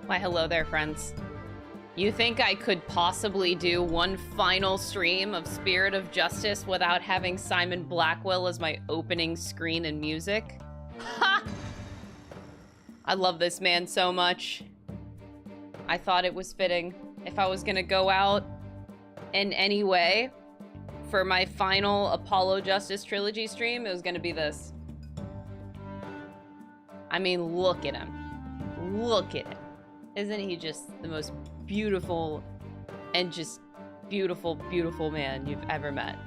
Why, hello there, friends. You think I could possibly do one final stream of Spirit of Justice without having Simon Blackwell as my opening screen and music? Ha! I love this man so much. I thought it was fitting. If I was gonna go out in any way for my final Apollo Justice Trilogy stream, it was gonna be this. I mean, look at him. Look at him. Isn't he just the most beautiful and just beautiful, beautiful man you've ever met?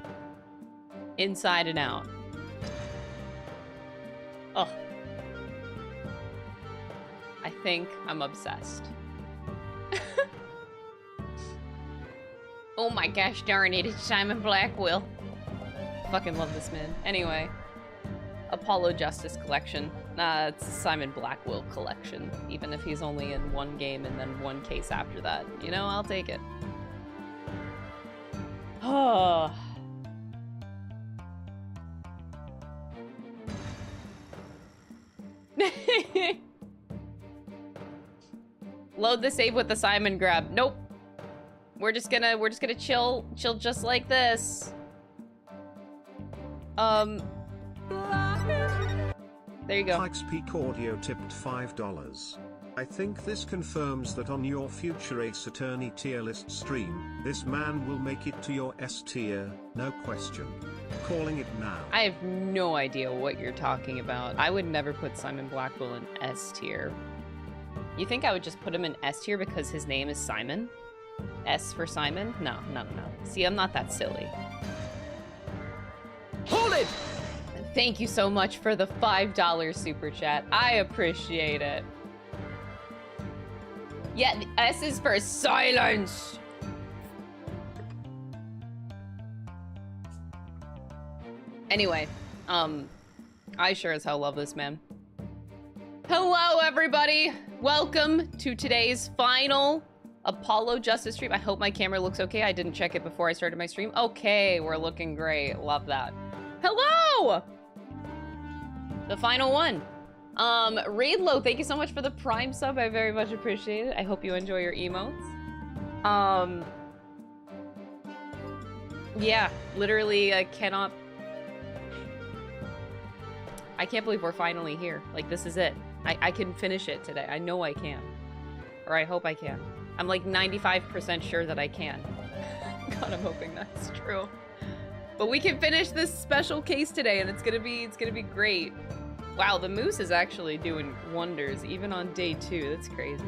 Inside and out. Oh. I think I'm obsessed. Oh my gosh darn it, it's Simon Blackwell. Fucking love this man. Anyway. Apollo Justice Collection. It's a Simon Blackwell collection, even if he's only in one game and then one case after that. You know, I'll take it. Oh. Load the save with the Simon grab. Nope. We're just gonna chill just like this. There you go. Pikes Peak Audio tipped $5. I think this confirms that on your future Ace Attorney tier list stream, this man will make it to your S tier, no question. Calling it now. I have no idea what you're talking about. I would never put Simon Blackwell in S tier. You think I would just put him in S tier because his name is Simon? S for Simon? No. See, I'm not that silly. Hold it! Thank you so much for the $5 super chat. I appreciate it. Yeah, the S is for silence. Anyway, I sure as hell love this man. Hello, everybody. Welcome to today's final Apollo Justice stream. I hope my camera looks okay. I didn't check it before I started my stream. Okay, we're looking great. Love that. Hello! The final one. Raidlow, thank you so much for the Prime sub. I very much appreciate it. I hope you enjoy your emotes. Yeah, literally, I can't believe we're finally here. Like, this is it. I can finish it today. I know I can. Or I hope I can. I'm like 95% sure that I can. God, I'm hoping that's true. But we can finish this special case today, and it's gonna be great. Wow, the moose is actually doing wonders, even on day 2. That's crazy.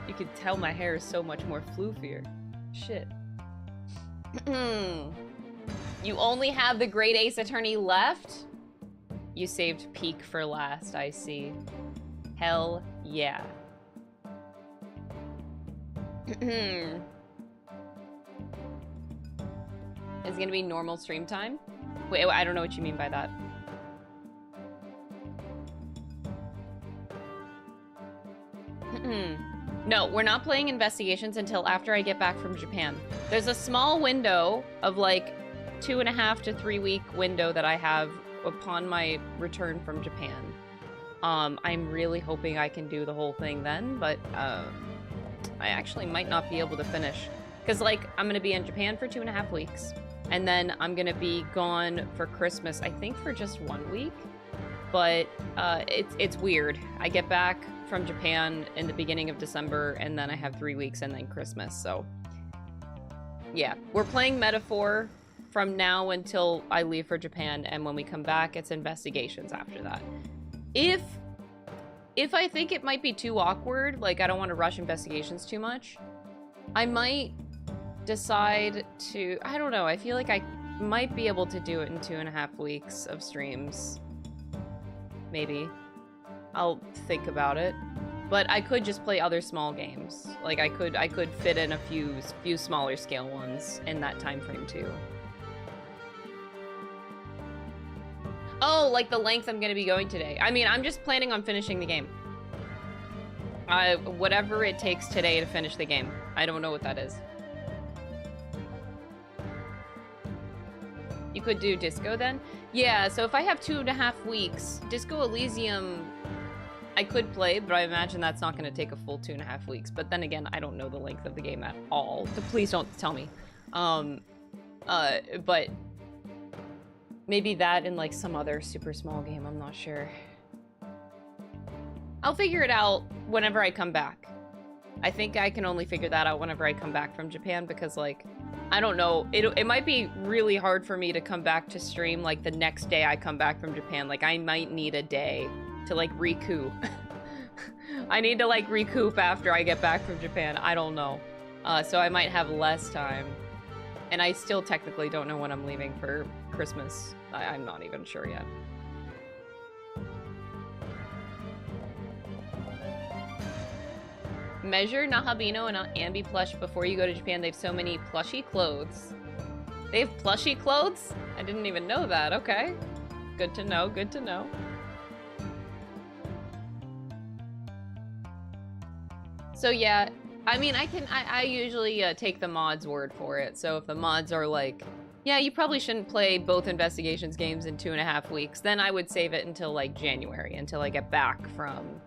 You can tell my hair is so much more floofier. Shit. You only have the Great Ace Attorney left? You saved Peak for last, I see. Hell yeah. Is it gonna be normal stream time? Wait, I don't know what you mean by that. No, we're not playing investigations until after I get back from Japan. There's a small window of like 2.5 to 3 week window that I have upon my return from Japan. I'm really hoping I can do the whole thing then, but I actually might not be able to finish. Because, like, I'm going to be in Japan for 2.5 weeks. And then I'm going to be gone for Christmas, I think for just 1 week. But it's weird. I get back from Japan in the beginning of December, and then I have 3 weeks and then Christmas. So, yeah. We're playing Metaphor from now until I leave for Japan. And when we come back, it's investigations after that. If I think it might be too awkward, like I don't want to rush investigations too much, I might decide to, I don't know, I feel like I might be able to do it in 2.5 weeks of streams. Maybe. I'll think about it. But I could just play other small games. Like I could fit in a few smaller scale ones in that time frame too. Oh, like the length I'm gonna be going today. I mean, I'm just planning on finishing the game. Whatever it takes today to finish the game. I don't know what that is. You could do Disco then? Yeah, so if I have 2.5 weeks, Disco Elysium I could play, but I imagine that's not going to take a full 2.5 weeks. But then again, I don't know the length of the game at all. So please don't tell me. But maybe that in like some other super small game. I'm not sure. I'll figure it out whenever I come back. I think I can only figure that out whenever I come back from Japan because, like, I don't know. It might be really hard for me to come back to stream, like, the next day I come back from Japan. Like, I might need a day to, like, recoup. I need to, like, recoup after I get back from Japan. I don't know. So I might have less time. And I still technically don't know when I'm leaving for Christmas. I'm not even sure yet. Measure Nahabino and Ambi plush before you go to Japan. They have so many plushy clothes. They have plushy clothes? I didn't even know that. Okay. Good to know. Good to know. So yeah, I mean, I usually take the mod's word for it. So if the mods are like, yeah, you probably shouldn't play both investigations games in 2.5 weeks, then I would save it until like January, until I get back from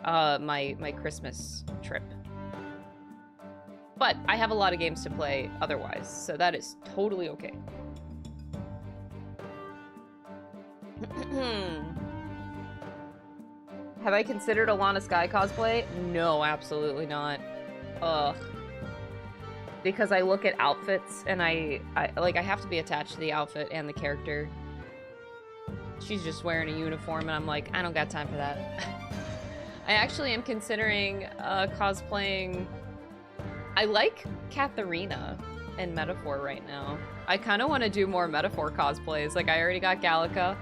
my Christmas trip. But I have a lot of games to play otherwise, so that is totally okay. Have I considered Alana Sky cosplay? No, absolutely not. Ugh. Because I look at outfits and I have to be attached to the outfit and the character. She's just wearing a uniform and I'm like, I don't got time for that. I actually am considering cosplaying. I like Katharina and Metaphor right now. I kind of want to do more Metaphor cosplays. Like, I already got Gallica.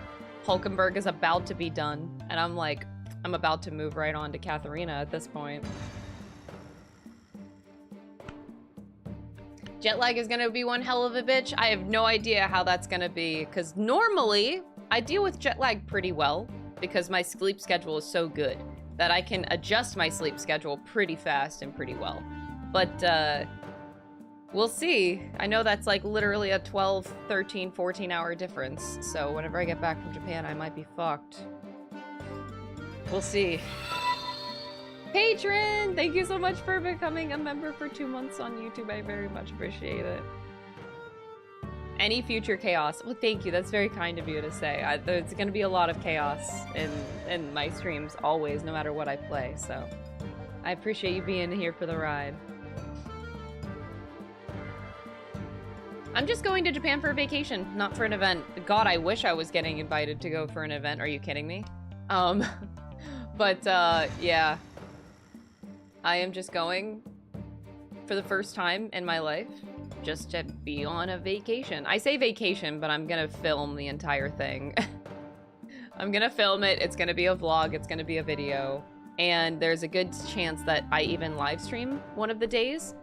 Hulkenberg is about to be done. And I'm like, I'm about to move right on to Katharina at this point. Jet lag is gonna be one hell of a bitch. I have no idea how that's gonna be, because normally I deal with jet lag pretty well because my sleep schedule is so good that I can adjust my sleep schedule pretty fast and pretty well. But we'll see. I know that's like literally a 12, 13, 14-hour difference. So whenever I get back from Japan, I might be fucked. We'll see. Patron! Thank you so much for becoming a member for 2 months on YouTube. I very much appreciate it. Any future chaos. Well, thank you. That's very kind of you to say. There's going to be a lot of chaos in my streams, always, no matter what I play. So I appreciate you being here for the ride. I'm just going to Japan for a vacation, not for an event. God, I wish I was getting invited to go for an event. Are you kidding me? But, yeah. I am just going for the first time in my life just to be on a vacation. I say vacation, but I'm gonna film the entire thing. I'm gonna film it. It's gonna be a vlog. It's gonna be a video. And there's a good chance that I even live stream one of the days.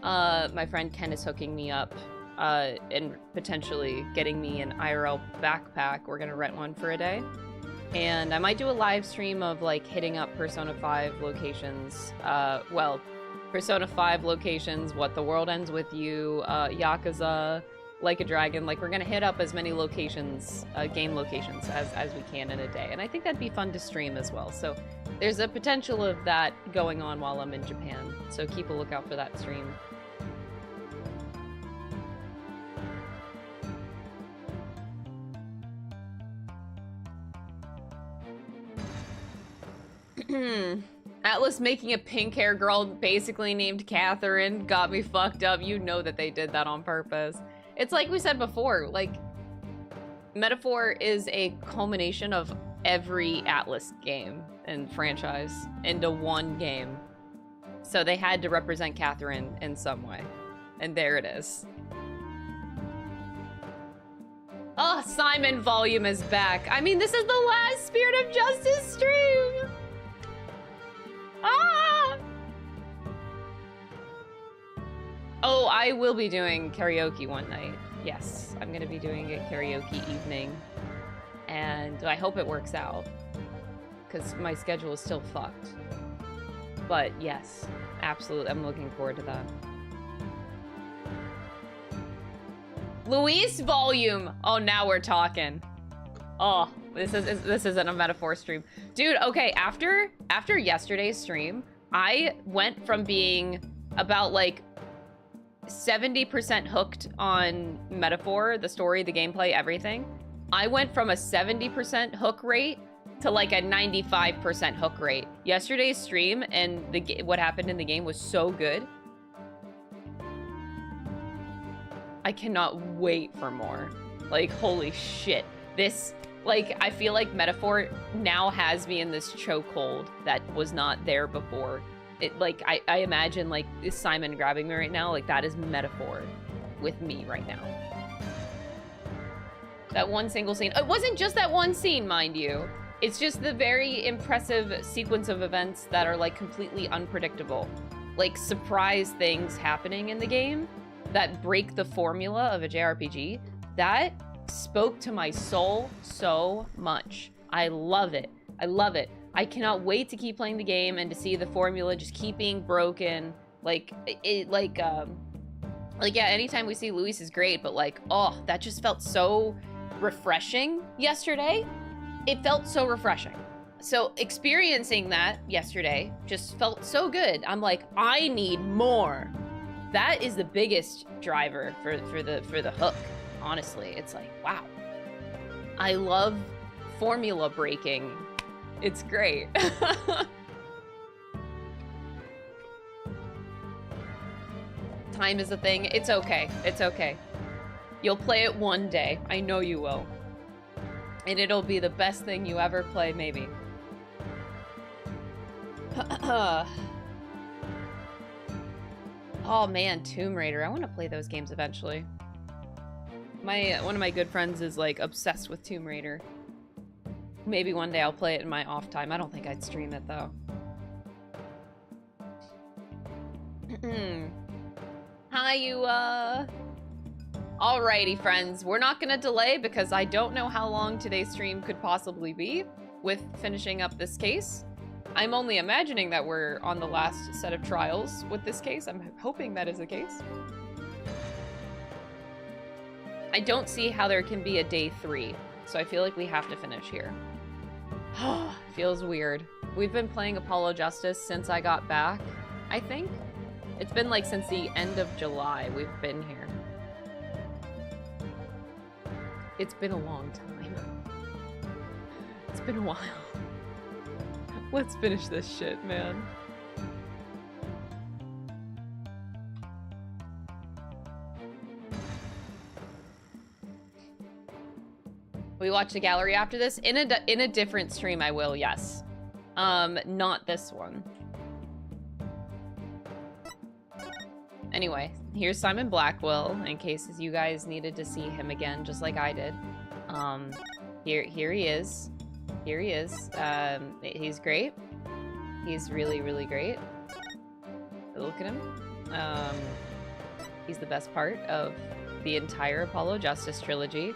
My friend Ken is hooking me up and potentially getting me an IRL backpack. We're gonna rent one for a day. And I might do a live stream of like hitting up Persona 5 locations. Well, Persona 5 locations, What the World Ends With You, Yakuza, Like a Dragon. Like, we're gonna hit up as many locations, game locations as we can in a day. And I think that'd be fun to stream as well. So there's a potential of that going on while I'm in Japan. So keep a lookout for that stream. Atlas making a pink hair girl basically named Catherine got me fucked up. You know that they did that on purpose. It's like we said before, like, Metaphor is a culmination of every Atlas game and franchise into one game. So they had to represent Catherine in some way. And there it is. Oh, Simon Volume is back. I mean, this is the last Spirit of Justice stream! Ah! Oh, I will be doing karaoke one night. Yes, I'm gonna be doing a karaoke evening. And I hope it works out. Because my schedule is still fucked. But yes, absolutely, I'm looking forward to that. Luis Volume! Oh, now we're talking. Oh. This isn't a metaphor stream. Dude, okay, after yesterday's stream, I went from being about like 70% hooked on metaphor, the story, the gameplay, everything. I went from a 70% hook rate to like a 95% hook rate. Yesterday's stream and what happened in the game was so good. I cannot wait for more. Like, holy shit. This, like, I feel like metaphor now has me in this chokehold that was not there before. It, like, I imagine, like, is Simon grabbing me right now? Like, that is metaphor with me right now. That one single scene. It wasn't just that one scene, mind you. It's just the very impressive sequence of events that are, like, completely unpredictable. Like, surprise things happening in the game that break the formula of a JRPG. That spoke to my soul so much. I love it. I love it. I cannot wait to keep playing the game and to see the formula just keep being broken. Like, yeah, anytime we see Luis is great, but like, oh, that just felt so refreshing yesterday. It felt so refreshing. So experiencing that yesterday just felt so good. I'm like, I need more. That is the biggest driver for the hook. Honestly, it's like, wow. I love formula breaking. It's great. Time is a thing. It's okay. It's okay. You'll play it one day. I know you will. And it'll be the best thing you ever play, maybe. Oh man, Tomb Raider. I want to play those games eventually. One of my good friends is like obsessed with Tomb Raider. Maybe one day I'll play it in my off time. I don't think I'd stream it though. Hi, you Alrighty, friends. We're not gonna delay because I don't know how long today's stream could possibly be with finishing up this case. I'm only imagining that we're on the last set of trials with this case. I'm hoping that is the case. I don't see how there can be a day 3, so I feel like we have to finish here. Feels weird. We've been playing Apollo Justice since I got back, I think. It's been like since the end of July we've been here. It's been a long time. It's been a while. Let's finish this shit, man. We watch the gallery after this? In a different stream I will, yes. Not this one. Anyway, here's Simon Blackwell, in case you guys needed to see him again, just like I did. Here he is. Here he is. He's great. He's really, really great. Look at him. He's the best part of the entire Apollo Justice trilogy.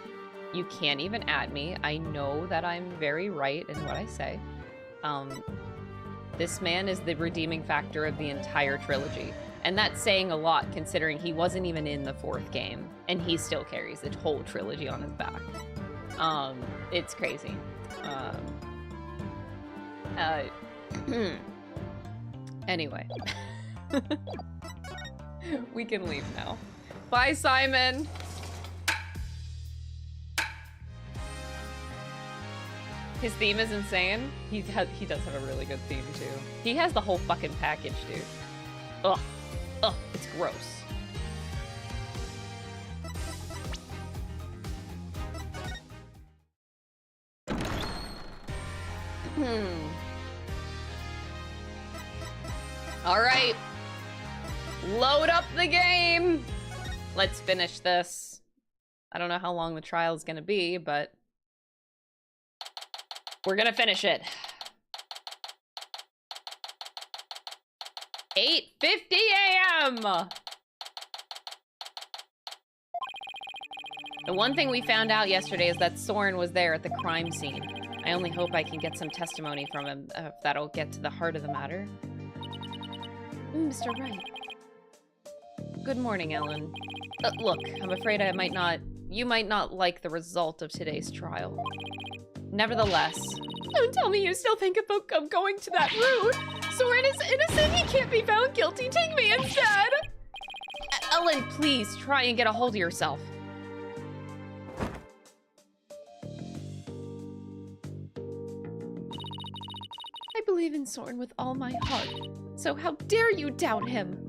You can't even at me. I know that I'm very right in what I say. This man is the redeeming factor of the entire trilogy. And that's saying a lot, considering he wasn't even in the 4th game. And he still carries the whole trilogy on his back. It's crazy. Anyway. We can leave now. Bye, Simon! His theme is insane. He does have a really good theme, too. He has the whole fucking package, dude. Ugh. Ugh, it's gross. All right. Load up the game. Let's finish this. I don't know how long the trial is going to be, but we're going to finish it. 8:50 a.m. The one thing we found out yesterday is that Sorin was there at the crime scene. I only hope I can get some testimony from him if that'll get to the heart of the matter. Mr. Wright. Good morning, Ellen. Look, I'm afraid you might not like the result of today's trial. Nevertheless, don't tell me you still think of going to that route. Sorin is innocent. He can't be found guilty. Take me instead. Ellen, please try and get a hold of yourself. I believe in Sorin with all my heart. So how dare you doubt him?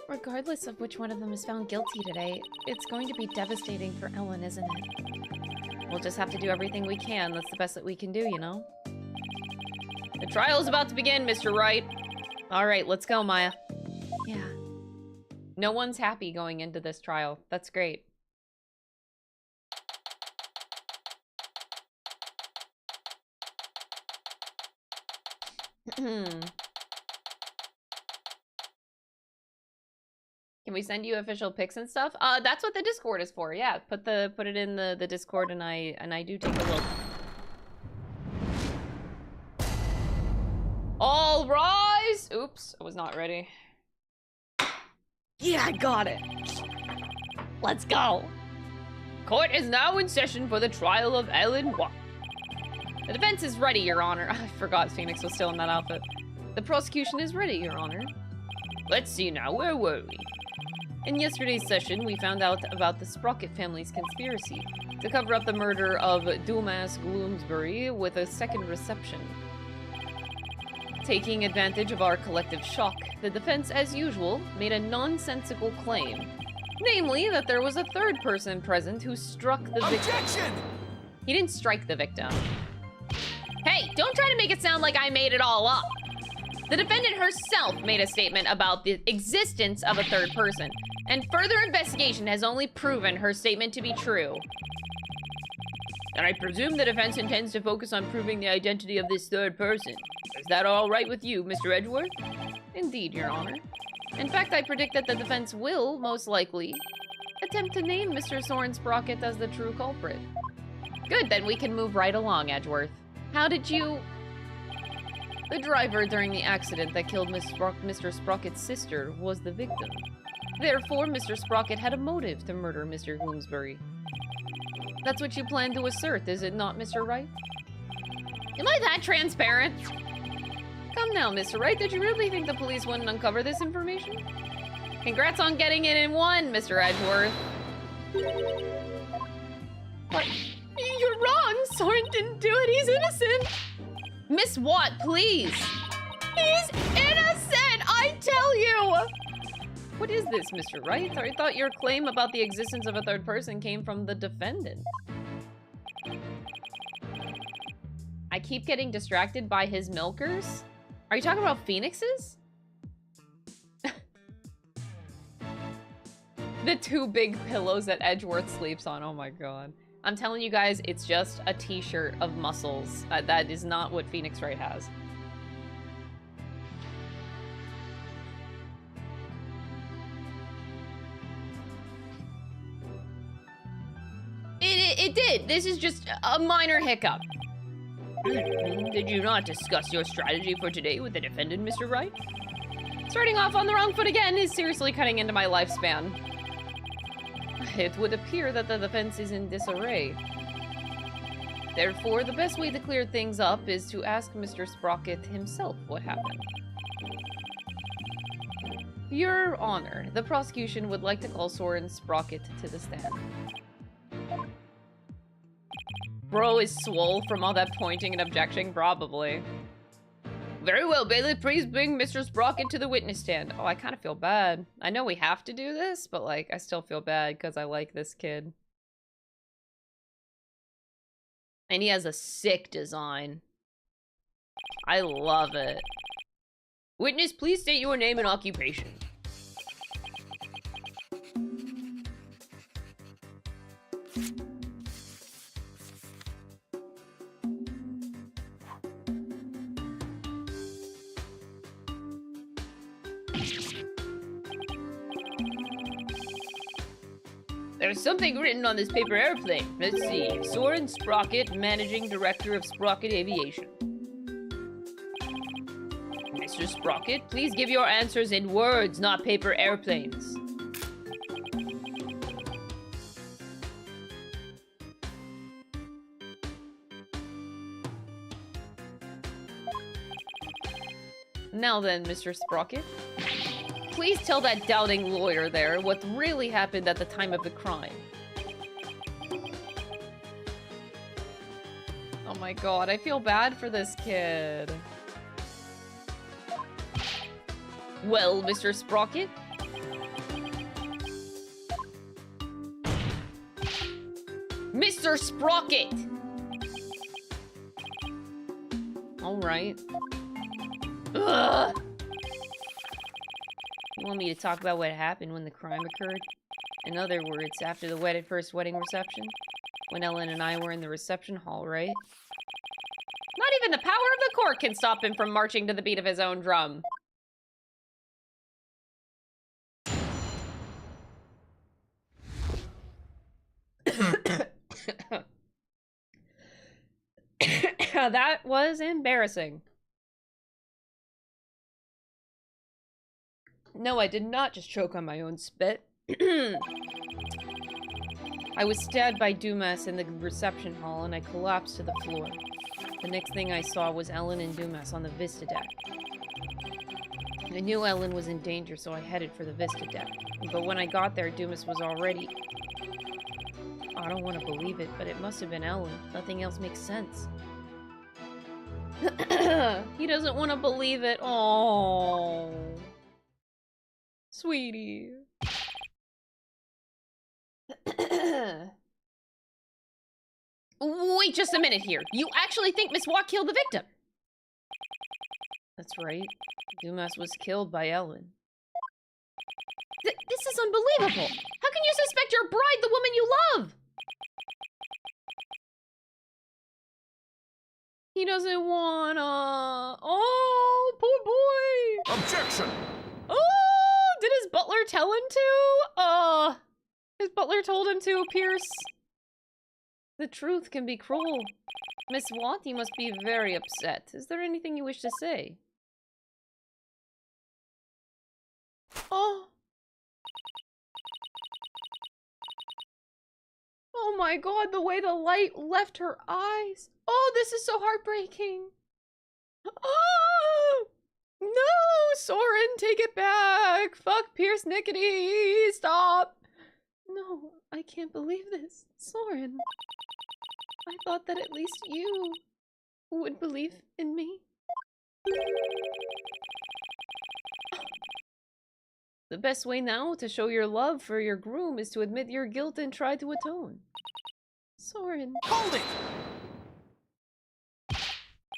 Regardless of which one of them is found guilty today, it's going to be devastating for Ellen, isn't it? We'll just have to do everything we can. That's the best that we can do, you know? The trial's about to begin, Mr. Wright. All right, let's go, Maya. Yeah. No one's happy going into this trial. That's great. Can we send you official pics and stuff? That's what the Discord is for. Yeah, put it in the Discord, and I do take a look. All rise! Oops, I was not ready. Yeah, I got it. Let's go. Court is now in session for the trial of Ellen Watt. The defense is ready, Your Honor. I forgot Phoenix was still in that outfit. The prosecution is ready, Your Honor. Let's see now, where were we? In yesterday's session, we found out about the Sprocket family's conspiracy to cover up the murder of Dumas Gloomsbury with a second reception. Taking advantage of our collective shock, the defense, as usual, made a nonsensical claim. Namely, that there was a third person present who struck the victim. Objection! He didn't strike the victim. Hey, don't try to make it sound like I made it all up. The defendant herself made a statement about the existence of a third person, and further investigation has only proven her statement to be true. And I presume the defense intends to focus on proving the identity of this third person. Is that all right with you, Mr. Edgeworth? Indeed, Your Honor. In fact, I predict that the defense will, most likely, attempt to name Mr. Sorin Sprocket as the true culprit. Good, then we can move right along, Edgeworth. How did you... The driver during the accident that killed Mr. Sprocket's sister was the victim. Therefore, Mr. Sprocket had a motive to murder Mr. Gloomsbury. That's what you plan to assert, is it not, Mr. Wright? Am I that transparent? Come now, Mr. Wright, did you really think the police wouldn't uncover this information? Congrats on getting it in one, Mr. Edgeworth. What? You're wrong! Sorin didn't do it, he's innocent! Miss Watt, please! He's innocent, I tell you! What is this, Mr. Wright? I thought your claim about the existence of a third person came from the defendant. I keep getting distracted by his milkers? Are you talking about phoenixes? The two big pillows that Edgeworth sleeps on, oh my god. I'm telling you guys, it's just a t-shirt of muscles. That is not what Phoenix Wright has. It did. This is just a minor hiccup. Did you not discuss your strategy for today with the defendant, Mr. Wright? Starting off on the wrong foot again is seriously cutting into my lifespan. It would appear that the defense is in disarray. Therefore, the best way to clear things up is to ask Mr. Sprocket himself what happened. Your Honor, the prosecution would like to call Sorin Sprocket to the stand. Bro is swole from all that pointing and objecting, probably. Very well, Bailiff, please bring Mr. Sprocket to the witness stand. Oh, I kind of feel bad. I know we have to do this, but like, I still feel bad because I like this kid. And he has a sick design. I love it. Witness, please state your name and occupation. There's something written on this paper airplane. Let's see. Sorin Sprocket, Managing Director of Sprocket Aviation. Mr. Sprocket, please give your answers in words, not paper airplanes. Now then, Mr. Sprocket. Please tell that doubting lawyer there what really happened at the time of the crime. Oh my god, I feel bad for this kid. Well, Mr. Sprocket? Mr. Sprocket! Alright. Ugh! You want me to talk about what happened when the crime occurred? In other words, after the first wedding reception? When Ellen and I were in the reception hall, right? Not even the power of the court can stop him from marching to the beat of his own drum. That was embarrassing. No, I did not just choke on my own spit. I was stabbed by Dumas in the reception hall and I collapsed to the floor. The next thing I saw was Ellen and Dumas on the Vista deck. I knew Ellen was in danger, so I headed for the Vista deck. But when I got there, Dumas was already... I don't want to believe it, but it must have been Ellen. Nothing else makes sense. He doesn't want to believe it. Oh, sweetie. Wait just a minute here. You actually think Miss Watt killed the victim? That's right. Dumas was killed by Ellen. This is unbelievable. How can you suspect your bride, the woman you love? He doesn't wanna... Oh, poor boy. Objection! Oh, did his butler tell him to? His butler told him to, Pierce. The truth can be cruel. Miss Watt, you must be very upset. Is there anything you wish to say? Oh. Oh my god, the way the light left her eyes. Oh, this is so heartbreaking. Oh! No, Sorin, take it back. Fuck Pierce Nichody. Stop. No, I can't believe this. Sorin. I thought that at least you would believe in me. The best way now to show your love for your groom is to admit your guilt and try to atone. Sorin. Hold it!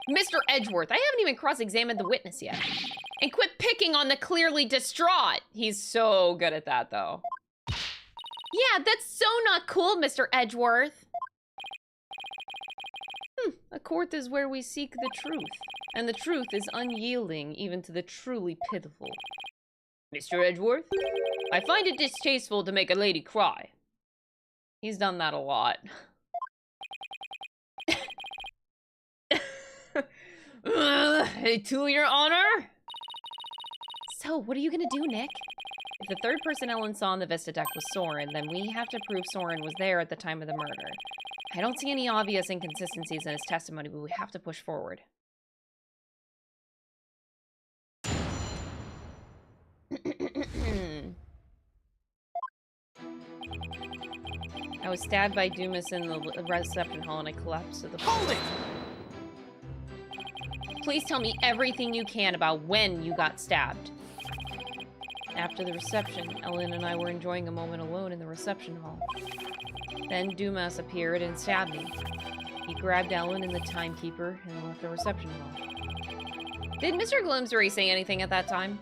Mr. Edgeworth, I haven't even cross-examined the witness yet. And quit picking on the clearly distraught. He's so good at that, though. Yeah, that's so not cool, Mr. Edgeworth. A court is where we seek the truth. And the truth is unyielding even to the truly pitiful. Mr. Edgeworth, I find it distasteful to make a lady cry. He's done that a lot. To your honor? So, what are you gonna do, Nick? If the third person Ellen saw on the Vista deck was Sorin, then we have to prove Sorin was there at the time of the murder. I don't see any obvious inconsistencies in his testimony, but we have to push forward. I was stabbed by Dumas in the reception hall and I collapsed to the floor. Hold it! Please tell me everything you can about when you got stabbed. After the reception, Ellen and I were enjoying a moment alone in the reception hall. Then Dumas appeared and stabbed me. He grabbed Ellen and the timekeeper and left the reception hall. Did Mr. Gloomsbury say anything at that time?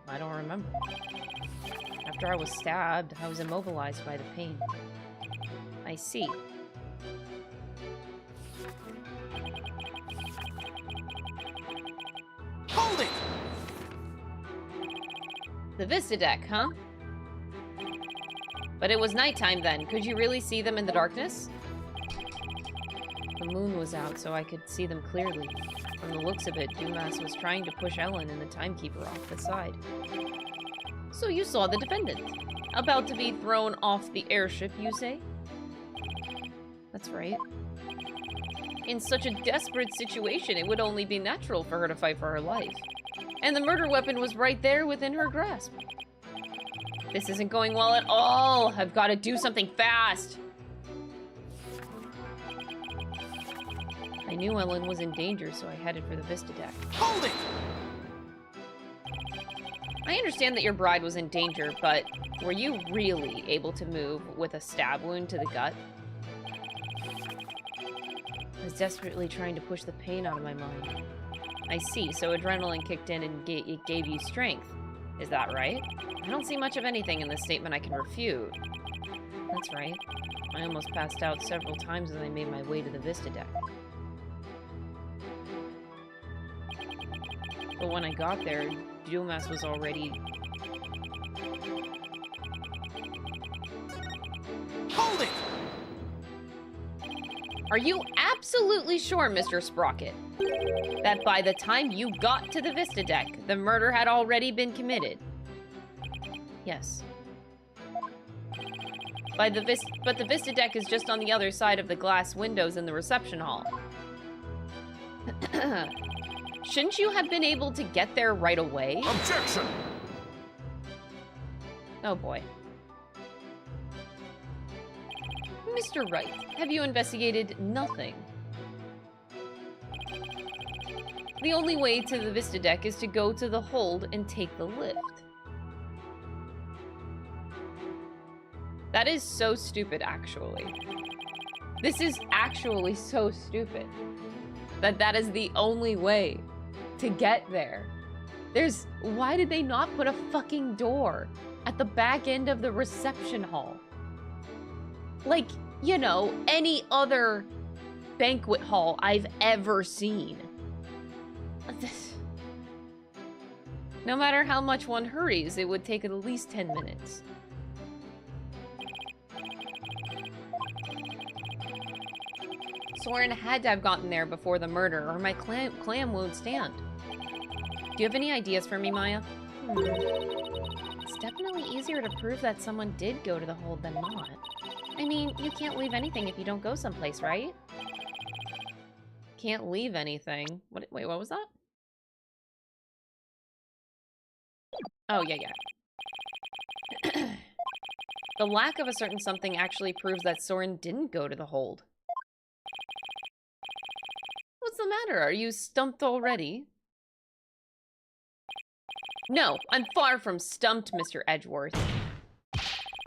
I don't remember. After I was stabbed, I was immobilized by the pain. I see. Hold it! The Vista deck, huh? But it was nighttime then. Could you really see them in the darkness? The moon was out, so I could see them clearly. From the looks of it, Dumas was trying to push Ellen and the timekeeper off the side. So you saw the defendant. About to be thrown off the airship, you say? That's right. In such a desperate situation, it would only be natural for her to fight for her life. And the murder weapon was right there within her grasp. This isn't going well at all. I've got to do something fast. I knew Ellen was in danger, so I headed for the Vista deck. Hold it! I understand that your bride was in danger, but were you really able to move with a stab wound to the gut? I was desperately trying to push the pain out of my mind. I see, so adrenaline kicked in and it gave you strength. Is that right? I don't see much of anything in this statement I can refute. That's right. I almost passed out several times as I made my way to the Vista deck. But when I got there, Dumas was already... Hold it! Are you absolutely sure, Mr. Sprocket, that by the time you got to the Vista deck, the murder had already been committed? Yes. But the Vista deck is just on the other side of the glass windows in the reception hall. Shouldn't you have been able to get there right away? Objection! Oh boy. Mr. Wright, have you investigated nothing? The only way to the Vista deck is to go to the hold and take the lift. That is so stupid, actually. This is actually so stupid. That is the only way to get there. Why did they not put a fucking door at the back end of the reception hall? Like, you know, any other banquet hall I've ever seen. No matter how much one hurries, it would take at least 10 minutes. Sorin had to have gotten there before the murder, or my clam won't stand. Do you have any ideas for me, Maya? It's definitely easier to prove that someone did go to the hold than not. I mean, you can't leave anything if you don't go someplace, right? Can't leave anything. Wait, what was that? Oh, yeah. The lack of a certain something actually proves that Sorin didn't go to the hold. What's the matter? Are you stumped already? No, I'm far from stumped, Mr. Edgeworth.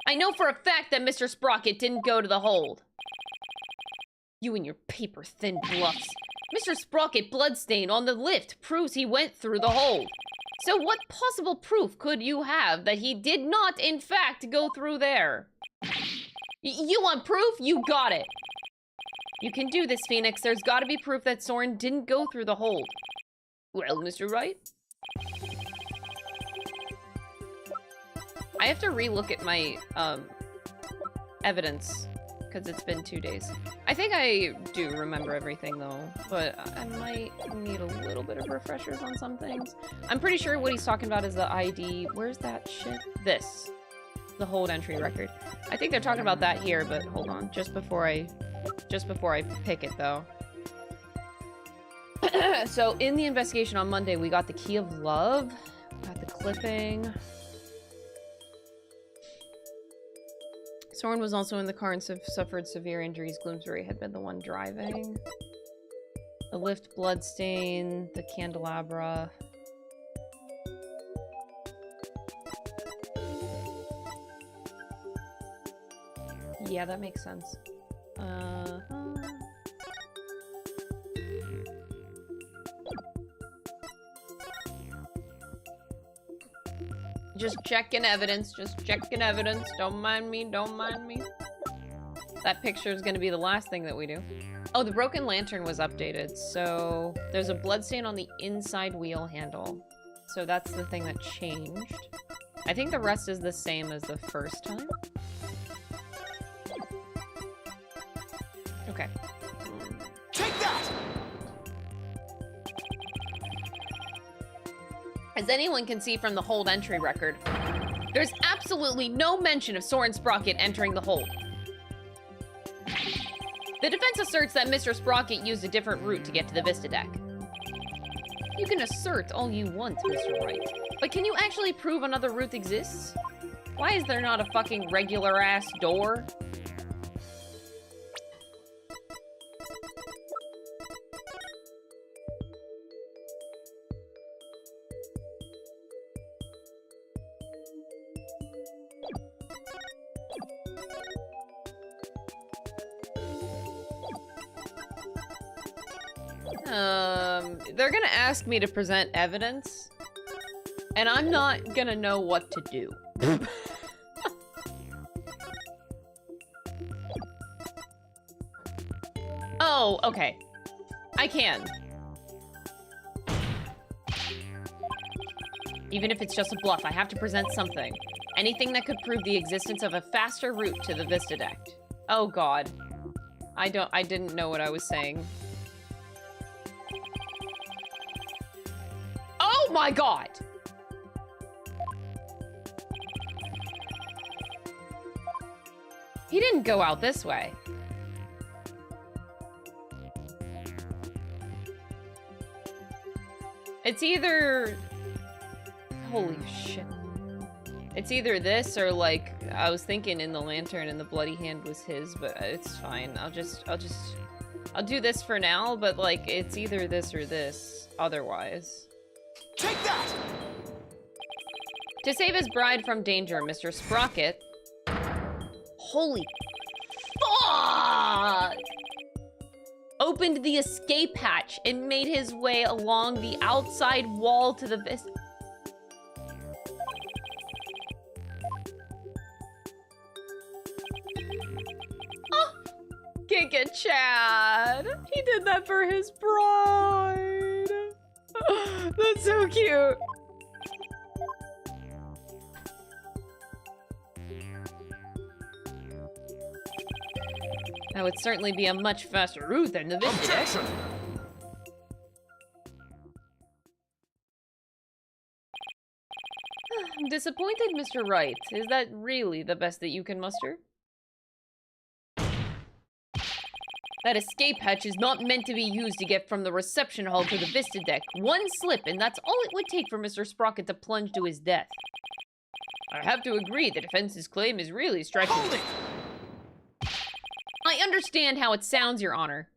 I know for a fact that Mr. Sprocket didn't go to the hold. You and your paper-thin bluffs. Mr. Sprocket bloodstain on the lift proves he went through the hold. So what possible proof could you have that he did not, in fact, go through there? You want proof? You got it. You can do this, Phoenix. There's got to be proof that Sorin didn't go through the hold. Well, Mr. Wright? I have to re-look at my, evidence, because it's been 2 days. I think I do remember everything, though, but I might need a little bit of refreshers on some things. I'm pretty sure what he's talking about is the ID. Where's that shit? This. The hold entry record. I think they're talking about that here, but hold on. Just before I pick it, though. So, in the investigation on Monday, we got the key of love, got the clipping. Sorin was also in the car and suffered severe injuries. Gloomsbury had been the one driving. The lift bloodstain, the candelabra. Yeah, that makes sense. Just checking evidence, Don't mind me. That picture is going to be the last thing that we do. Oh, the broken lantern was updated. So there's a bloodstain on the inside wheel handle. So that's the thing that changed. I think the rest is the same as the first time. Okay. Take that! As anyone can see from the hold entry record, there's absolutely no mention of Sorin Sprocket entering the hold. The defense asserts that Mr. Sprocket used a different route to get to the Vista deck. You can assert all you want, Mr. Wright, but can you actually prove another route exists? Why is there not a fucking regular-ass door? They're gonna ask me to present evidence, and I'm not gonna know what to do. Oh, okay. I can. Even if it's just a bluff, I have to present something. Anything that could prove the existence of a faster route to the Vista deck. Oh god. I didn't know what I was saying. Oh my god! He didn't go out this way. It's either... Holy shit. It's either this or, like, I was thinking in the lantern and the bloody hand was his, but it's fine. I'll do this for now, but, like, it's either this or this otherwise. Take that! To save his bride from danger, Mr. Sprocket... Holy fuck! Opened the escape hatch and made his way along the outside wall to the Vista. Oh, Giga Chad! He did that for his bride! That's so cute! That would certainly be a much faster route than the Vista deck. I'm disappointed, Mr. Wright. Is that really the best that you can muster? That escape hatch is not meant to be used to get from the reception hall to the Vista deck. One slip, and that's all it would take for Mr. Sprocket to plunge to his death. I have to agree, the defense's claim is really striking. Hold it! I understand how it sounds, Your Honor.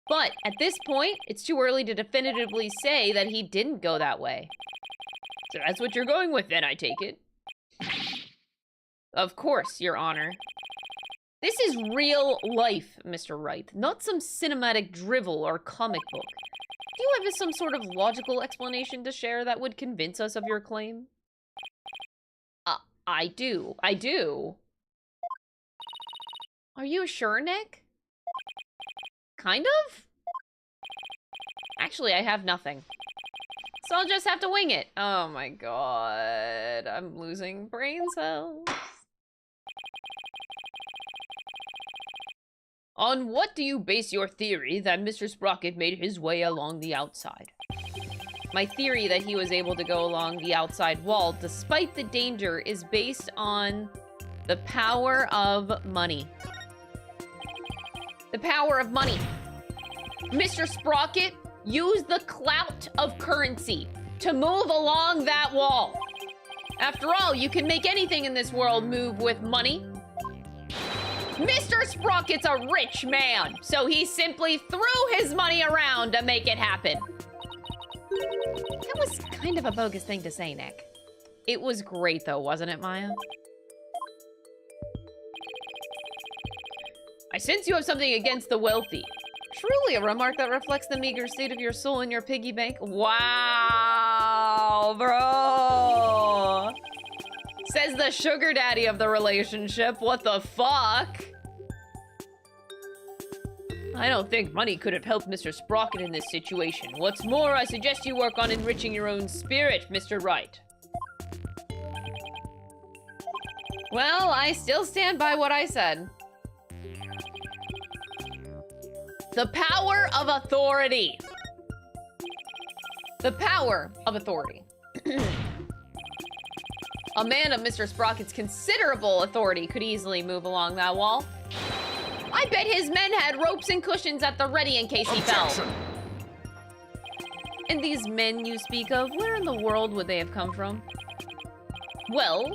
But at this point, it's too early to definitively say that he didn't go that way. So that's what you're going with then, I take it. Of course, Your Honor. This is real life, Mr. Wright, not some cinematic drivel or comic book. Do you have some sort of logical explanation to share that would convince us of your claim? I do. Are you sure, Nick? Kind of? Actually, I have nothing. So I'll just have to wing it. Oh my god. I'm losing brain cells. On what do you base your theory that Mr. Sprocket made his way along the outside? My theory that he was able to go along the outside wall despite the danger is based on the power of money. The power of money. Mr. Sprocket used the clout of currency to move along that wall. After all, you can make anything in this world move with money. Mr. Sprocket's a rich man, so he simply threw his money around to make it happen. That was kind of a bogus thing to say, Nick. It was great, though, wasn't it, Maya? I sense you have something against the wealthy. Truly a remark that reflects the meager state of your soul in your piggy bank. Wow, bro. Says the sugar daddy of the relationship. What the fuck? I don't think money could have helped Mr. Sprocket in this situation. What's more, I suggest you work on enriching your own spirit, Mr. Wright. Well, I still stand by what I said. The power of authority. The power of authority. A man of Mr. Sprocket's considerable authority could easily move along that wall. I I bet his men had ropes and cushions at the ready in case he fell. And these men you speak of, where in the world would they have come from? Well,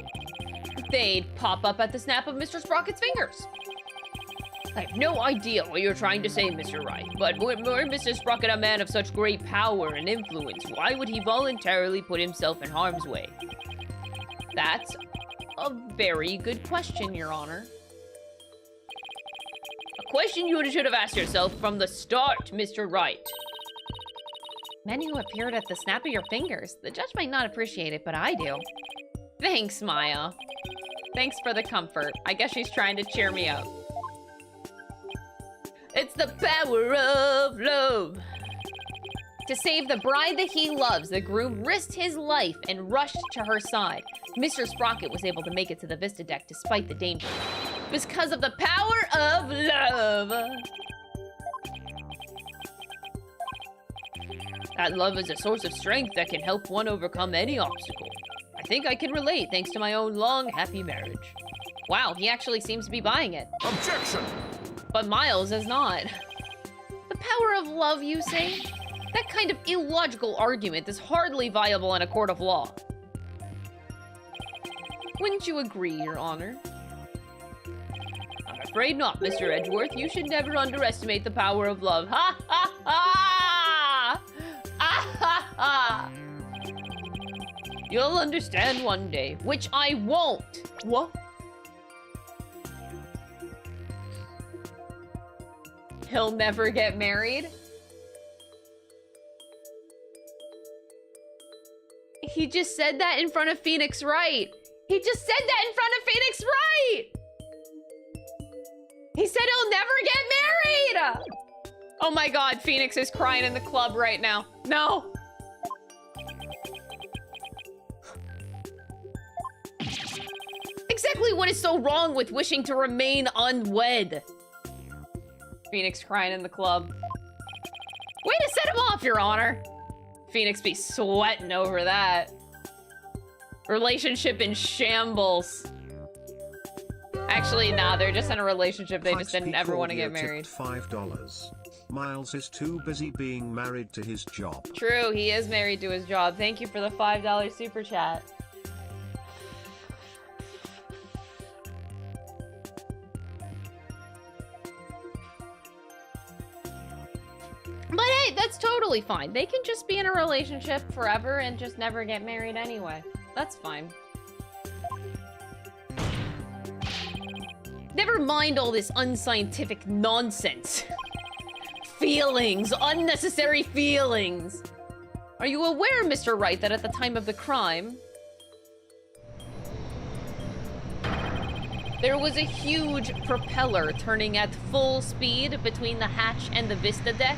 they'd pop up at the snap of Mr. Sprocket's fingers. I have no idea what you're trying to say, Mr. Wright, but were Mr. Sprocket a man of such great power and influence, why would he voluntarily put himself in harm's way? That's a very good question, Your Honor. A question you should have asked yourself from the start, Mr. Wright. Men who appeared at the snap of your fingers. The judge might not appreciate it, but I do. Thanks, Maya. Thanks for the comfort. I guess she's trying to cheer me up. It's the power of love. To save the bride that he loves, the groom risked his life and rushed to her side. Mr. Sprocket was able to make it to the Vista deck despite the danger. Because of the power of love. That love is a source of strength that can help one overcome any obstacle. I think I can relate thanks to my own long, happy marriage. Wow, he actually seems to be buying it. Objection! But Miles is not. The power of love, you say? That kind of illogical argument is hardly viable in a court of law. Wouldn't you agree, Your Honor? I'm afraid not, Mr. Edgeworth. You should never underestimate the power of love. Ha ha ha! Ah ha ha! You'll understand one day, which I won't. What? He'll never get married? He just said that in front of Phoenix Wright. He just said that in front of Phoenix Wright! He said he'll never get married! Oh my god, Phoenix is crying in the club right now. No! Exactly what is so wrong with wishing to remain unwed? Phoenix crying in the club. Way to set him off, Your Honor! Phoenix be sweating over that. Relationship in shambles. Actually, nah, they're just in a relationship. They just didn't ever want to get married. $5. Miles is too busy being married to his job. True, he is married to his job. Thank you for the $5 super chat. But hey, that's totally fine. They can just be in a relationship forever and just never get married anyway. That's fine. Never mind all this unscientific nonsense. Feelings, unnecessary feelings. Are you aware, Mr. Wright, that at the time of the crime, there was a huge propeller turning at full speed between the hatch and the Vista deck?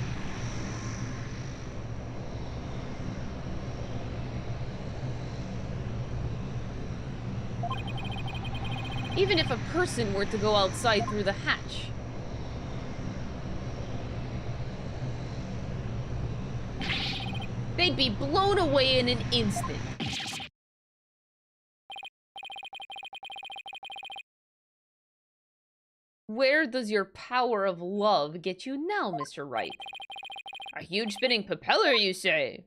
Even if a person were to go outside through the hatch. They'd be blown away in an instant. Where does your power of love get you now, Mr. Wright? A huge spinning propeller, you say?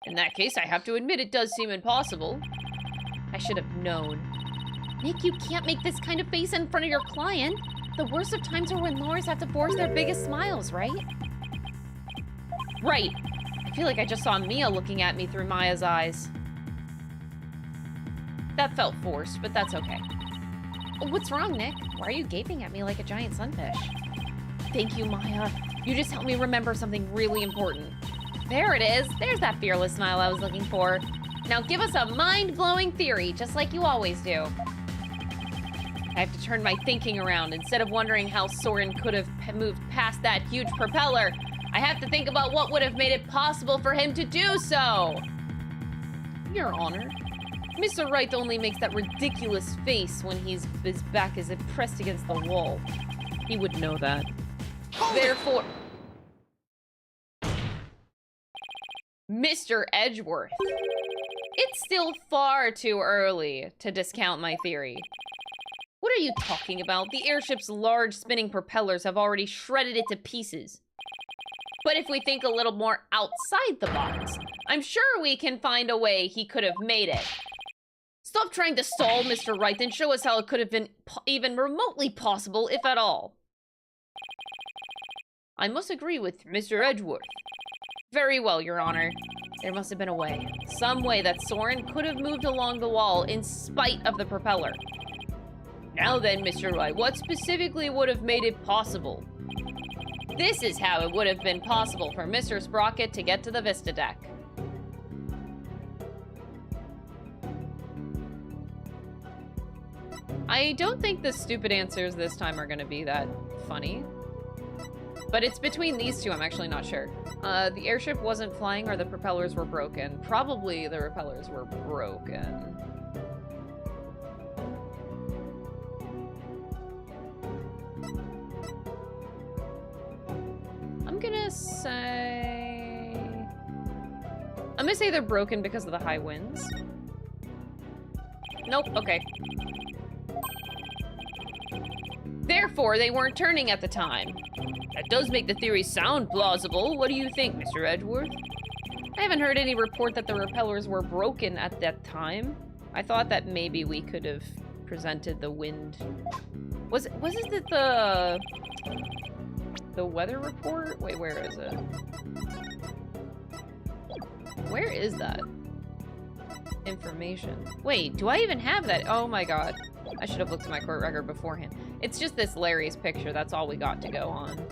In that case, I have to admit it does seem impossible. I should have known. Nick, you can't make this kind of face in front of your client. The worst of times are when lawyers have to force their biggest smiles, right? Right. I feel like I just saw Mia looking at me through Maya's eyes. That felt forced, but that's okay. What's wrong, Nick? Why are you gaping at me like a giant sunfish? Thank you, Maya. You just helped me remember something really important. There it is. There's that fearless smile I was looking for. Now give us a mind-blowing theory, just like you always do. I have to turn my thinking around. Instead of wondering how Sorin could have moved past that huge propeller, I have to think about what would have made it possible for him to do so. Your Honor, Mr. Wright only makes that ridiculous face when his back is pressed against the wall. He would know that. Therefore... Mr. Edgeworth. It's still far too early to discount my theory. What are you talking about? The airship's large spinning propellers have already shredded it to pieces. But if we think a little more outside the box, I'm sure we can find a way he could have made it. Stop trying to stall, Mr. Wright, and show us how it could have been even remotely possible, if at all. I must agree with Mr. Edgeworth. Very well, Your Honor. There must have been a way. Some way that Sorin could have moved along the wall in spite of the propeller. Now then, Mr. Wright, what specifically would have made it possible? This is how it would have been possible for Mr. Sprocket to get to the Vista deck. I don't think the stupid answers this time are gonna be that funny. But it's between these two, I'm actually not sure. The airship wasn't flying or the propellers were broken. Probably the propellers were broken. I'm gonna say they're broken because of the high winds. Nope, okay. Therefore, they weren't turning at the time. That does make the theory sound plausible. What do you think, Mr. Edgeworth? I haven't heard any report that the repellers were broken at that time. I thought that maybe we could have presented the wind. Was it the weather report? Wait, where is it? Where is that information? Wait, do I even have that? Oh my god. I should have looked at my court record beforehand. It's just this Larry's picture. That's all we got to go on.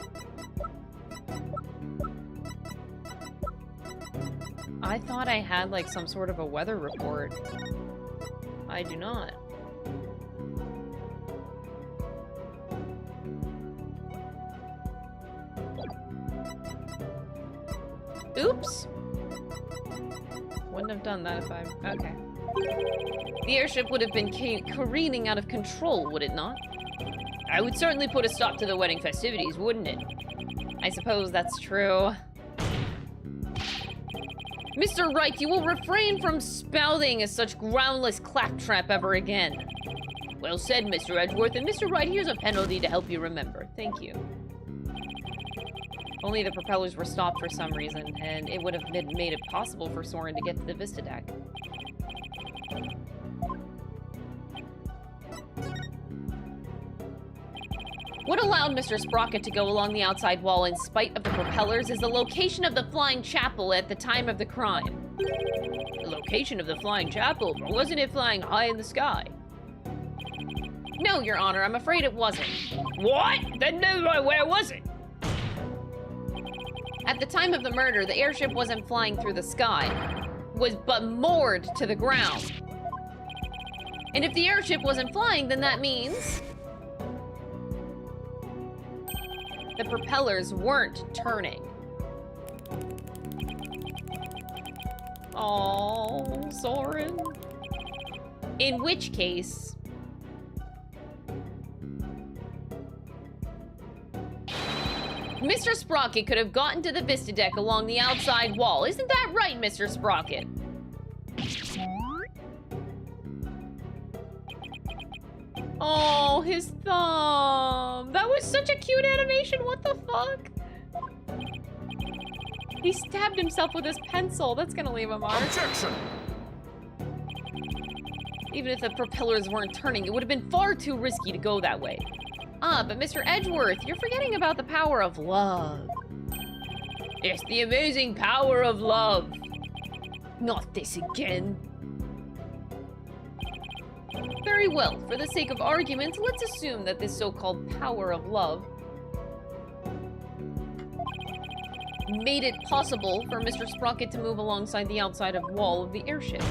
I thought I had, like, some sort of a weather report. I do not. Oops. Wouldn't have done that if I... Okay. The airship would have been careening out of control, would it not? I would certainly put a stop to the wedding festivities, wouldn't it? I suppose that's true. Mr. Wright, you will refrain from spouting as such groundless claptrap ever again. Well said, Mr. Edgeworth, and Mr. Wright, here's a penalty to help you remember. Thank you. Only the propellers were stopped for some reason, and it would have made it possible for Sorin to get to the Vista deck. What allowed Mr. Sprocket to go along the outside wall in spite of the propellers is the location of the flying chapel at the time of the crime. The location of the flying chapel? Wasn't it flying high in the sky? No, Your Honor, I'm afraid it wasn't. What? Then where was it? At the time of the murder, the airship wasn't flying through the sky, but moored to the ground. And if the airship wasn't flying, then that means the propellers weren't turning. Oh, Sorin. In which case, Mr. Sprocket could have gotten to the Vista deck along the outside wall. Isn't that right, Mr. Sprocket? Oh, his thumb. That was such a cute animation. What the fuck? He stabbed himself with his pencil. That's gonna leave a mark. Objection! Even if the propellers weren't turning, it would have been far too risky to go that way. Ah, but Mr. Edgeworth, you're forgetting about the power of love. It's the amazing power of love. Not this again. Very well, for the sake of argument, let's assume that this so-called power of love made it possible for Mr. Sprocket to move alongside the outside of wall of the airship.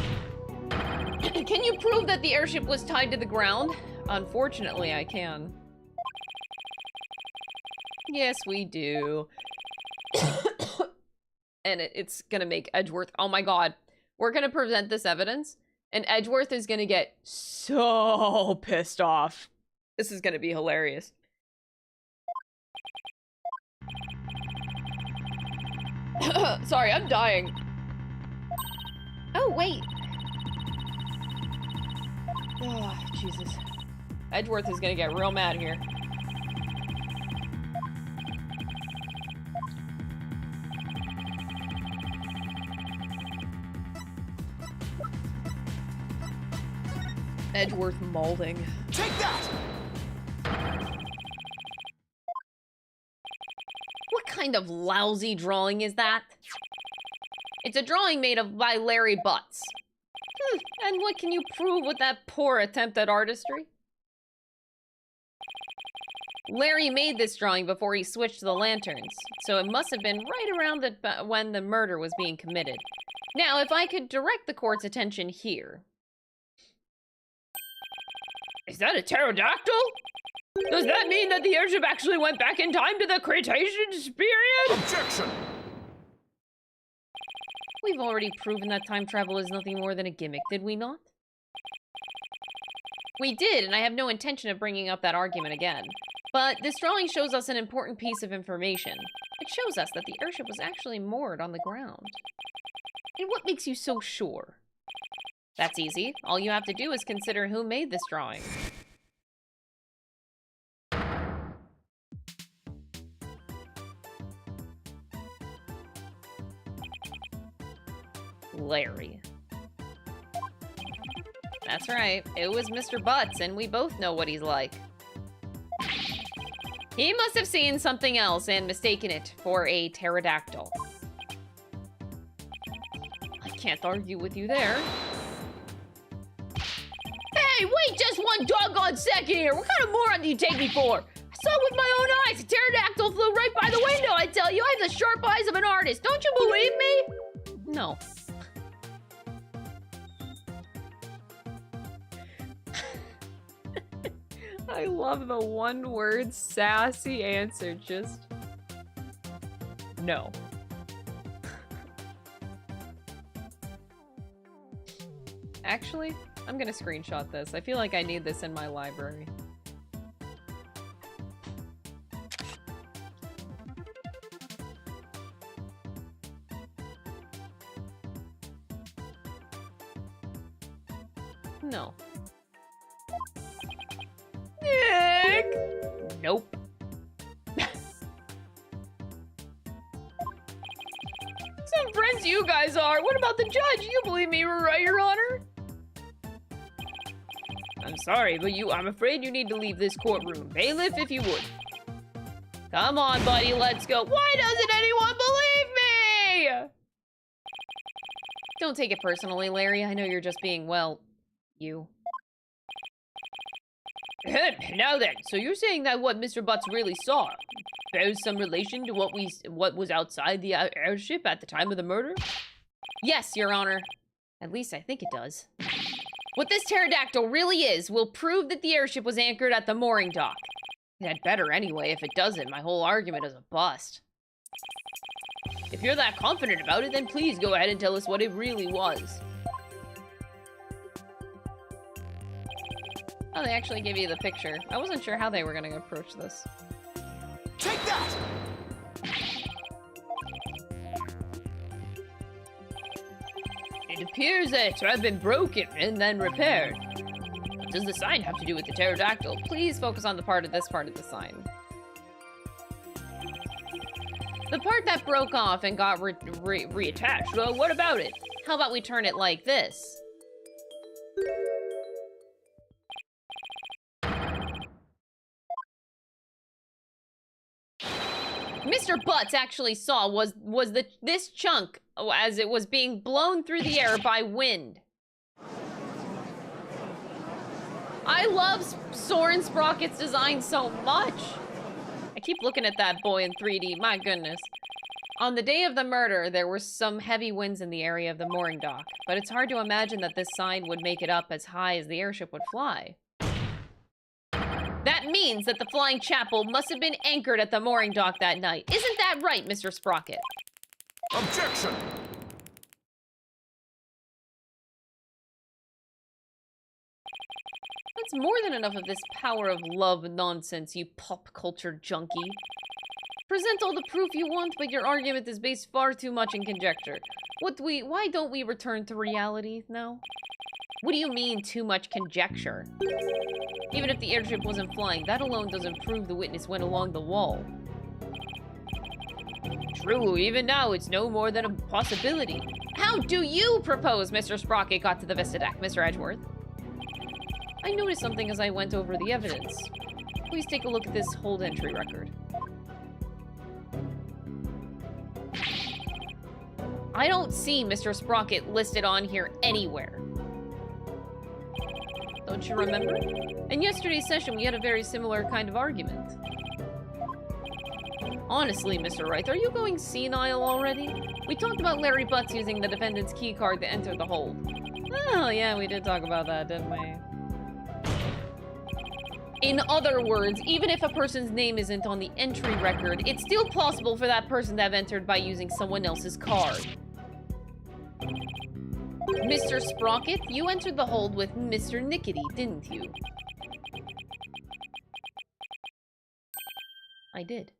Can you prove that the airship was tied to the ground? Unfortunately, I can. Yes, we do. And it's gonna make Edgeworth... Oh my god. We're gonna present this evidence, and Edgeworth is gonna get so pissed off. This is gonna be hilarious. Sorry, I'm dying. Oh, wait. Oh, Jesus. Edgeworth is gonna get real mad here. Edgeworth molding. Take that! What kind of lousy drawing is that? It's a drawing made by Larry Butts. And what can you prove with that poor attempt at artistry? Larry made this drawing before he switched to the lanterns, so it must have been right around when the murder was being committed. Now, if I could direct the court's attention here. Is that a pterodactyl? Does that mean that the airship actually went back in time to the Cretaceous period? Objection! We've already proven that time travel is nothing more than a gimmick, did we not? We did, and I have no intention of bringing up that argument again. But this drawing shows us an important piece of information. It shows us that the airship was actually moored on the ground. And what makes you so sure? That's easy. All you have to do is consider who made this drawing. Larry. That's right. It was Mr. Butts, and we both know what he's like. He must have seen something else and mistaken it for a pterodactyl. I can't argue with you there. Hey, wait just one doggone second here. What kind of moron do you take me for? I saw it with my own eyes. A pterodactyl flew right by the window, I tell you. I have the sharp eyes of an artist. Don't you believe me? No. I love the one-word sassy answer, just... no. Actually, I'm gonna screenshot this. I feel like I need this in my library. No. Nick! Nope. Some friends you guys are. What about the judge? You believe me, right, Your Honor? I'm sorry, but I'm afraid you need to leave this courtroom. Bailiff, if you would. Come on, buddy, let's go. Why doesn't anyone believe me? Don't take it personally, Larry. I know you're just being, well, you. Now then, so you're saying that what Mr. Butts really saw bears some relation to what was outside the airship at the time of the murder? Yes, Your Honor. At least I think it does. What this pterodactyl really is will prove that the airship was anchored at the mooring dock. It had better anyway. If it doesn't, my whole argument is a bust. If you're that confident about it, then please go ahead and tell us what it really was. Oh, they actually gave you the picture. I wasn't sure how they were going to approach this. Take that! It appears that it had been broken and then repaired. What does the sign have to do with the pterodactyl? Please focus on the part of the sign. The part that broke off and got reattached. Well, what about it? How about we turn it like this? Mr. Butts actually saw was this chunk as it was being blown through the air by wind. I love Sorin Sprocket's design so much. I keep looking at that boy in 3D, my goodness. On the day of the murder, there were some heavy winds in the area of the mooring dock, but it's hard to imagine that this sign would make it up as high as the airship would fly. That means that the flying chapel must have been anchored at the mooring dock that night. Isn't that right, Mr. Sprocket? Objection! That's more than enough of this power of love nonsense, you pop culture junkie. Present all the proof you want, but your argument is based far too much in conjecture. Why don't we return to reality now? What do you mean, too much conjecture? Even if the airship wasn't flying, that alone doesn't prove the witness went along the wall. True, even now, it's no more than a possibility. How do you propose Mr. Sprocket got to the Vista deck, Mr. Edgeworth? I noticed something as I went over the evidence. Please take a look at this hold entry record. I don't see Mr. Sprocket listed on here anywhere. Don't you remember? In yesterday's session, we had a very similar kind of argument. Honestly, Mr. Wright, are you going senile already? We talked about Larry Butts using the defendant's key card to enter the hold. Oh, yeah, we did talk about that, didn't we? In other words, even if a person's name isn't on the entry record, it's still possible for that person to have entered by using someone else's card. Mr. Sprocket, you entered the hold with Mr. Nichody, didn't you? I did.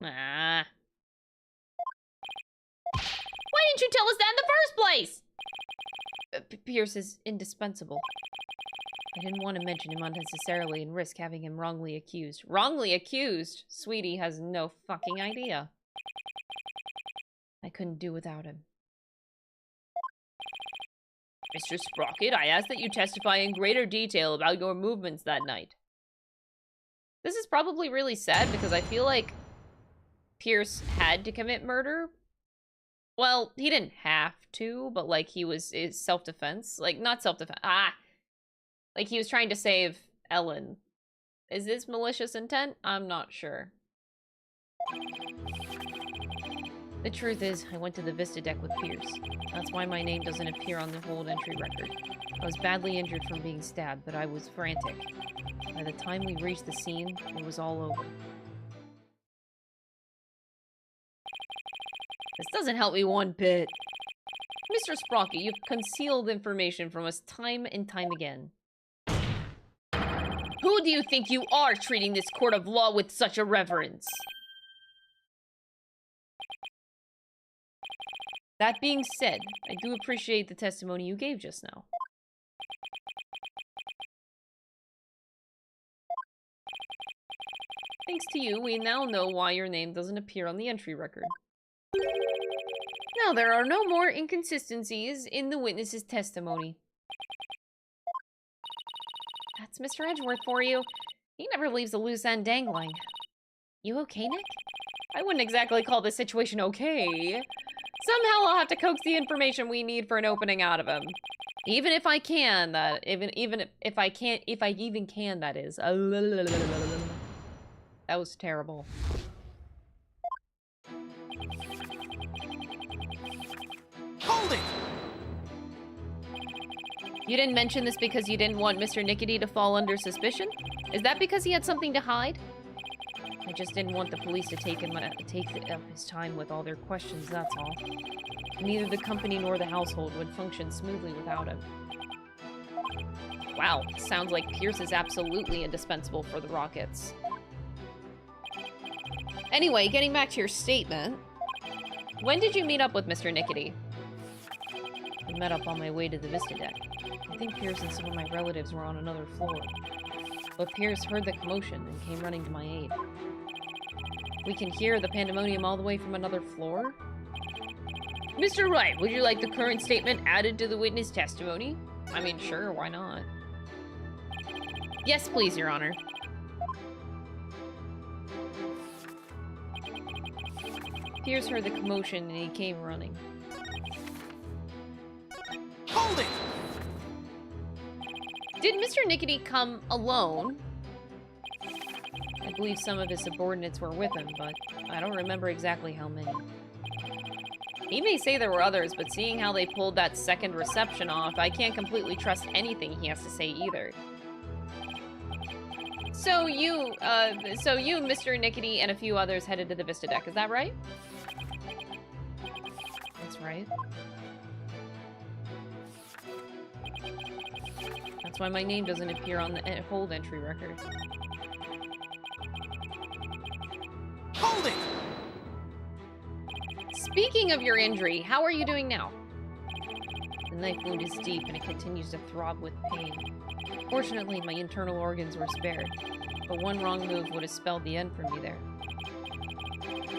Ah. Why didn't you tell us that in the first place? Pierce is indispensable. I didn't want to mention him unnecessarily and risk having him wrongly accused. Wrongly accused? Sweetie has no fucking idea. I couldn't do without him. Mr. Sprocket, I ask that you testify in greater detail about your movements that night. This is probably really sad because I feel like Pierce had to commit murder. Well, he didn't have to, but like it's self-defense. Like, not self-defense. Like he was trying to save Ellen. Is this malicious intent? I'm not sure. The truth is, I went to the Vista deck with Pierce. That's why my name doesn't appear on the hold entry record. I was badly injured from being stabbed, but I was frantic. By the time we reached the scene, it was all over. This doesn't help me one bit. Mr. Sprocket, you've concealed information from us time and time again. Who do you think you are, treating this court of law with such irreverence? That being said, I do appreciate the testimony you gave just now. Thanks to you, we now know why your name doesn't appear on the entry record. Now, there are no more inconsistencies in the witness's testimony. That's Mr. Edgeworth for you. He never leaves a loose end dangling. You okay, Nick? I wouldn't exactly call this situation okay. Somehow I'll have to coax the information we need for an opening out of him. Even if I can, that if I even can, that is. That was terrible. Hold it! You didn't mention this because you didn't want Mr. Nichody to fall under suspicion? Is that because he had something to hide? I just didn't want the police to take up his time with all their questions, that's all. Neither the company nor the household would function smoothly without him. Wow, sounds like Pierce is absolutely indispensable for the Rockets. Anyway, getting back to your statement. When did you meet up with Mr. Nichody? We met up on my way to the Vista deck. I think Pierce and some of my relatives were on another floor. But Pierce heard the commotion and came running to my aid. We can hear the pandemonium all the way from another floor? Mr. Wright, would you like the current statement added to the witness testimony? I mean, sure, why not? Yes, please, Your Honor. Pierce heard the commotion and he came running. Hold it! Did Mr. Nichody come alone? I believe some of his subordinates were with him, but I don't remember exactly how many. He may say there were others, but seeing how they pulled that second reception off, I can't completely trust anything he has to say either. So you, Mr. Nichody, and a few others headed to the Vista deck, is that right? That's right. That's why my name doesn't appear on the hold entry record. Hold it! Speaking of your injury, how are you doing now? The knife wound is deep and it continues to throb with pain. Fortunately, my internal organs were spared, but one wrong move would have spelled the end for me there.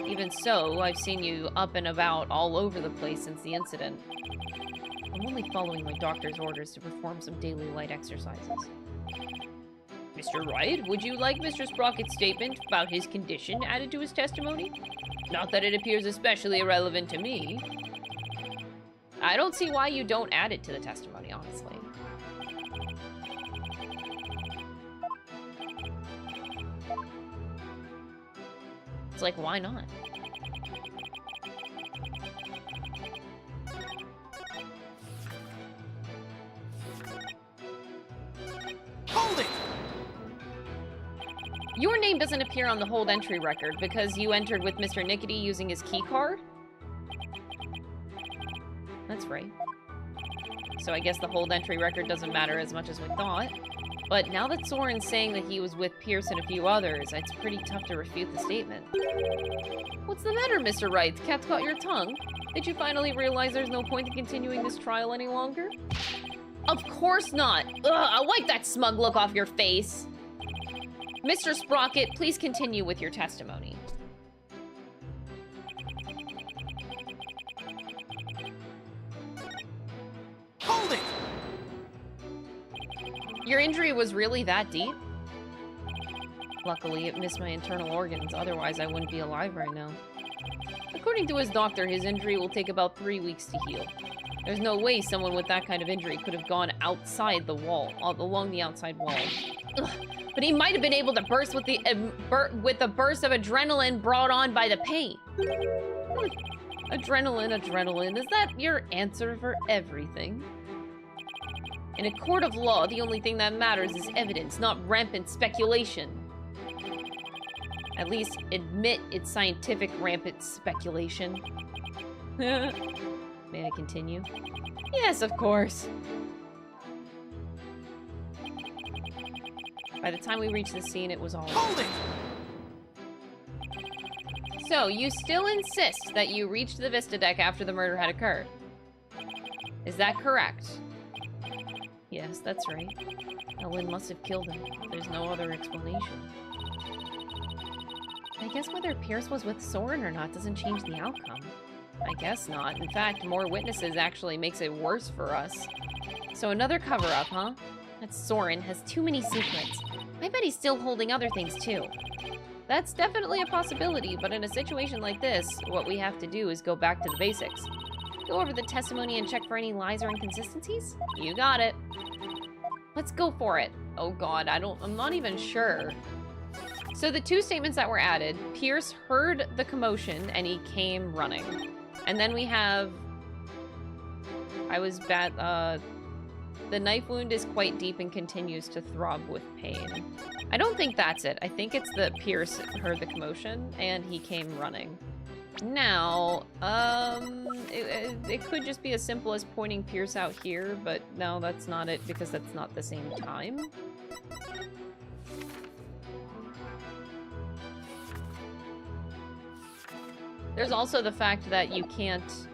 Even so, I've seen you up and about all over the place since the incident. I'm only following my doctor's orders to perform some daily light exercises. Mr. Wright, would you like Mr. Sprocket's statement about his condition added to his testimony? Not that it appears especially irrelevant to me. I don't see why you don't add it to the testimony, honestly. It's like, why not? Hold it! Your name doesn't appear on the hold entry record because you entered with Mr. Nichody using his key card? That's right. So I guess the hold entry record doesn't matter as much as we thought. But now that Sorin's saying that he was with Pierce and a few others, it's pretty tough to refute the statement. What's the matter, Mr. Wright? The cat's got your tongue? Did you finally realize there's no point in continuing this trial any longer? Of course not! Ugh, wipe that smug look off your face! Mr. Sprocket, please continue with your testimony. Hold it! Your injury was really that deep? Luckily, it missed my internal organs, otherwise I wouldn't be alive right now. According to his doctor, his injury will take about 3 weeks to heal. There's no way someone with that kind of injury could have gone outside the wall, along the outside wall. Ugh. But he might have been able to burst with the burst of adrenaline brought on by the pain. Adrenaline, is that your answer for everything? In a court of law, the only thing that matters is evidence, not rampant speculation. At least admit it's scientific rampant speculation. May I continue? Yes, of course. By the time we reached the scene, it was all over. So, you still insist that you reached the Vista deck after the murder had occurred? Is that correct? Yes, that's right. Ellen must have killed him. There's no other explanation. I guess whether Pierce was with Sorin or not doesn't change the outcome. I guess not. In fact, more witnesses actually makes it worse for us. So another cover-up, huh? That Sorin has too many secrets. I bet he's still holding other things, too. That's definitely a possibility, but in a situation like this, what we have to do is go back to the basics. Go over the testimony and check for any lies or inconsistencies? You got it. Let's go for it. Oh god, I'm not even sure. So the two statements that were added, Pierce heard the commotion and he came running. And then we have, I was bad, the knife wound is quite deep and continues to throb with pain. I don't think that's it. I think it's that Pierce heard the commotion and he came running. Now, it could just be as simple as pointing Pierce out here, but no, that's not it because that's not the same time. There's also the fact that you can't...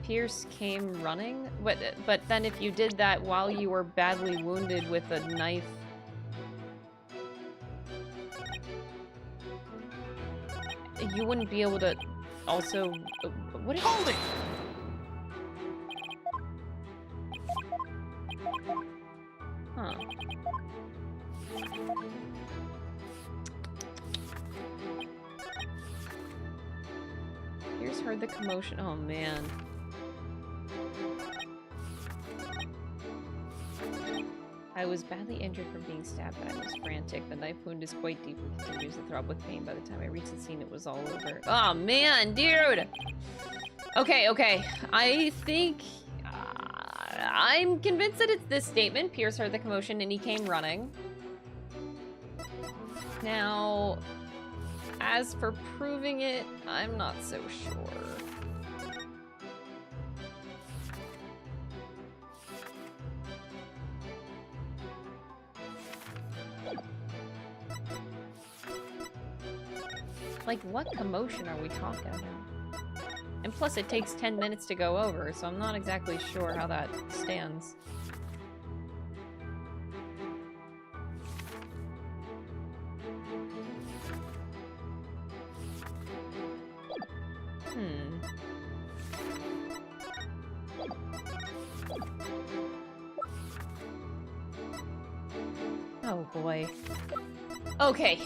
Pierce came running? But then if you did that while you were badly wounded with a knife... You wouldn't be able to also... What if... Hold it! Huh. Pierce heard the commotion. Oh, man. I was badly injured from being stabbed, but I was frantic. The knife wound is quite deep and continues to throb with pain. By the time I reached the scene, it was all over. Oh, man, dude! Okay, okay. I think... I'm convinced that it's this statement. Pierce heard the commotion and he came running. Now, as for proving it, I'm not so sure. Like, what commotion are we talking about? And plus it takes 10 minutes to go over, so I'm not exactly sure how that stands. Oh boy. Okay.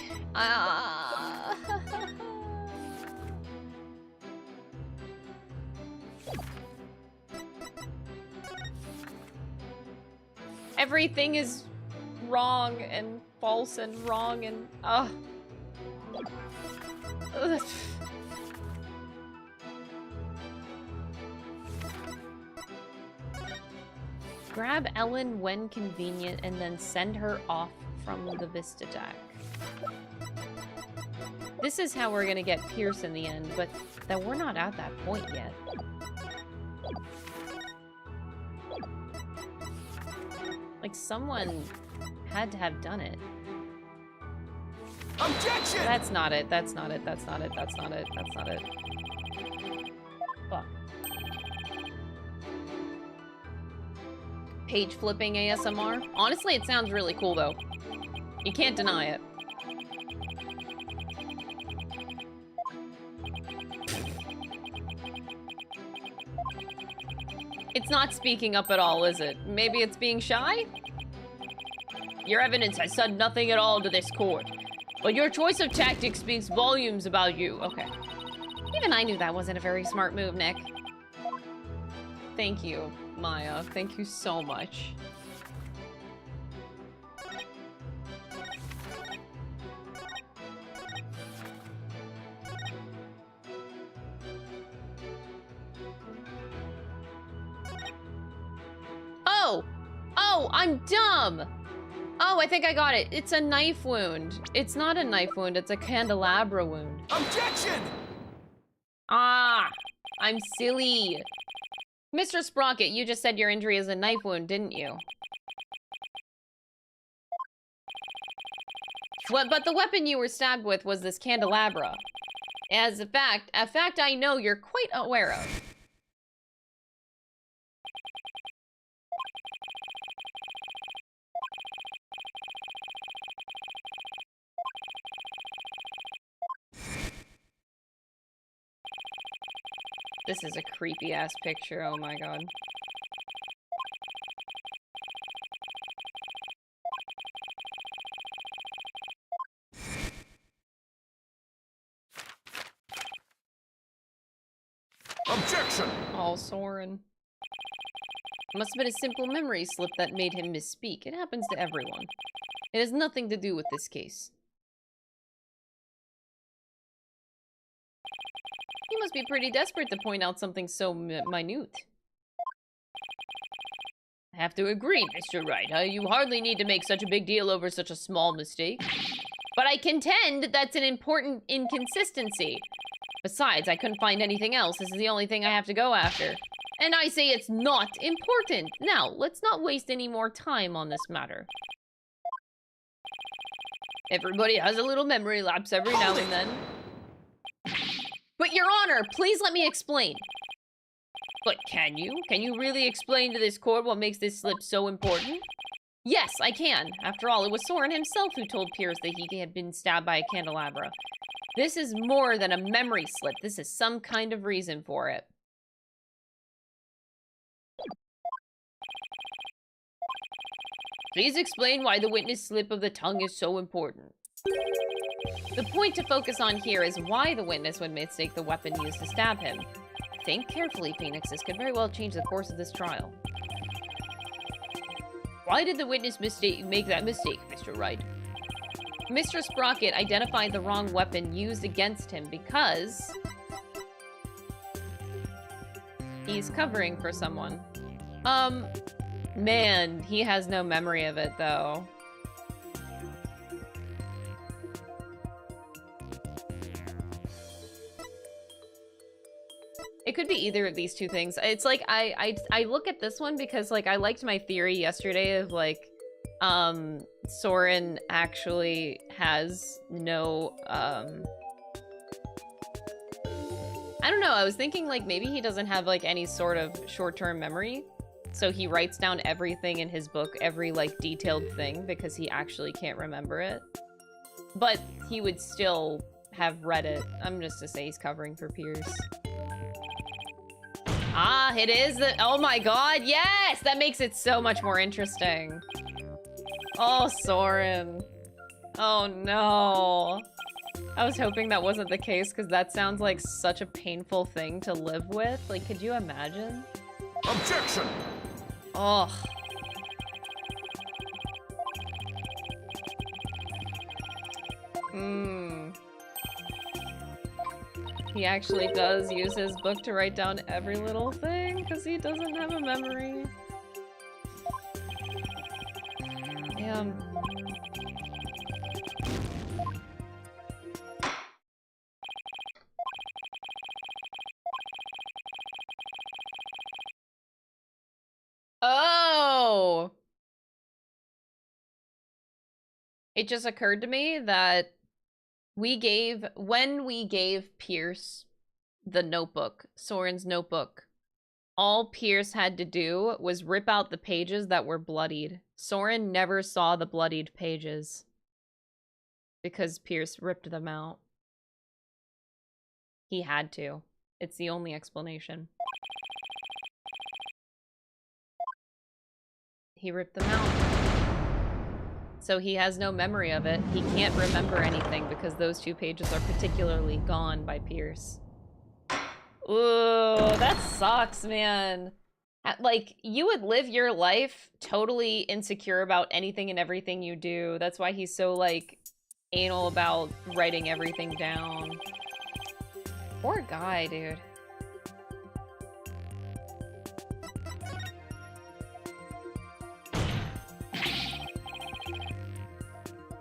Everything is wrong and false and wrong and Grab Ellen when convenient and then send her off from the Vista deck. This is how we're gonna get Pierce in the end, but that we're not at that point yet. Like, someone had to have done it. Objection! That's not it, that's not it, that's not it, that's not it, that's not it. Fuck. Page flipping ASMR? Honestly, it sounds really cool, though. You can't deny it. It's not speaking up at all, is it? Maybe it's being shy? Your evidence has said nothing at all to this court. But your choice of tactics speaks volumes about you. Okay. Even I knew that wasn't a very smart move, Nick. Thank you, Maya. Thank you so much. Oh! Oh, I'm dumb! Oh, I think I got it. It's a knife wound. It's not a knife wound, it's a candelabra wound. Objection! Ah! I'm silly. Mr. Sprocket, you just said your injury is a knife wound, didn't you? What? But the weapon you were stabbed with was this candelabra. As a fact I know you're quite aware of. This is a creepy-ass picture, oh my god. Objection! Oh, Sorin. It must have been a simple memory slip that made him misspeak. It happens to everyone. It has nothing to do with this case. You must be pretty desperate to point out something so minute. I have to agree, Mr. Wright. You hardly need to make such a big deal over such a small mistake. But I contend that's an important inconsistency. Besides, I couldn't find anything else. This is the only thing I have to go after. And I say it's not important. Now, let's not waste any more time on this matter. Everybody has a little memory lapse every now and then. But, Your Honor, please let me explain. But can you? Can you really explain to this court what makes this slip so important? Yes, I can. After all, it was Sorin himself who told Pierce that he had been stabbed by a candelabra. This is more than a memory slip. This is some kind of reason for it. Please explain why the witness slip of the tongue is so important. The point to focus on here is why the witness would mistake the weapon used to stab him. Think carefully, Phoenix. This could very well change the course of this trial. Why did the witness make that mistake, Mr. Wright? Mr. Sprocket identified the wrong weapon used against him because he's covering for someone. Man, he has no memory of it, though. It could be either of these two things. It's like, I look at this one because, like, I liked my theory yesterday of, like, Sorin actually has no, I don't know, I was thinking like maybe he doesn't have like any sort of short-term memory. So he writes down everything in his book, every like detailed thing, because he actually can't remember it. But he would still have read it. I'm just to say he's covering for Pierce. Ah, it is the- oh my god, yes! That makes it so much more interesting. Oh, Sorin. Oh no. I was hoping that wasn't the case, because that sounds like such a painful thing to live with. Like, could you imagine? Objection! Oh. He actually does use his book to write down every little thing, because he doesn't have a memory. Damn. Oh! It just occurred to me that when we gave Pierce the notebook, Sorin's notebook, all Pierce had to do was rip out the pages that were bloodied. Sorin never saw the bloodied pages because Pierce ripped them out. He had to. It's the only explanation. He ripped them out. So he has no memory of it. He can't remember anything because those 2 pages are particularly gone by Pierce. Ooh, that sucks, man. Like, you would live your life totally insecure about anything and everything you do. That's why he's so, like, anal about writing everything down. Poor guy, dude.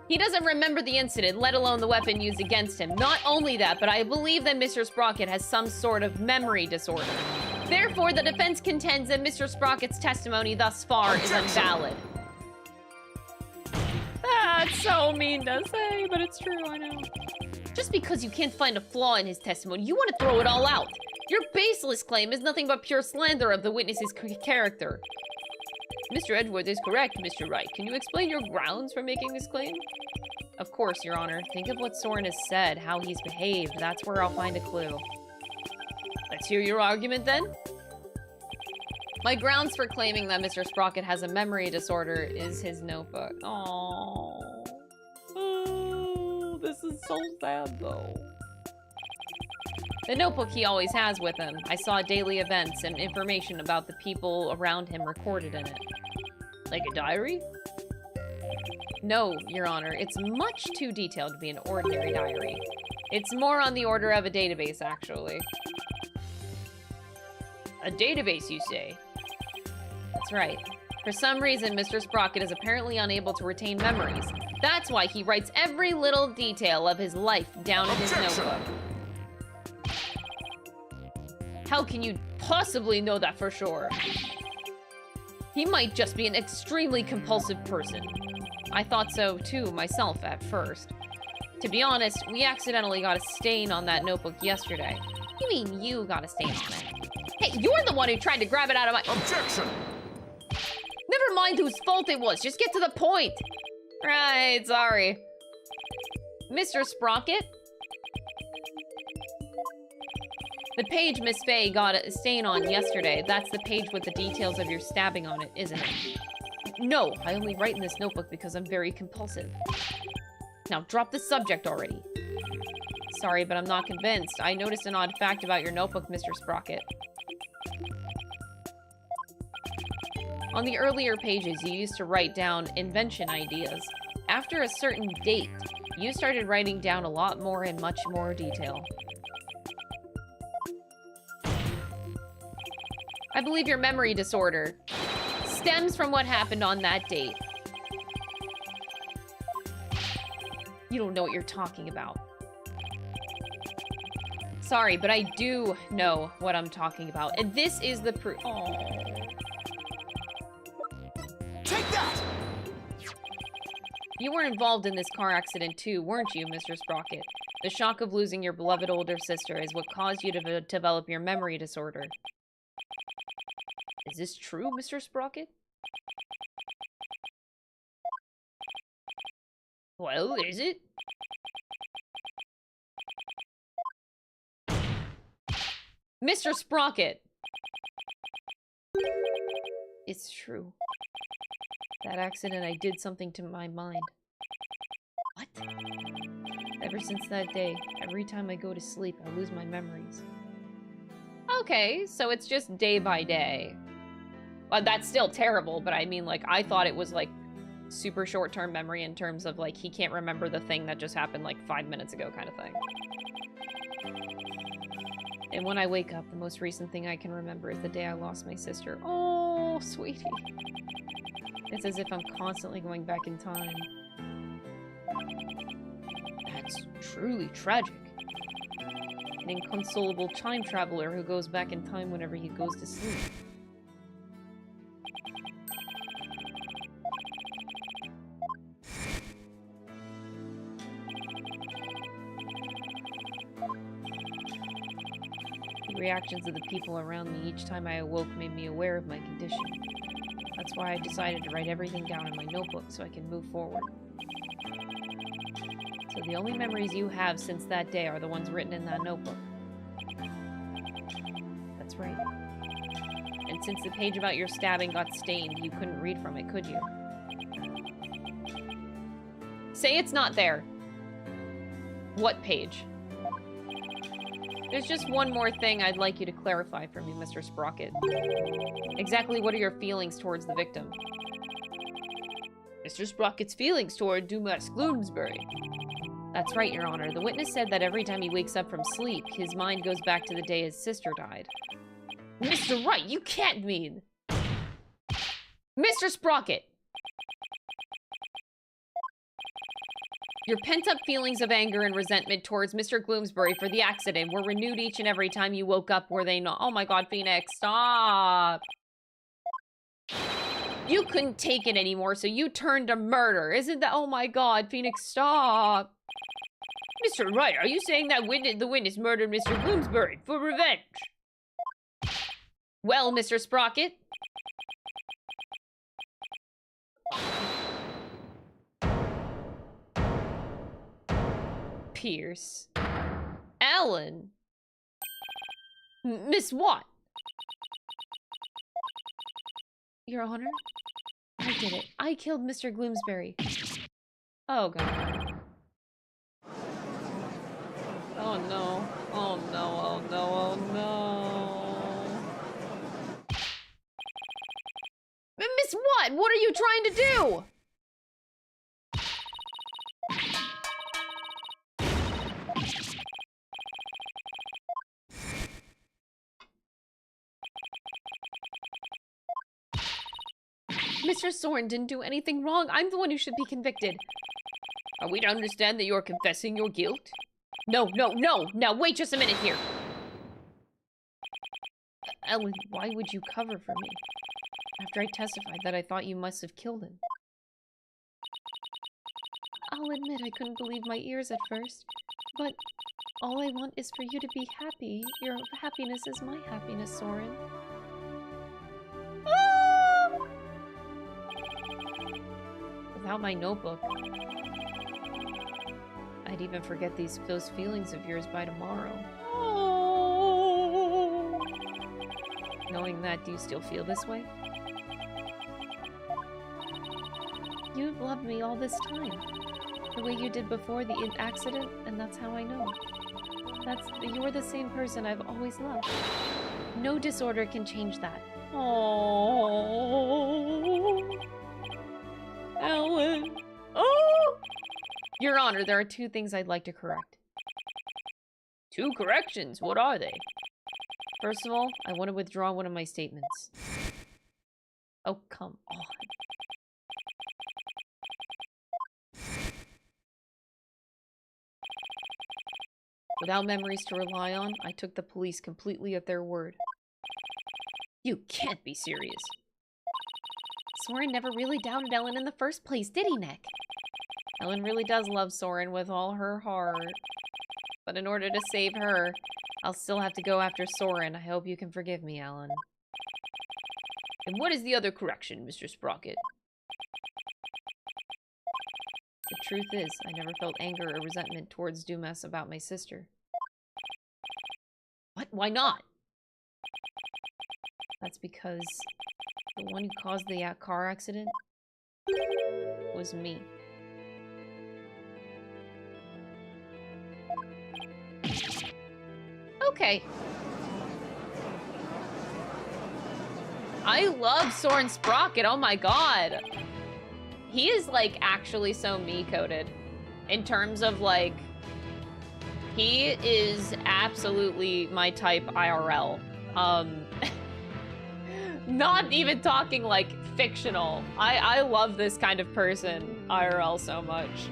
He doesn't remember the incident, let alone the weapon used against him. Not only that, but I believe that Mr. Sprocket has some sort of memory disorder. Therefore, the defense contends that Mr. Sprocket's testimony thus far is invalid. That's so mean to say, but it's true, I know. Just because you can't find a flaw in his testimony, you want to throw it all out. Your baseless claim is nothing but pure slander of the witness's character. Mr. Edwards is correct, Mr. Wright. Can you explain your grounds for making this claim? Of course, Your Honor. Think of what Sorin has said, how he's behaved. That's where I'll find a clue. Let's hear your argument, then. My grounds for claiming that Mr. Sprocket has a memory disorder is his notebook. Aww. Oh, this is so sad, though. The notebook he always has with him. I saw daily events and information about the people around him recorded in it. Like a diary? No, Your Honor. It's much too detailed to be an ordinary diary. It's more on the order of a database, actually. A database, you say? That's right. For some reason, Mr. Sprocket is apparently unable to retain memories. That's why he writes every little detail of his life down in his notebook. How can you possibly know that for sure? He might just be an extremely compulsive person. I thought so too, myself, at first. To be honest, we accidentally got a stain on that notebook yesterday. You mean you got a stain on it? Hey, you're the one who tried to grab it out of my— Objection! Never mind whose fault it was, just get to the point! Right, sorry. Mr. Sprocket? The page Miss Faye got a stain on yesterday, that's the page with the details of your stabbing on it, isn't it? No, I only write in this notebook because I'm very compulsive. Now drop the subject already. Sorry, but I'm not convinced. I noticed an odd fact about your notebook, Mr. Sprocket. On the earlier pages, you used to write down invention ideas. After a certain date, you started writing down a lot more in much more detail. I believe your memory disorder stems from what happened on that date. You don't know what you're talking about. Sorry, but I do know what I'm talking about. And this is the proof. Take that! You were involved in this car accident too, weren't you, Mr. Sprocket? The shock of losing your beloved older sister is what caused you to develop your memory disorder. Is this true, Mr. Sprocket? Well, is it? Mr. Sprocket! It's true. That accident, I did something to my mind. What? Ever since that day, every time I go to sleep, I lose my memories. Okay, so it's just day by day. Well, that's still terrible, but I mean, like, I thought it was, like, super short-term memory in terms of, like, he can't remember the thing that just happened, like, 5 minutes ago kind of thing. And when I wake up, the most recent thing I can remember is the day I lost my sister. Oh, sweetie. It's as if I'm constantly going back in time. That's truly tragic. An inconsolable time traveler who goes back in time whenever he goes to sleep. The reactions of the people around me each time I awoke made me aware of my condition. That's why I decided to write everything down in my notebook so I can move forward. So the only memories you have since that day are the ones written in that notebook. That's right. And since the page about your stabbing got stained, you couldn't read from it, could you? Say it's not there. What page? There's just one more thing I'd like you to clarify for me, Mr. Sprocket. Exactly what are your feelings towards the victim? Mr. Sprocket's feelings toward Unmasking Bloomsbury. That's right, Your Honor. The witness said that every time he wakes up from sleep, his mind goes back to the day his sister died. Mr. Wright, you can't mean... Mr. Sprocket! Your pent-up feelings of anger and resentment towards Mr. Gloomsbury for the accident were renewed each and every time you woke up, were they not? Oh my god, Phoenix, stop! You couldn't take it anymore, so you turned to murder. Isn't that... Oh my god, Phoenix, stop! Mr. Wright, are you saying that the witness murdered Mr. Gloomsbury for revenge? Well, Mr. Sprocket... Pierce. Alan. Miss Watt. Your Honor, I did it. I killed Mr. Gloomsbury. Oh, God. Oh, no. Oh, no. Oh, no. Oh, no. Miss Watt, what are you trying to do? Mr. Sorin didn't do anything wrong. I'm the one who should be convicted. Are we to understand that you're confessing your guilt? No, no, no! Now, wait just a minute here! Ellen, why would you cover for me? After I testified that I thought you must have killed him. I'll admit I couldn't believe my ears at first, but all I want is for you to be happy. Your happiness is my happiness, Sorin. Without my notebook, I'd even forget those feelings of yours by tomorrow. Oh. Knowing that, do you still feel this way? You've loved me all this time, the way you did before the accident, and that's how I know. You're the same person I've always loved. No disorder can change that. Oh. Ellen. Oh! Your Honor, there are 2 things I'd like to correct. 2 corrections? What are they? First of all, I want to withdraw one of my statements. Oh, come on. Without memories to rely on, I took the police completely at their word. You can't be serious. Sorin never really doubted Ellen in the first place, did he, Nick? Ellen really does love Sorin with all her heart. But in order to save her, I'll still have to go after Sorin. I hope you can forgive me, Alan. And what is the other correction, Mr. Sprocket? The truth is, I never felt anger or resentment towards Dumas about my sister. What? Why not? That's because the one who caused the car accident was me. Okay. I love Sorin Sprocket, oh my god. He is, like, actually so me-coded. In terms of, like... He is absolutely my type IRL. Not even talking, like, fictional. I love this kind of person, IRL, so much.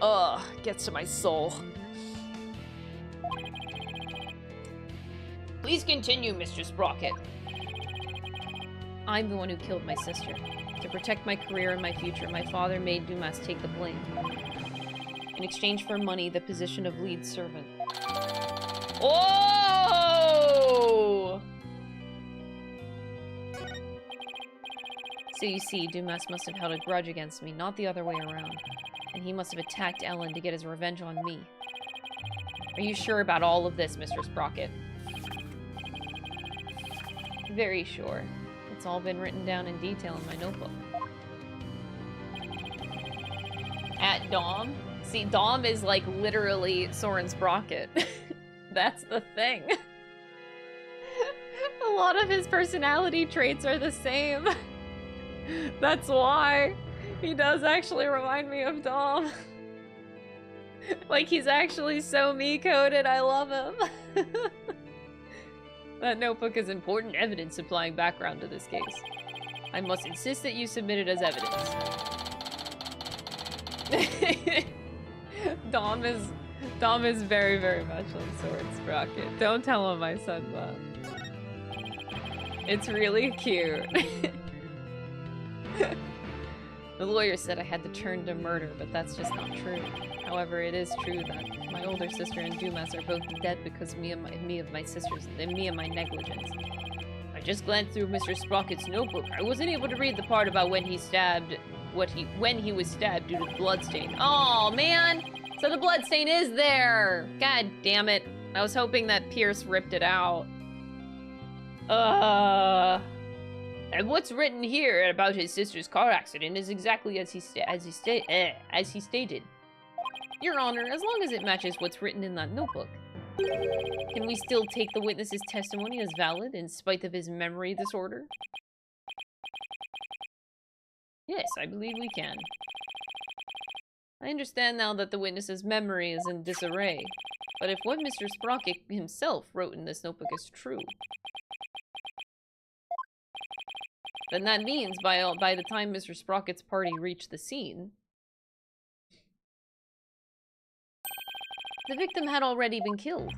Ugh, gets to my soul. Please continue, Mr. Sprocket. I'm the one who killed my sister. To protect my career and my future, my father made Dumas take the blame. In exchange for money, the position of lead servant. Oh! So you see, Dumas must have held a grudge against me, not the other way around. And he must have attacked Ellen to get his revenge on me. Are you sure about all of this, Mr. Sprocket? Very sure. It's all been written down in detail in my notebook. At Dom? See, Dom is like literally Sorin Sprocket. That's the thing. A lot of his personality traits are the same. That's why. He does actually remind me of Dom. Like, he's actually so me-coded, I love him. That notebook is important evidence supplying background to this case. I must insist that you submit it as evidence. Dom is very, very much like Sorin Sprocket. Don't tell him I said that. It's really cute. The lawyer said I had to turn to murder, but that's just not true. However, it is true that my older sister and Dumas are both dead because me and my sisters and me and my negligence. I just glanced through Mr. Sprocket's notebook. I wasn't able to read the part about when he was stabbed due to the bloodstain. Oh man! So the bloodstain is there! God damn it. I was hoping that Pierce ripped it out. And what's written here about his sister's car accident is exactly as he stated. Your Honor, as long as it matches what's written in that notebook. Can we still take the witness's testimony as valid in spite of his memory disorder? Yes, I believe we can. I understand now that the witness's memory is in disarray, but if what Mr. Sprocket himself wrote in this notebook is true, then that means by the time Mr. Sprocket's party reached the scene, the victim had already been killed.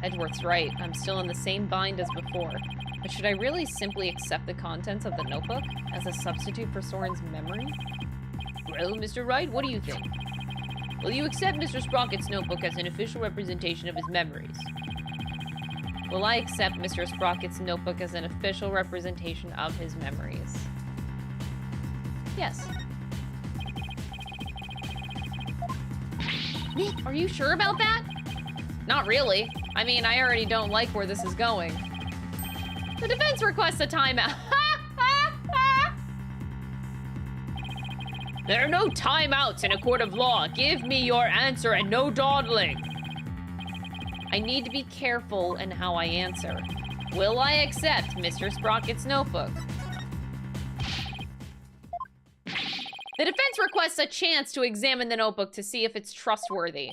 Edgeworth's right. I'm still in the same bind as before. But should I really simply accept the contents of the notebook as a substitute for Sorin's memory? Well, Mr. Wright, what do you think? Will you accept Mr. Sprocket's notebook as an official representation of his memories? Will I accept Mr. Sprocket's notebook as an official representation of his memories? Yes. Are you sure about that? Not really. I mean, I already don't like where this is going. The defense requests a timeout. There are no timeouts in a court of law. Give me your answer and no dawdling. I need to be careful in how I answer. Will I accept Mr. Sprocket's notebook? The defense requests a chance to examine the notebook to see if it's trustworthy.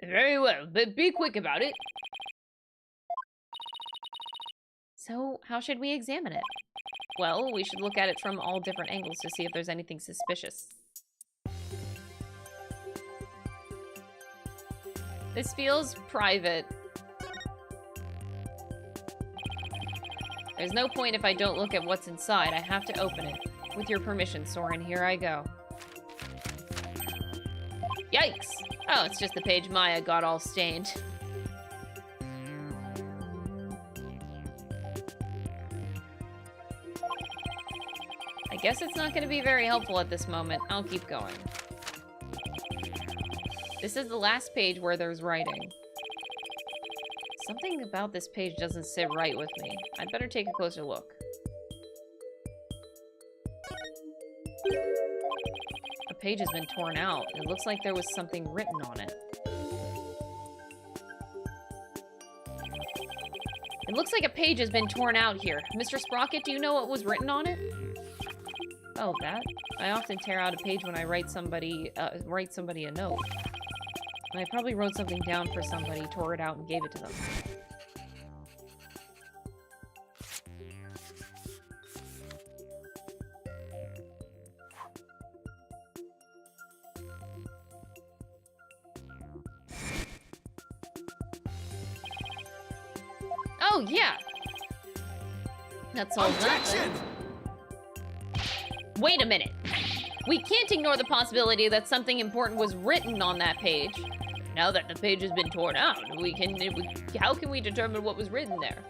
Very well, but be quick about it. So, how should we examine it? Well, we should look at it from all different angles to see if there's anything suspicious. This feels private. There's no point if I don't look at what's inside. I have to open it. With your permission, Sorin, here I go. Yikes! Oh, it's just the page Maya got all stained. I guess it's not going to be very helpful at this moment. I'll keep going. This is the last page where there's writing. Something about this page doesn't sit right with me. I'd better take a closer look. The page has been torn out. It looks like there was something written on it. It looks like a page has been torn out here. Mr. Sprocket, do you know what was written on it? Oh, that? I often tear out a page when I write somebody a note. And I probably wrote something down for somebody, tore it out, and gave it to them. Oh, yeah! That's all that. Wait a minute. We can't ignore the possibility that something important was written on that page. Now that the page has been torn out, how can we determine what was written there?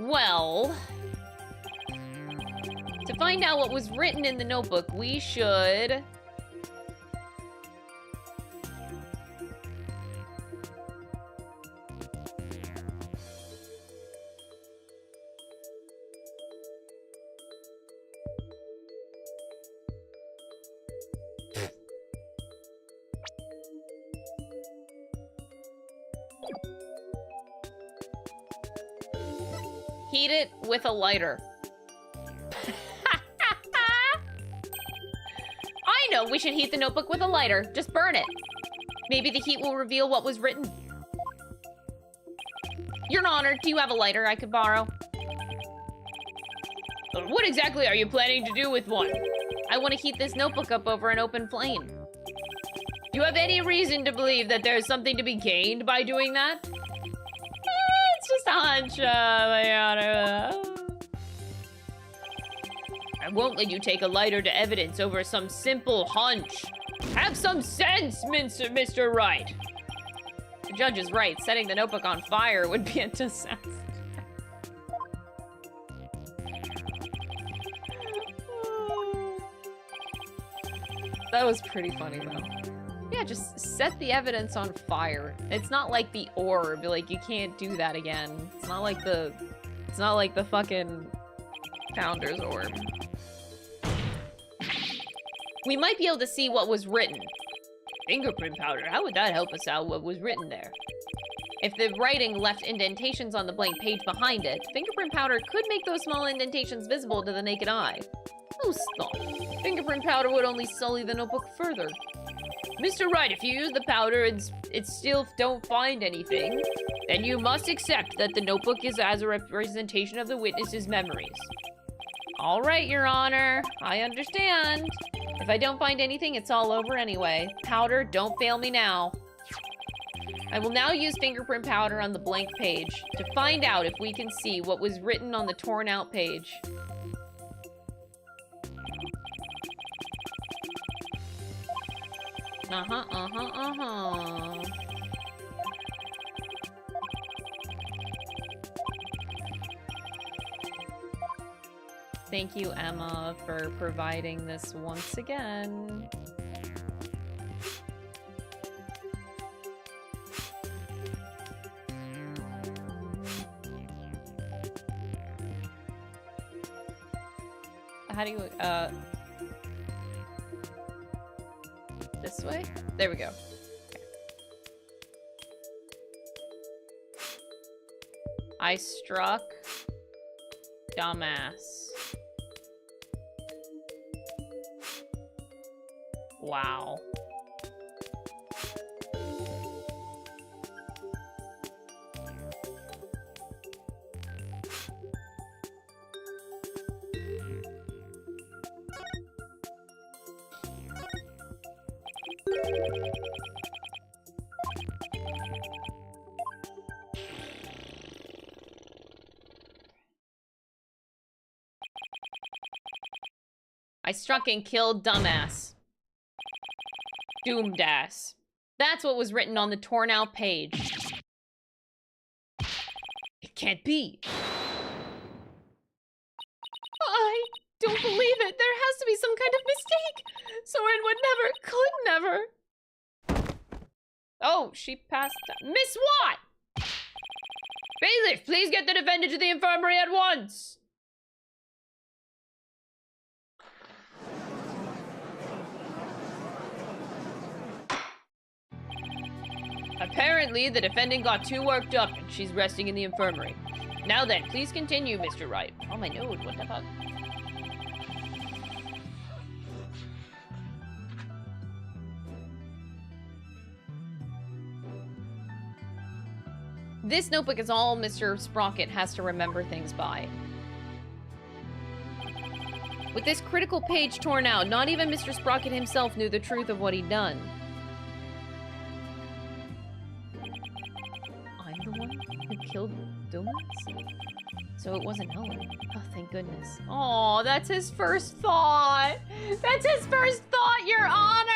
Well, to find out what was written in the notebook, we should... heat it with a lighter. I know, we should heat the notebook with a lighter. Just burn it. Maybe the heat will reveal what was written. Your Honor, do you have a lighter I could borrow? What exactly are you planning to do with one? I want to heat this notebook up over an open flame. Do you have any reason to believe that there's something to be gained by doing that? It's just a hunch, my Honor. I won't let you take a lighter to evidence over some simple hunch. Have some sense, Mr. Wright. The judge is right. Setting the notebook on fire would be a disaster. That was pretty funny, though. Yeah, just set the evidence on fire. It's not like the orb. Like, you can't do that again. It's not like the fucking Founder's orb. We might be able to see what was written. Fingerprint powder. How would that help us out what was written there? If the writing left indentations on the blank page behind it, fingerprint powder could make those small indentations visible to the naked eye. Oh, stop. Fingerprint powder would only sully the notebook further. Mr. Wright, if you use the powder and it still don't find anything, then you must accept that the notebook is as a representation of the witness's memories. All right, Your Honor. I understand. If I don't find anything, it's all over anyway. Powder, don't fail me now. I will now use fingerprint powder on the blank page to find out if we can see what was written on the torn out page. Thank you, Emma, for providing this once again. How do you, this way? There we go. Okay. I struck dumbass. Wow. I struck and killed dumbass. Doomed ass. That's what was written on the torn out page. It can't be. I don't believe it. There has to be some kind of mistake. Sorin would never, could never. Oh, she passed out. Miss Watt! Bailiff, please get the defendant to the infirmary at once. Apparently, the defendant got too worked up and she's resting in the infirmary. Now then, please continue, Mr. Wright. Oh, my nose, what the fuck? This notebook is all Mr. Sprocket has to remember things by. With this critical page torn out, not even Mr. Sprocket himself knew the truth of what he'd done. I'm the one who killed Dumas? So it wasn't Helen. Oh, thank goodness. Oh, that's his first thought. That's his first thought, Your Honor!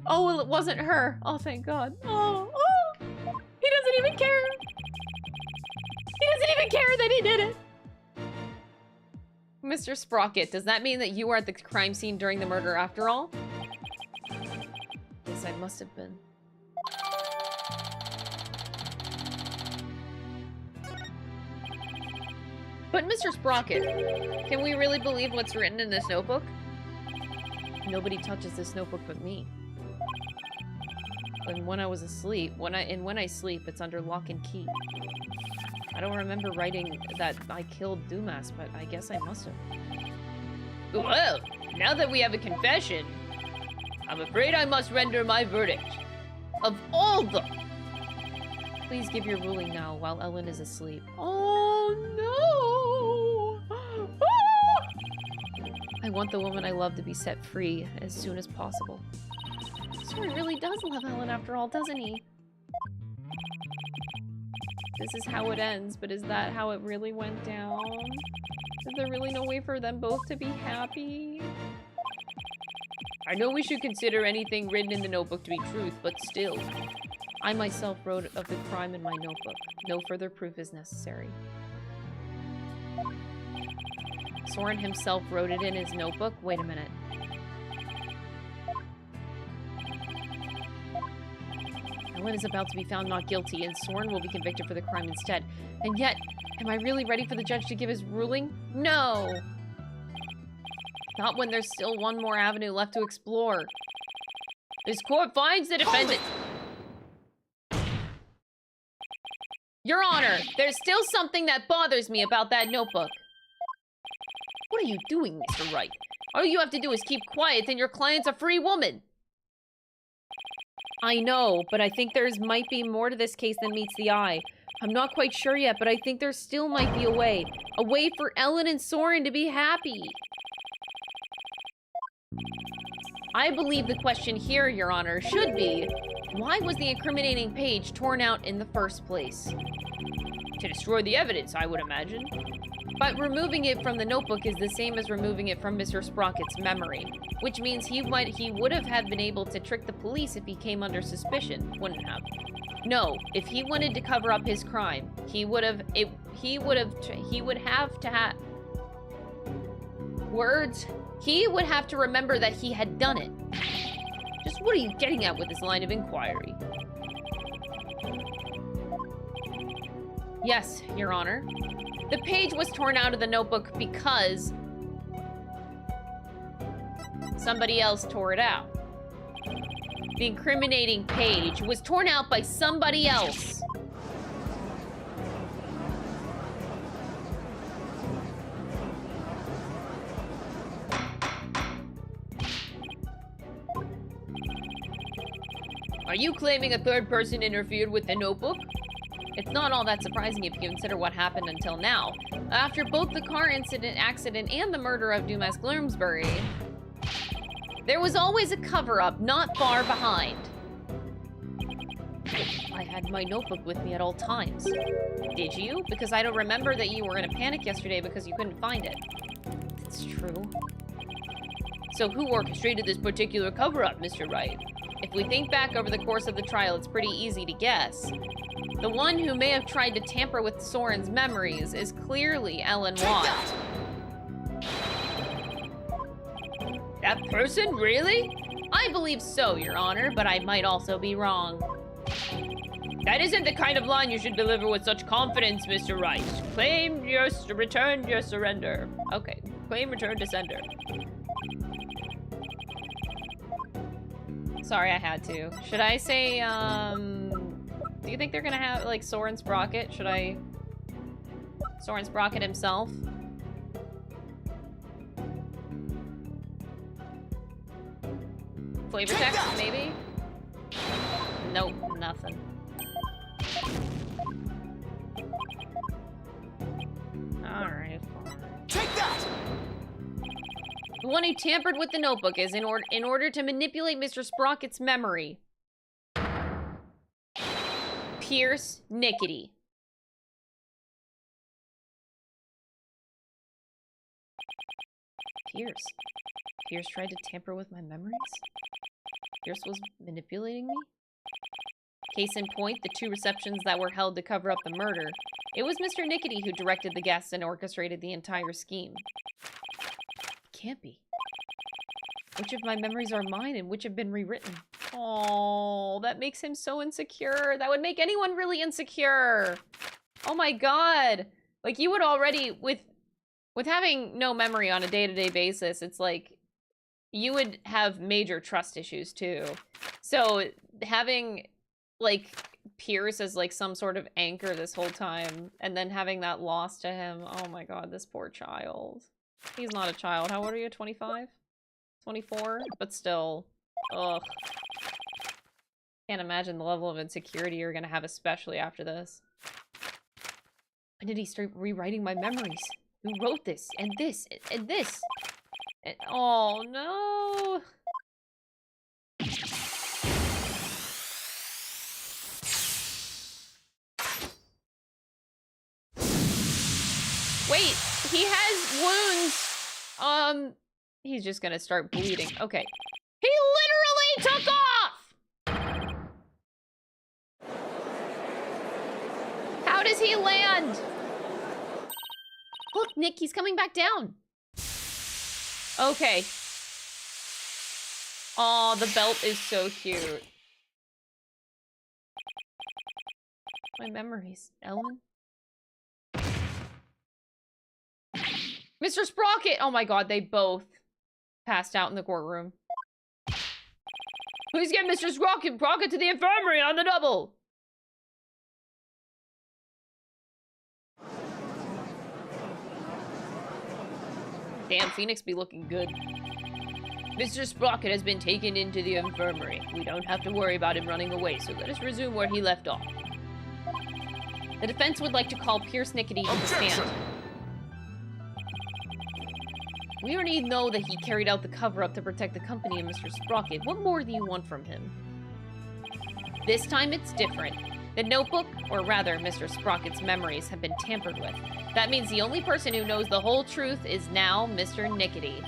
Oh, well, it wasn't her. Oh, thank God. Oh. He doesn't even care. He doesn't even care that he did it. Mr. Sprocket, does that mean that you were at the crime scene during the murder after all? Yes, I must have been. But Mr. Sprocket, can we really believe what's written in this notebook? Nobody touches this notebook but me. And when I was asleep, when I sleep, it's under lock and key. I don't remember writing that I killed Dumas, but I guess I must have. Well, now that we have a confession, I'm afraid I must render my verdict. Of all the... Please give your ruling now while Ellen is asleep. Oh, no! I want the woman I love to be set free as soon as possible. Sorin really does love Ellen after all, doesn't he? This is how it ends, but is that how it really went down? Is there really no way for them both to be happy? I know we should consider anything written in the notebook to be truth, but still. I myself wrote of the crime in my notebook. No further proof is necessary. Sorin himself wrote it in his notebook? Wait a minute. Ellen is about to be found not guilty, and Sorin will be convicted for the crime instead. And yet, am I really ready for the judge to give his ruling? No! Not when there's still one more avenue left to explore. This court finds the defendant... Your Honor, there's still something that bothers me about that notebook. What are you doing, Mr. Wright? All you have to do is keep quiet and your client's a free woman. I know, but I think might be more to this case than meets the eye. I'm not quite sure yet, but I think there still might be a way for Ellen and Sorin to be happy. I believe the question here, Your Honor, should be, why was the incriminating page torn out in the first place? To destroy the evidence, I would imagine. But removing it from the notebook is the same as removing it from Mr. Sprocket's memory, which means he would have been able to trick the police if he came under suspicion, wouldn't have. No, if he wanted to cover up his crime, he would have to remember that he had done it. Just what are you getting at with this line of inquiry? Yes, Your Honor. The page was torn out of the notebook because somebody else tore it out. The incriminating page was torn out by somebody else. Are you claiming a third person interfered with the notebook? It's not all that surprising if you consider what happened until now. After both the car accident and the murder of Dumas Gloomsbury, there was always a cover-up not far behind. I had my notebook with me at all times. Did you? Because I don't remember that you were in a panic yesterday because you couldn't find it. It's true. So who orchestrated this particular cover-up, Mr. Wright? If we think back over the course of the trial, it's pretty easy to guess. The one who may have tried to tamper with Sorin's memories is clearly Ellen Watt. That person, really? I believe so, Your Honor, but I might also be wrong. That isn't the kind of line you should deliver with such confidence, Mr. Wright. Claim your return your surrender. Okay, claim return to sender. Sorry, I had to. Should I say, do you think they're gonna have, like, Sorin Sprocket? Should I... Sorin Sprocket himself? Flavor text, maybe? Nope, nothing. Alright, fine. Take that! The one who tampered with the notebook is in order to manipulate Mr. Sprocket's memory. Pierce Nichody. Pierce tried to tamper with my memories? Pierce was manipulating me? Case in point, the 2 receptions that were held to cover up the murder. It was Mr. Nichody who directed the guests and orchestrated the entire scheme. Can't be. Which of my memories are mine and which have been rewritten? Oh, that makes him so insecure. That would make anyone really insecure. Oh my god. Like, you would already, with having no memory on a day-to-day basis, it's like, you would have major trust issues too. So having, like, Pierce as, like, some sort of anchor this whole time, and then having that lost to him, oh my god, this poor child. He's not a child. How old are you? 25? 24? But still. Ugh. Can't imagine the level of insecurity you're gonna have, especially after this. When did he start rewriting my memories? Who wrote this? And this? And this? And, oh, no. Wait, he has wounds. He's just gonna start bleeding. Okay. He literally took off! How does he land? Look, Nick, he's coming back down. Okay. Aw, the belt is so cute. My memories. Ellen? Mr. Sprocket! Oh my god, they both passed out in the courtroom. Please get Mr. Sprocket to the infirmary on the double! Damn, Phoenix be looking good. Mr. Sprocket has been taken into the infirmary. We don't have to worry about him running away, so let us resume where he left off. The defense would like to call Pierce Nichody to the stand. We already know that he carried out the cover-up to protect the company and Mr. Sprocket. What more do you want from him? This time it's different. The notebook, or rather, Mr. Sprocket's memories, have been tampered with. That means the only person who knows the whole truth is now Mr. Nichody.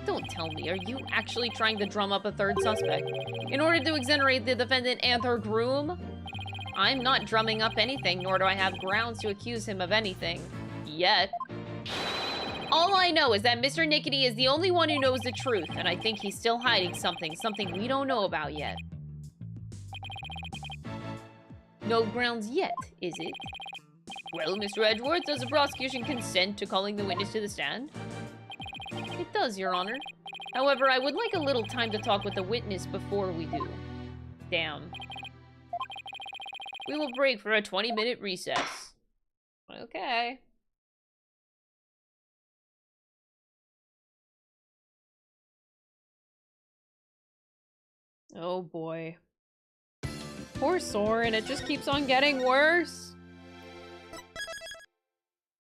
Don't tell me, are you actually trying to drum up a third suspect? In order to exonerate the defendant and her groom? I'm not drumming up anything, nor do I have grounds to accuse him of anything. Yet. All I know is that Mr. Nichody is the only one who knows the truth, and I think he's still hiding something we don't know about yet. No grounds yet, is it? Well, Mr. Edgeworth, does the prosecution consent to calling the witness to the stand? It does, Your Honor. However, I would like a little time to talk with the witness before we do. Damn. We will break for a 20-minute recess. Okay. Oh boy. Poor Sorin, it just keeps on getting worse.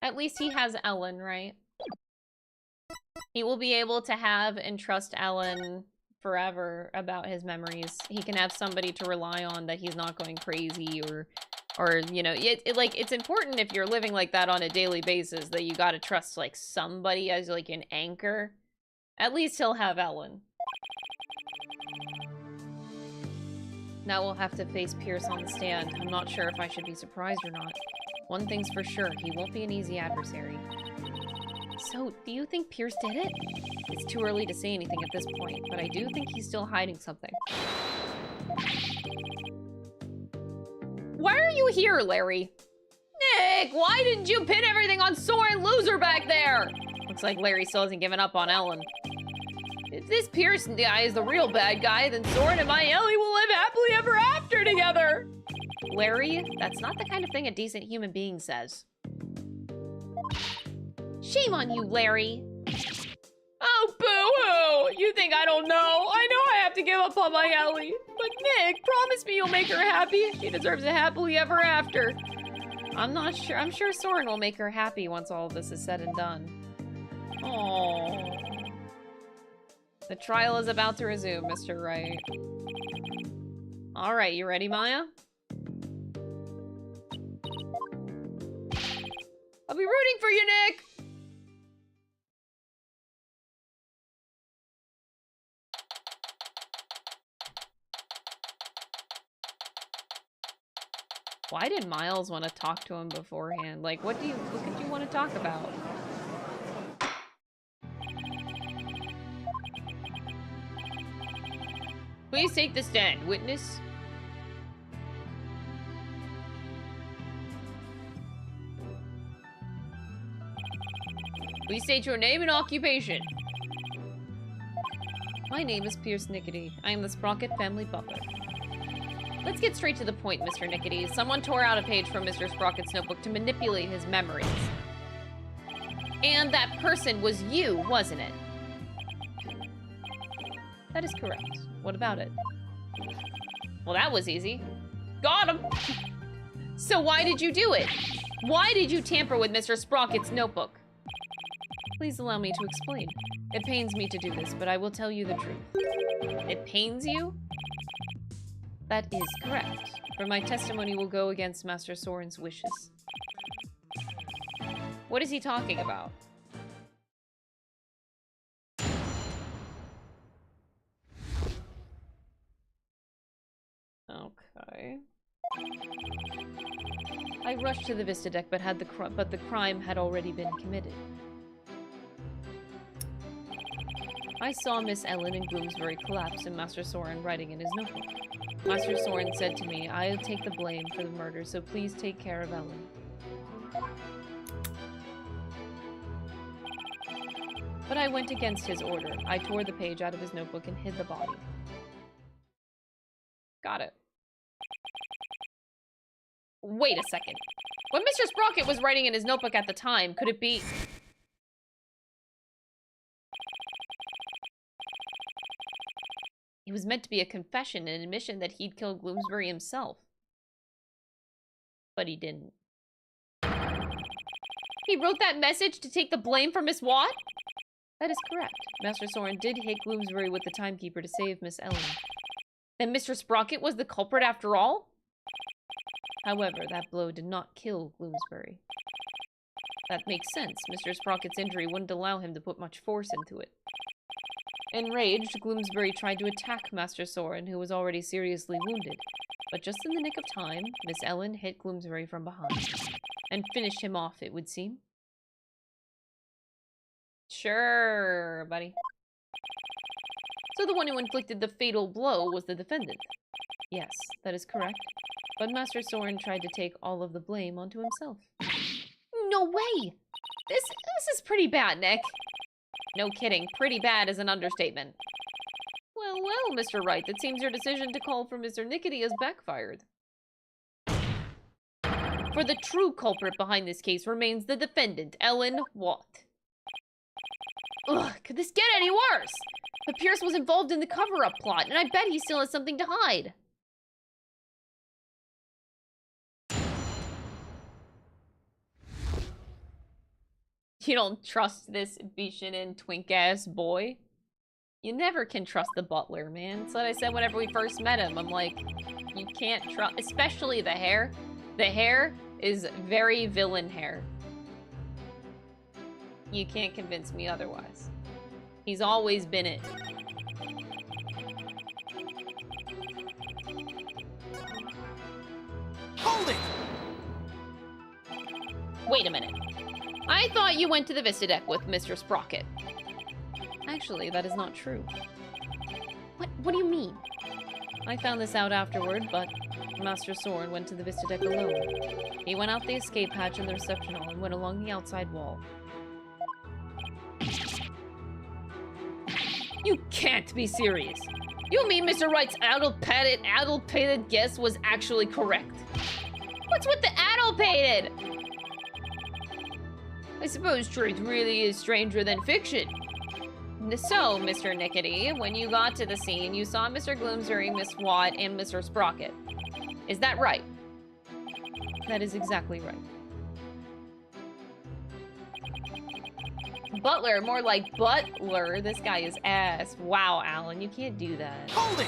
At least he has Ellen, right? He will be able to have and trust Ellen forever about his memories. He can have somebody to rely on that he's not going crazy or you know, it's important if you're living like that on a daily basis that you gotta trust like somebody as like an anchor. At least he'll have Ellen. Now we'll have to face Pierce on the stand. I'm not sure if I should be surprised or not. One thing's for sure, he won't be an easy adversary. So, do you think Pierce did it? It's too early to say anything at this point, but I do think he's still hiding something. Why are you here, Larry? Nick, why didn't you pin everything on Sorin Loser back there? Looks like Larry still hasn't given up on Ellen. If this Pierce guy is the real bad guy, then Sorin and my Ellie will live happily ever after together. Larry, that's not the kind of thing a decent human being says. Shame on you, Larry. Oh, boo-hoo! You think I don't know? I know I have to give up on my Ellie. But Nick, promise me you'll make her happy. She deserves a happily ever after. I'm not sure. I'm sure Sorin will make her happy once all of this is said and done. Aww. The trial is about to resume, Mr. Wright. Alright, you ready, Maya? I'll be rooting for you, Nick! Why did Miles want to talk to him beforehand? Like, what could you want to talk about? Please take the stand, witness. Please state your name and occupation. My name is Pierce Nichody. I am the Sprocket family butler. Let's get straight to the point, Mr. Nichody. Someone tore out a page from Mr. Sprocket's notebook to manipulate his memories. And that person was you, wasn't it? That is correct. What about it? Well, that was easy. Got him! So why did you do it? Why did you tamper with Mr. Sprocket's notebook? Please allow me to explain. It pains me to do this, but I will tell you the truth. It pains you? That is correct. For my testimony will go against Master Sorin's wishes. What is he talking about? Okay. I rushed to the Vista deck, but the crime had already been committed. I saw Miss Ellen and Bloomsbury collapse and Master Sorin writing in his notebook. Master Sorin said to me, I'll take the blame for the murder, so please take care of Ellen. But I went against his order. I tore the page out of his notebook and hid the body. Got it. Wait a second. When Mr. Sprocket was writing in his notebook at the time, could it be... It was meant to be a confession, an admission that he'd killed Bloomsbury himself. But he didn't. He wrote that message to take the blame for Miss Watt? That is correct. Master Sorin did hit Bloomsbury with the timekeeper to save Miss Ellen. Then Mr. Sprocket was the culprit after all? However, that blow did not kill Bloomsbury. That makes sense. Mr. Sprocket's injury wouldn't allow him to put much force into it. Enraged, Bloomsbury tried to attack Master Sorin, who was already seriously wounded. But just in the nick of time, Miss Ellen hit Bloomsbury from behind. And finished him off, it would seem. Sure, buddy. So the one who inflicted the fatal blow was the defendant. Yes, that is correct. But Master Sorin tried to take all of the blame onto himself. No way! This is pretty bad, Nick. No kidding, pretty bad is an understatement. Well, Mr. Wright, it seems your decision to call for Mr. Nichody has backfired. For the true culprit behind this case remains the defendant, Ellen Watt. Ugh, could this get any worse? But Pierce was involved in the cover-up plot, and I bet he still has something to hide. You don't trust this Bishonen twink-ass boy? You never can trust the butler, man. That's what I said whenever we first met him. I'm like, you can't trust, especially the hair. The hair is very villain hair. You can't convince me otherwise. He's always been it. Hold it! Wait a minute. I thought you went to the Vista deck with Mr. Sprocket. Actually, that is not true. What do you mean? I found this out afterward, but Master Sorin went to the Vista deck alone. He went out the escape hatch in the reception hall and went along the outside wall. You can't be serious. You mean Mr. Wright's addle-pated guess was actually correct? What's with the addle-pated? I suppose truth really is stranger than fiction. So, Mr. Nichody, when you got to the scene, you saw Mr. Gloomsbury, Miss Watt, and Mr. Sprocket. Is that right? That is exactly right. Butler, more like butler. This guy is ass. Wow, Alan, you can't do that. Hold it!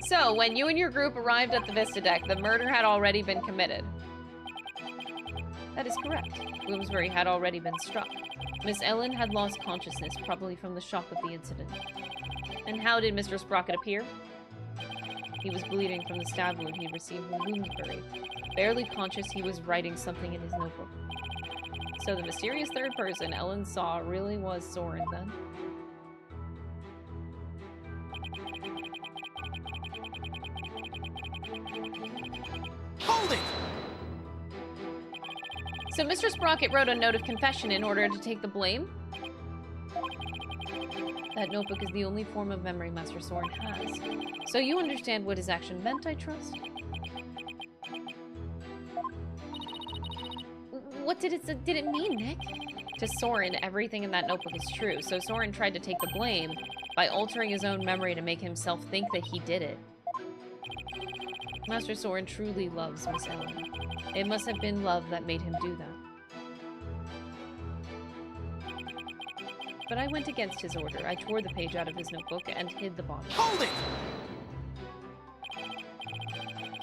So, when you and your group arrived at the Vista deck, the murder had already been committed. That is correct. Bloomsbury had already been struck. Miss Ellen had lost consciousness, probably from the shock of the incident. And how did Mr. Sprocket appear? He was bleeding from the stab wound he received from Bloomsbury. Barely conscious, he was writing something in his notebook. So the mysterious third person Ellen saw really was Sorin, then? Hold it! So Mr. Sprocket wrote a note of confession in order to take the blame? That notebook is the only form of memory Master Sorin has. So you understand what his action meant, I trust? What did it mean, Nick? To Sorin, everything in that notebook is true, so Sorin tried to take the blame by altering his own memory to make himself think that he did it. Master Sorin truly loves Miss Ellen. It must have been love that made him do that. But I went against his order. I tore the page out of his notebook and hid the body. Hold it!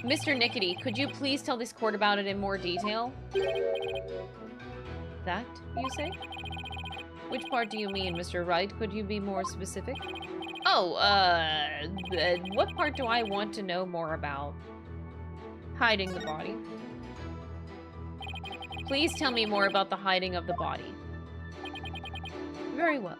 Mr. Nichody, could you please tell this court about it in more detail? That, you say? Which part do you mean, Mr. Wright? Could you be more specific? Oh, what part do I want to know more about? Hiding the body. Please tell me more about the hiding of the body. Very well.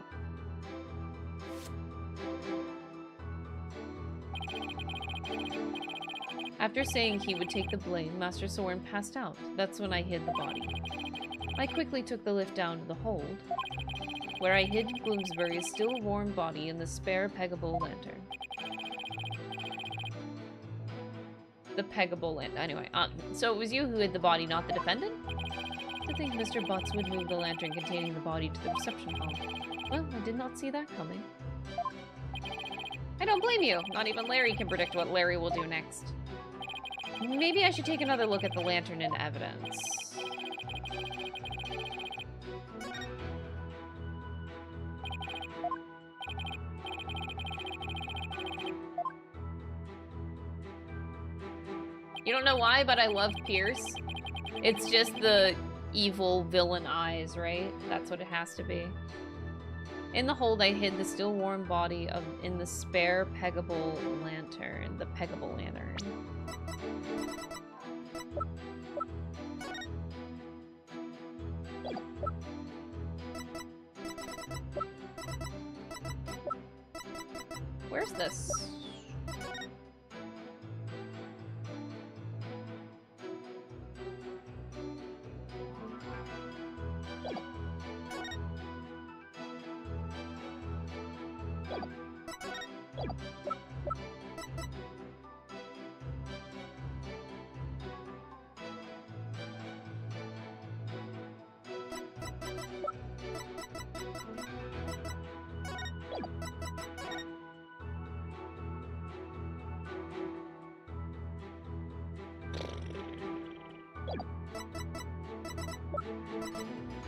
After saying he would take the blame, Master Sorin passed out. That's when I hid the body. I quickly took the lift down to the hold, where I hid Bloomsbury's still warm body in the spare peggable lantern. The peggable lantern. Anyway, so it was you who hid the body, not the defendant? To think Mr. Butts would move the lantern containing the body to the reception hall. Well, I did not see that coming. I don't blame you. Not even Larry can predict what Larry will do next. Maybe I should take another look at the lantern in evidence. You don't know why, but I love Pierce. It's just the evil villain eyes, right? That's what it has to be. In the hold, I hid the still warm body in the spare peggable lantern. The peggable lantern. Where's this?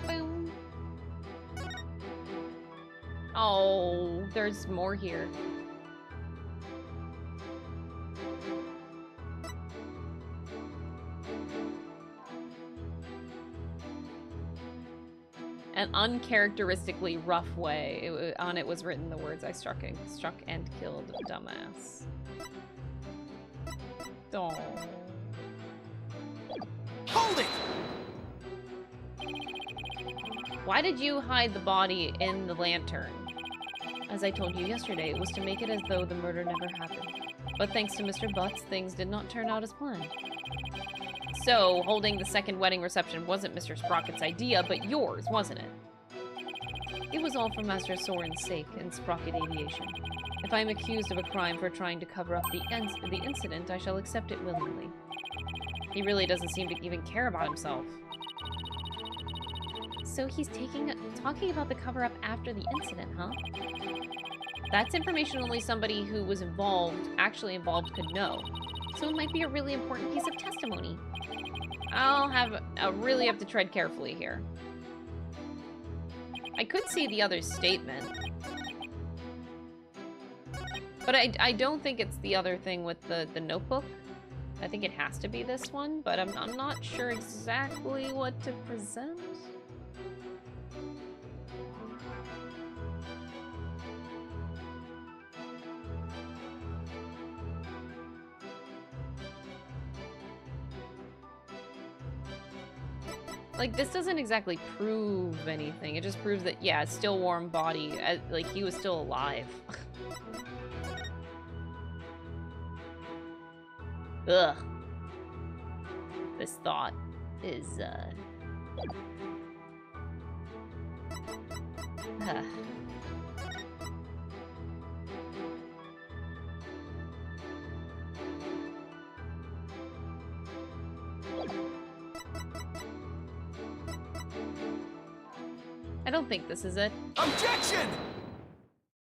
Boom. Oh, there's more here. an uncharacteristically rough way. On it was written the words, I struck and killed, dumbass. Oh. Hold it! Why did you hide the body in the lantern? As I told you yesterday, it was to make it as though the murder never happened. But thanks to Mr. Butts, things did not turn out as planned. So, holding the second wedding reception wasn't Mr. Sprocket's idea, but yours, wasn't it? It was all for Master Sorin's sake and Sprocket Aviation. If I am accused of a crime for trying to cover up the incident, I shall accept it willingly. He really doesn't seem to even care about himself. So he's talking about the cover-up after the incident, huh? That's information only somebody who was actually involved, could know. So it might be a really important piece of testimony. I'll really have to tread carefully here. I could see the other statement. But I don't think it's the other thing with the notebook. I think it has to be this one, but I'm not sure exactly what to present. Like, this doesn't exactly prove anything. It just proves that, yeah, still warm body. Like, he was still alive. Ugh. This thought is, I don't think this is it. Objection!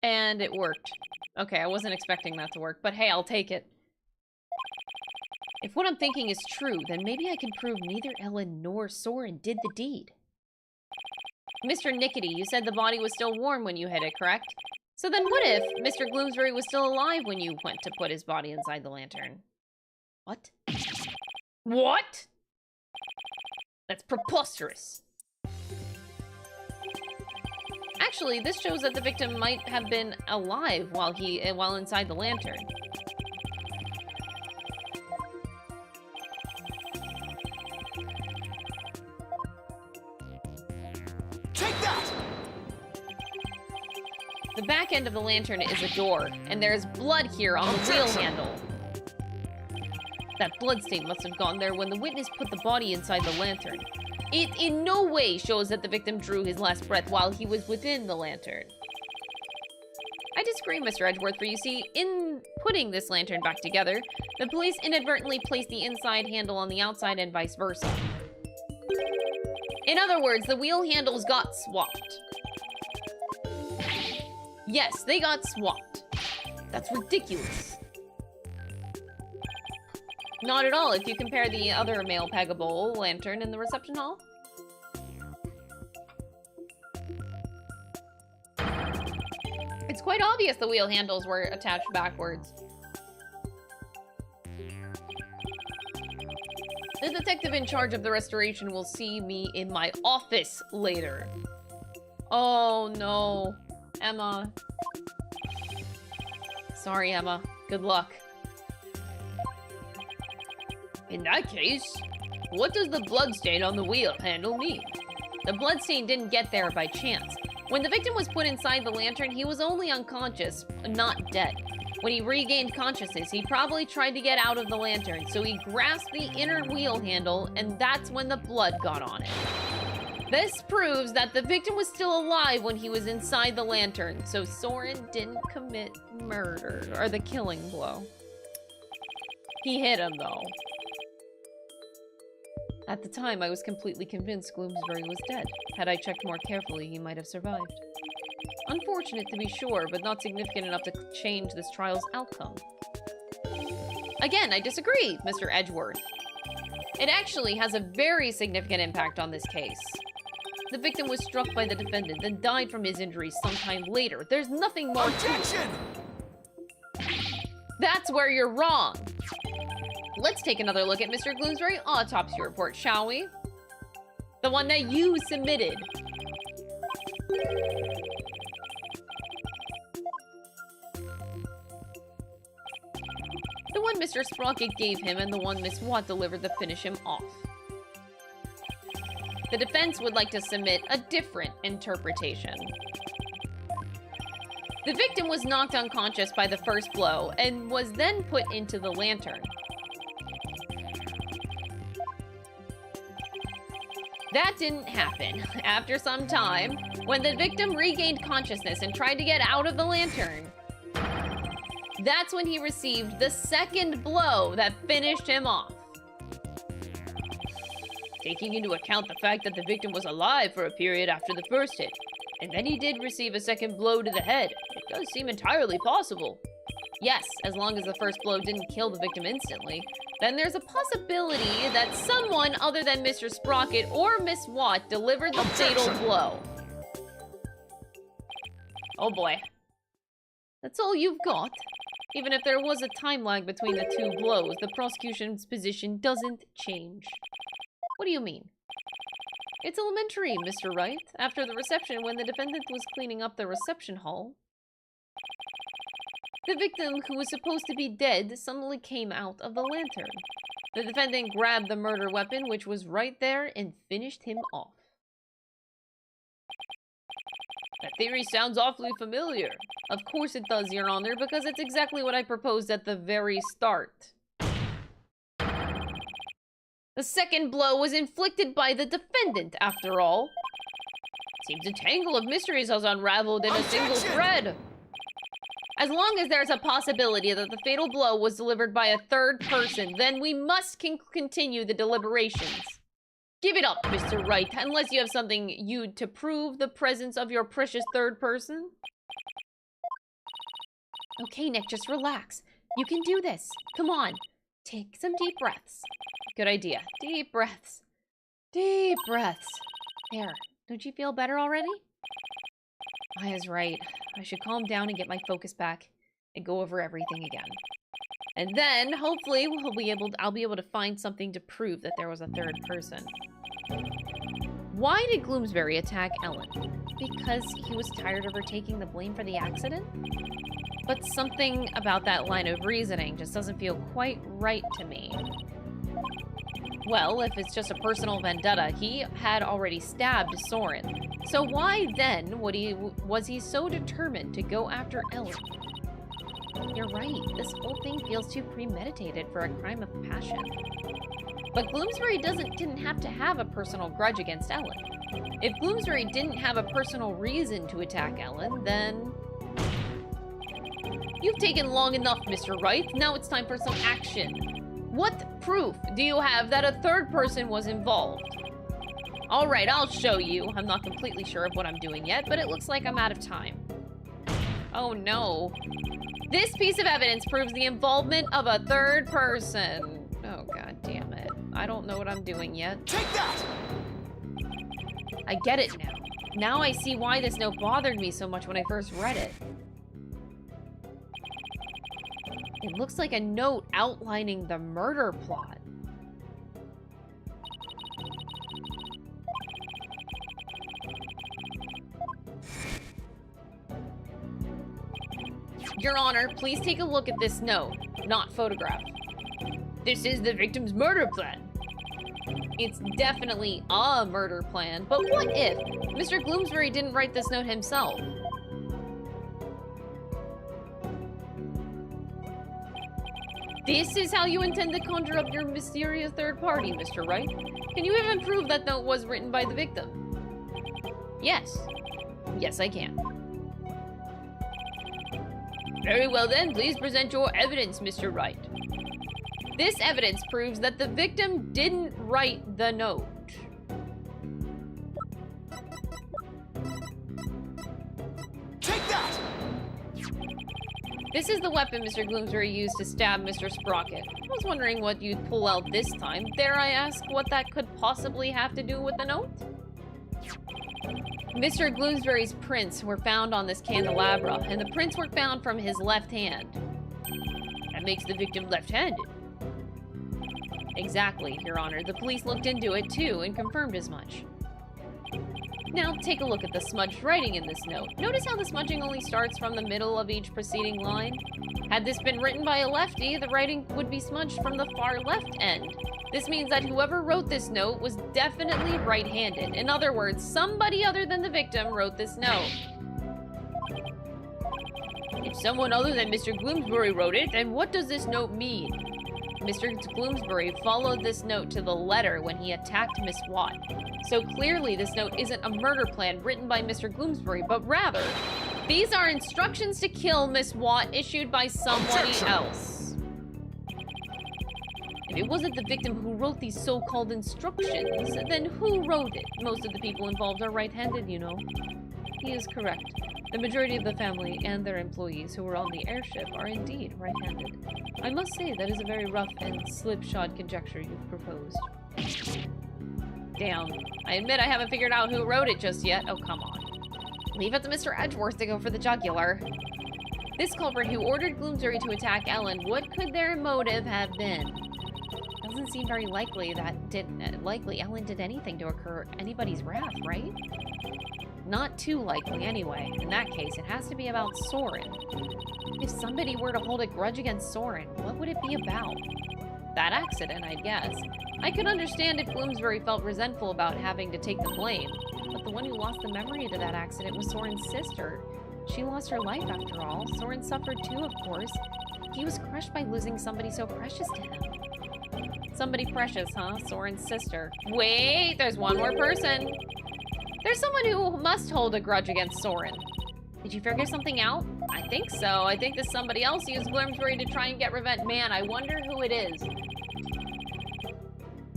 And it worked. Okay, I wasn't expecting that to work, but hey, I'll take it. If what I'm thinking is true, then maybe I can prove neither Ellen nor Sorin did the deed. Mr. Nichody, you said the body was still warm when you hit it, correct? So then what if Mr. Gloomsbury was still alive when you went to put his body inside the lantern? What? What? That's preposterous. Actually, this shows that the victim might have been alive while inside the lantern. Take that! The back end of the lantern is a door, and there's blood here on the wheel handle. That bloodstain must have gone there when the witness put the body inside the lantern. It in no way shows that the victim drew his last breath while he was within the lantern. I disagree, Mr. Edgeworth, for you see, in putting this lantern back together, the police inadvertently placed the inside handle on the outside and vice versa. In other words, the wheel handles got swapped. Yes, they got swapped. That's ridiculous. Not at all if you compare the other male Pegable lantern in the reception hall. It's quite obvious the wheel handles were attached backwards. The detective in charge of the restoration will see me in my office later. Oh no, Emma. Sorry, Emma. Good luck. In that case, what does the bloodstain on the wheel handle mean? The bloodstain didn't get there by chance. When the victim was put inside the lantern, he was only unconscious, not dead. When he regained consciousness, he probably tried to get out of the lantern, so he grasped the inner wheel handle, and that's when the blood got on it. This proves that the victim was still alive when he was inside the lantern, so Sorin didn't commit murder, or the killing blow. He hit him, though. At the time, I was completely convinced Gloomsbury was dead. Had I checked more carefully, he might have survived. Unfortunate to be sure, but not significant enough to change this trial's outcome. Again, I disagree, Mr. Edgeworth. It actually has a very significant impact on this case. The victim was struck by the defendant, then died from his injuries sometime later. There's nothing more Objection! That's where you're wrong. Let's take another look at Mr. Gloomsbury's autopsy report, shall we? The one that you submitted. The one Mr. Sprocket gave him and the one Miss Watt delivered to finish him off. The defense would like to submit a different interpretation. The victim was knocked unconscious by the first blow and was then put into the lantern. That didn't happen. After some time, when the victim regained consciousness and tried to get out of the lantern, that's when he received the second blow that finished him off. Taking into account the fact that the victim was alive for a period after the first hit, and then he did receive a second blow to the head, it does seem entirely possible. Yes, as long as the first blow didn't kill the victim instantly, then there's a possibility that someone other than Mr. Sprocket or Miss Watt delivered the fatal blow. Oh boy. That's all you've got? Even if there was a time lag between the two blows, the prosecution's position doesn't change. What do you mean? It's elementary, Mr. Wright. After the reception, when the defendant was cleaning up the reception hall, the victim, who was supposed to be dead, suddenly came out of the lantern. The defendant grabbed the murder weapon, which was right there, and finished him off. That theory sounds awfully familiar. Of course it does, Your Honor, because it's exactly what I proposed at the very start. The second blow was inflicted by the defendant, after all. Seems a tangle of mysteries has unraveled in a single thread. As long as there's a possibility that the fatal blow was delivered by a third person, then we must continue the deliberations. Give it up, Mr. Wright, unless you have something to prove the presence of your precious third person. Okay, Nick, just relax. You can do this. Come on. Take some deep breaths. Good idea. Deep breaths. Deep breaths. There. Don't you feel better already? Maya's right. I should calm down and get my focus back and go over everything again. And then, hopefully, I'll be able to find something to prove that there was a third person. Why did Gloomsbury attack Ellen? Because he was tired of her taking the blame for the accident? But something about that line of reasoning just doesn't feel quite right to me. Well, if it's just a personal vendetta, he had already stabbed Sorin. So why then was he so determined to go after Ellen? You're right, this whole thing feels too premeditated for a crime of passion. But Gloomsbury didn't have to have a personal grudge against Ellen. If Gloomsbury didn't have a personal reason to attack Ellen, then... You've taken long enough, Mr. Wright. Now it's time for some action. What proof do you have that a third person was involved? Alright, I'll show you. I'm not completely sure of what I'm doing yet, but it looks like I'm out of time. Oh no. This piece of evidence proves the involvement of a third person. Oh god damn it. I don't know what I'm doing yet. Take that! I get it now. Now I see why this note bothered me so much when I first read it. It looks like a note outlining the murder plot. Your Honor, please take a look at this note, not photograph. This is the victim's murder plan. It's definitely a murder plan, but what if Mr. Gloomsbury didn't write this note himself? This is how you intend to conjure up your mysterious third party, Mr. Wright? Can you even prove that note was written by the victim? Yes. Yes, I can. Very well then, please present your evidence, Mr. Wright. This evidence proves that the victim didn't write the note. Take that! This is the weapon Mr. Gloomsbury used to stab Mr. Sprocket. I was wondering what you'd pull out this time. Dare I ask what that could possibly have to do with the note? Mr. Gloomsbury's prints were found on this candelabra, and the prints were found from his left hand. That makes the victim left-handed. Exactly, Your Honor. The police looked into it, too, and confirmed as much. Now, take a look at the smudged writing in this note. Notice how the smudging only starts from the middle of each preceding line? Had this been written by a lefty, the writing would be smudged from the far left end. This means that whoever wrote this note was definitely right-handed. In other words, somebody other than the victim wrote this note. If someone other than Mr. Gloomsbury wrote it, then what does this note mean? Mr. Gloomsbury followed this note to the letter when he attacked Miss Watt. So clearly this note isn't a murder plan written by Mr. Gloomsbury, but rather, these are instructions to kill Miss Watt issued by somebody else. If it wasn't the victim who wrote these so-called instructions, then who wrote it? Most of the people involved are right-handed, you know. He is correct. The majority of the family and their employees who were on the airship are indeed right-handed. I must say that is a very rough and slipshod conjecture you've proposed. Damn. I admit I haven't figured out who wrote it just yet. Oh, come on. Leave it to Mr. Edgeworth to go for the jugular. This culprit who ordered Gloomsbury to attack Ellen, what could their motive have been? Doesn't seem very likely that Ellen did anything to incur anybody's wrath, right? Not too likely, anyway. In that case, it has to be about Sorin. If somebody were to hold a grudge against Sorin, what would it be about? That accident, I guess. I could understand if Bloomsbury felt resentful about having to take the blame, but the one who lost the memory to that accident was Sorin's sister. She lost her life, after all. Sorin suffered too, of course. He was crushed by losing somebody so precious to him. Somebody precious, huh? Sorin's sister. Wait, there's one more person. There's someone who must hold a grudge against Sorin. Did you figure something out? I think so. I think that somebody else used Bloomsbury to try and get revenge. Man, I wonder who it is.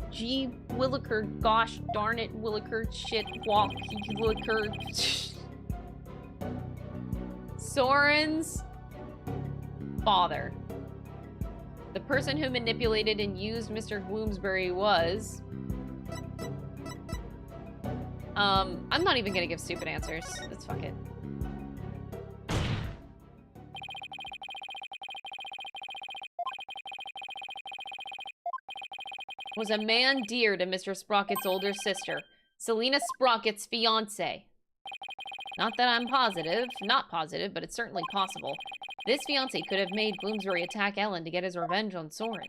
Gee, Williker, gosh darn it, Williker, shit, walk, Williker. Sorin's father. The person who manipulated and used Mr. Bloomsbury was... I'm not even gonna give stupid answers. Let's fuck it. Was a man dear to Mr. Sprocket's older sister, Selena Sprocket's fiancé. Not that I'm not positive, but it's certainly possible. This fiancé could have made Bloomsbury attack Ellen to get his revenge on Sorin.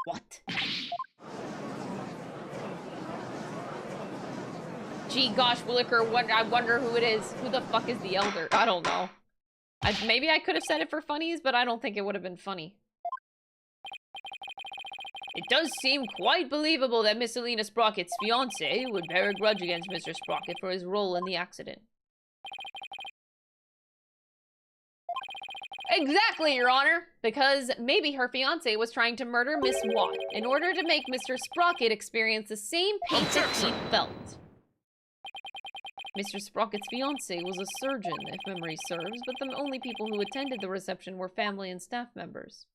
What? Gee, gosh, Williker, I wonder who it is. Who the fuck is the elder? I don't know. Maybe I could have said it for funnies, but I don't think it would have been funny. It does seem quite believable that Miss Selena Sprocket's fiancé would bear a grudge against Mr. Sprocket for his role in the accident. Exactly, Your Honor. Because maybe her fiancé was trying to murder Miss Watt in order to make Mr. Sprocket experience the same pain that he felt. Mr. Sprocket's fiancé was a surgeon, if memory serves, but the only people who attended the reception were family and staff members.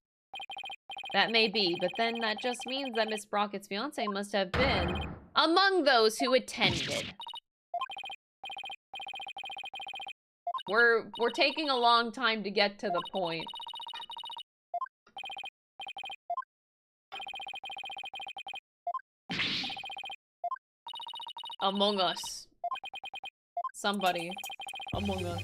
That may be, but then that just means that Miss Sprocket's fiancé must have been among those who attended. We're taking a long time to get to the point. Among Us. Somebody. Among Us.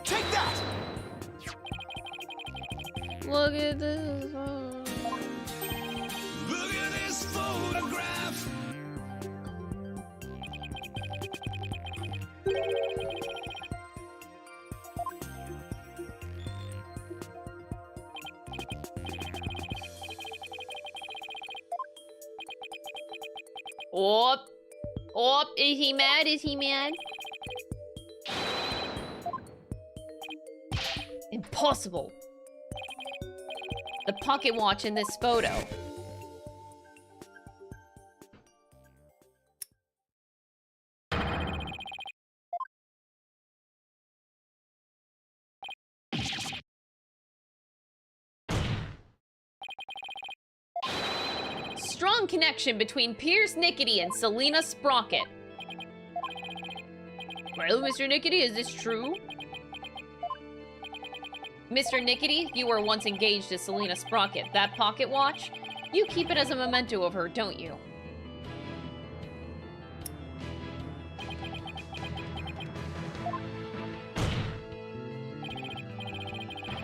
Take that! Look at this. Look at this photograph! Oh, is he mad? Is he mad? Impossible. The pocket watch in this photo. Strong connection between Piers Nichody and Selena Sprocket. Well, Mr. Nichody, is this true? Mr. Nichody, you were once engaged to Selena Sprocket. That pocket watch? You keep it as a memento of her, don't you?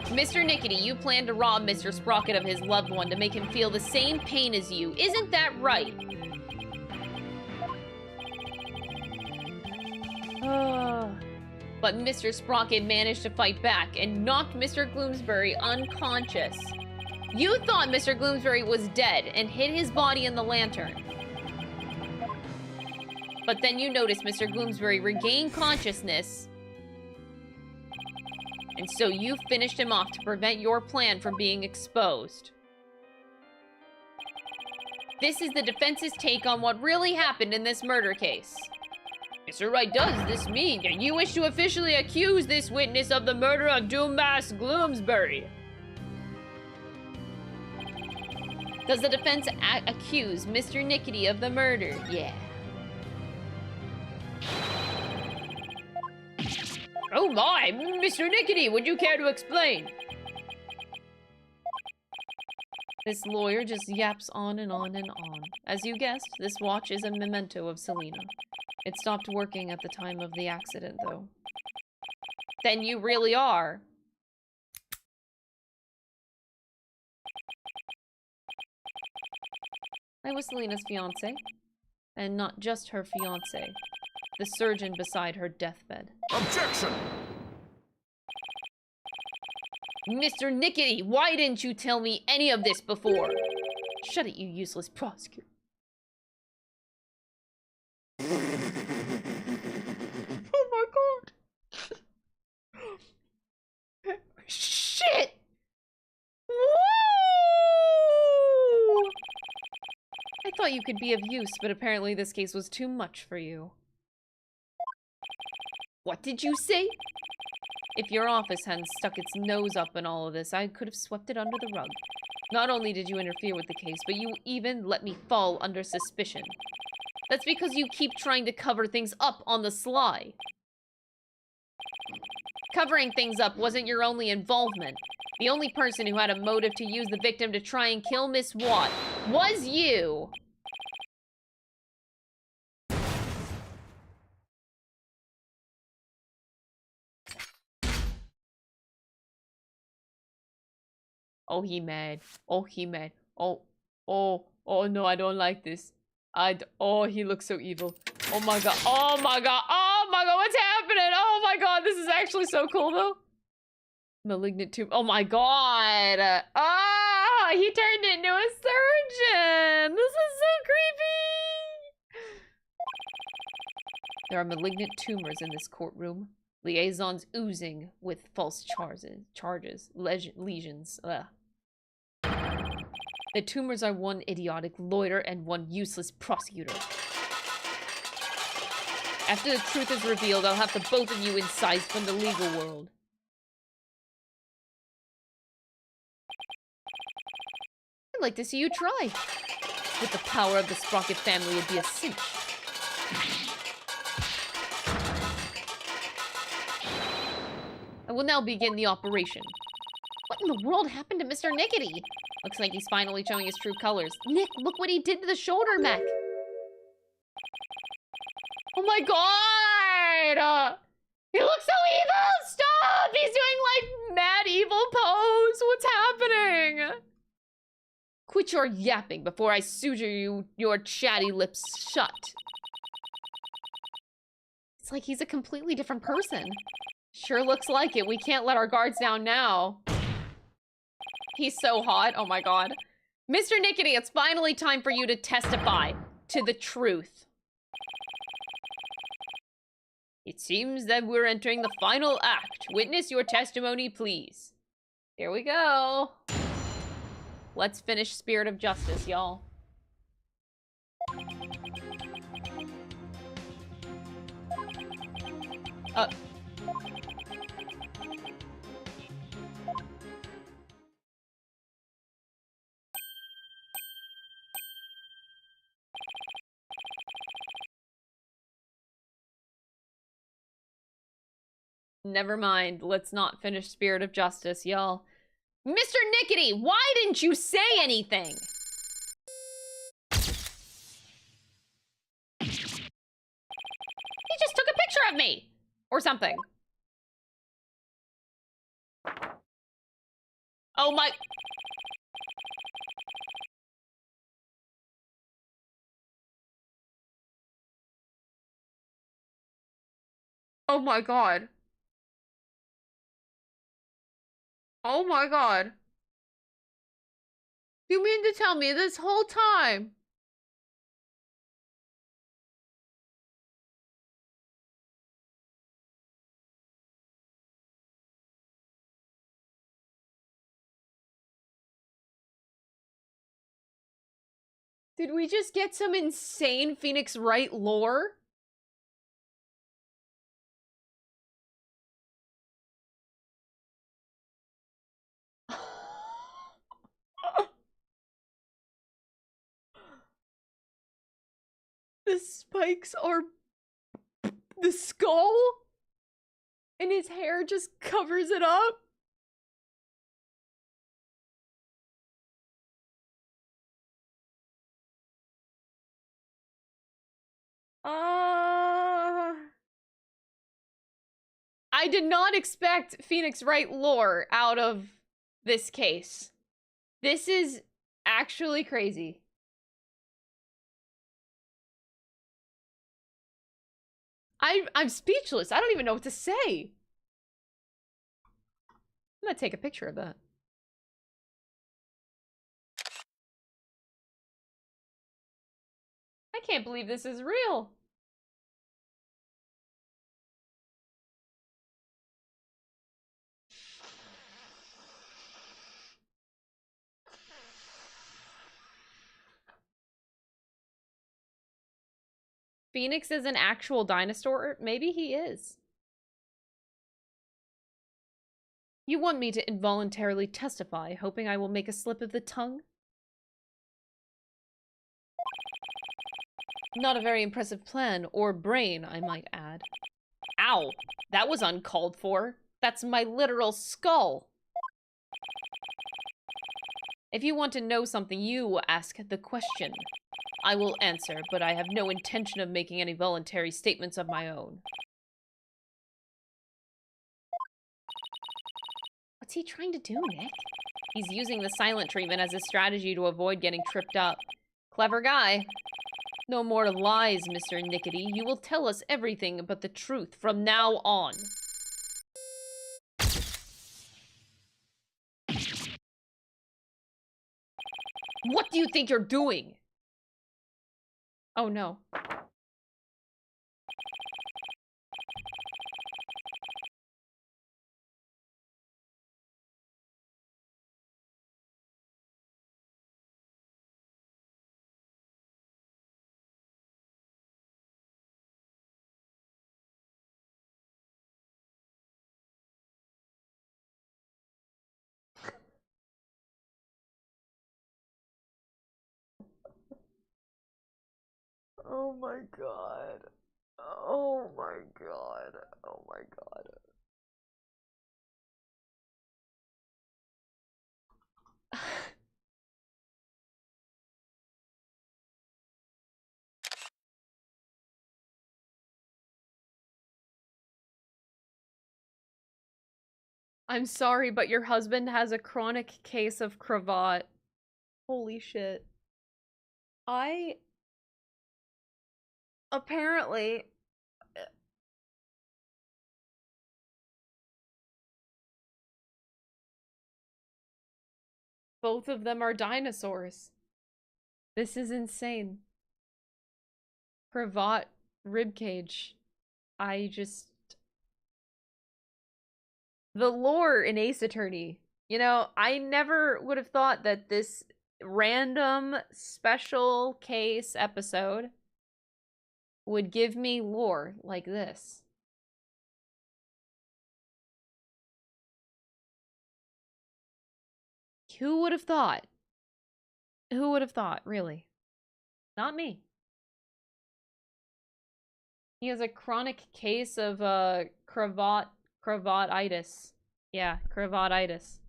Mr. Nichody, you plan to rob Mr. Sprocket of his loved one to make him feel the same pain as you. Isn't that right? But Mr. Sprocket managed to fight back and knocked Mr. Gloomsbury unconscious. You thought Mr. Gloomsbury was dead and hid his body in the lantern. But then you noticed Mr. Gloomsbury regain consciousness, and so you finished him off to prevent your plan from being exposed. This is the defense's take on what really happened in this murder case. Mr. Wright, does this mean that you wish to officially accuse this witness of the murder of Unmasking Gloomsbury? Does the defense accuse Mr. Nichody of the murder? Yeah. Oh my, Mr. Nichody, would you care to explain? This lawyer just yaps on and on and on. As you guessed, this watch is a memento of Selena. It stopped working at the time of the accident, though. Then you really are. I was Selena's fiancé. And not just her fiancé. The surgeon beside her deathbed. Objection! Mr. Nichody, why didn't you tell me any of this before? Shut it, you useless prosecutor. Oh my god. Shit! Woo! I thought you could be of use, but apparently this case was too much for you. What did you say? If your office hadn't stuck its nose up in all of this, I could have swept it under the rug. Not only did you interfere with the case, but you even let me fall under suspicion. That's because you keep trying to cover things up on the sly. Covering things up wasn't your only involvement. The only person who had a motive to use the victim to try and kill Miss Watt was you! Oh, he mad. Oh, he mad. Oh no, I don't like this. Oh, he looks so evil. Oh my god. Oh my god. Oh my god, what's happening? Oh my god, this is actually so cool though. Malignant tumor. Oh my god. Ah, he turned into a surgeon. This is so creepy. There are malignant tumors in this courtroom. Liaisons oozing with false lesions. Ugh. The tumors are one idiotic lawyer and one useless prosecutor. After the truth is revealed, I'll have the both of you incised from the legal world. I'd like to see you try. With the power of the Sprocket family, it'd be a cinch. I will now begin the operation. What in the world happened to Mr. Nichody? Looks like he's finally showing his true colors. Nick, look what he did to the shoulder mech. Oh my god! He looks so evil! Stop! He's doing like mad evil pose. What's happening? Quit your yapping before I suture your chatty lips shut. It's like he's a completely different person. Sure looks like it. We can't let our guards down now. He's so hot. Oh my god. Mr. Nichody, it's finally time for you to testify to the truth. It seems that we're entering the final act. Witness your testimony, please. Here we go. Let's finish Spirit of Justice, y'all. Never mind. Let's not finish Spirit of Justice, y'all. Mr. Nichody, why didn't you say anything? He just took a picture of me! Or something. Oh my... Oh my god. Oh my god. You mean to tell me this whole time? Did we just get some insane Phoenix Wright lore? The spikes are the skull? And his hair just covers it up? I did not expect Phoenix Wright lore out of this case. This is actually crazy. I'm speechless. I don't even know what to say. I'm gonna take a picture of that. I can't believe this is real. Phoenix is an actual dinosaur? Maybe he is. You want me to involuntarily testify, hoping I will make a slip of the tongue? Not a very impressive plan, or brain, I might add. Ow! That was uncalled for. That's my literal skull. If you want to know something, you ask the question. I will answer, but I have no intention of making any voluntary statements of my own. What's he trying to do, Nick? He's using the silent treatment as a strategy to avoid getting tripped up. Clever guy. No more lies, Mr. Nichody. You will tell us everything but the truth from now on. What do you think you're doing? Oh no. Oh my god. Oh my god. Oh my god. I'm sorry, but your husband has a chronic case of cravat. Holy shit. Apparently... both of them are dinosaurs. This is insane. Cravat ribcage. I just... the lore in Ace Attorney. You know, I never would have thought that this random special case episode would give me lore like this. Who would have thought? Who would have thought, really? Not me. He has a chronic case of cravat Cravatitis. Yeah, cravatitis.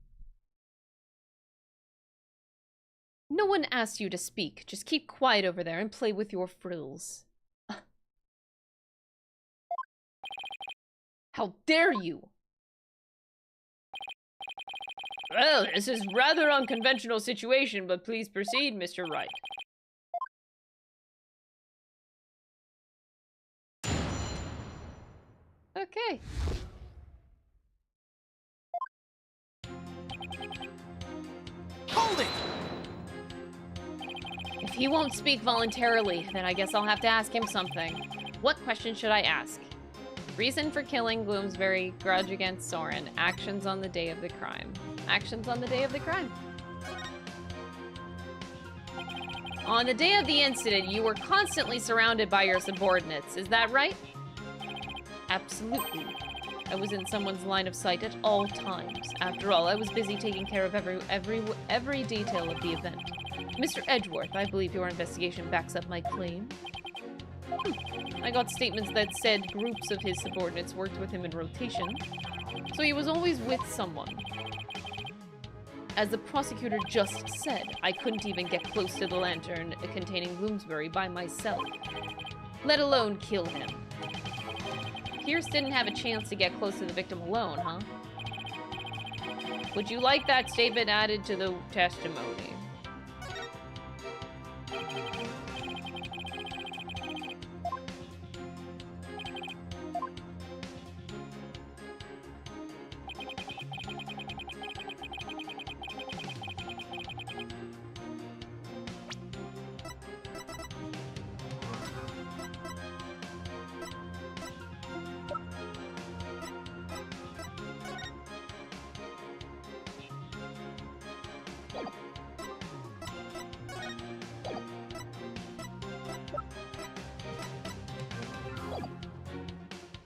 No one asked you to speak. Just keep quiet over there and play with your frills. How dare you! Well, this is rather unconventional situation, but please proceed, Mr. Wright. Okay. Hold it! If he won't speak voluntarily, then I guess I'll have to ask him something. What question should I ask? Reason for killing Bloomsbury, grudge against Sorin, actions on the day of the crime. Actions on the day of the crime. On the day of the incident, you were constantly surrounded by your subordinates. Is that right? Absolutely. I was in someone's line of sight at all times. After all, I was busy taking care of every detail of the event. Mr. Edgeworth, I believe your investigation backs up my claim. I got statements that said groups of his subordinates worked with him in rotation, so he was always with someone. As the prosecutor just said, I couldn't even get close to the lantern containing Bloomsbury by myself, let alone kill him. Pierce didn't have a chance to get close to the victim alone, huh? Would you like that statement added to the testimony?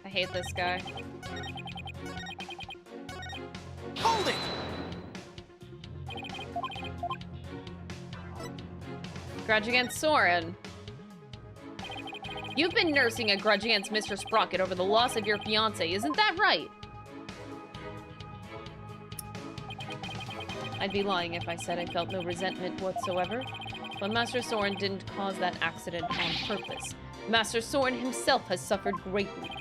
I hate this guy. Hold it! Grudge against Sorin. You've been nursing a grudge against Mr. Sprocket over the loss of your fiancé, isn't that right? I'd be lying if I said I felt no resentment whatsoever. But Master Sorin didn't cause that accident on purpose. Master Sorin himself has suffered greatly.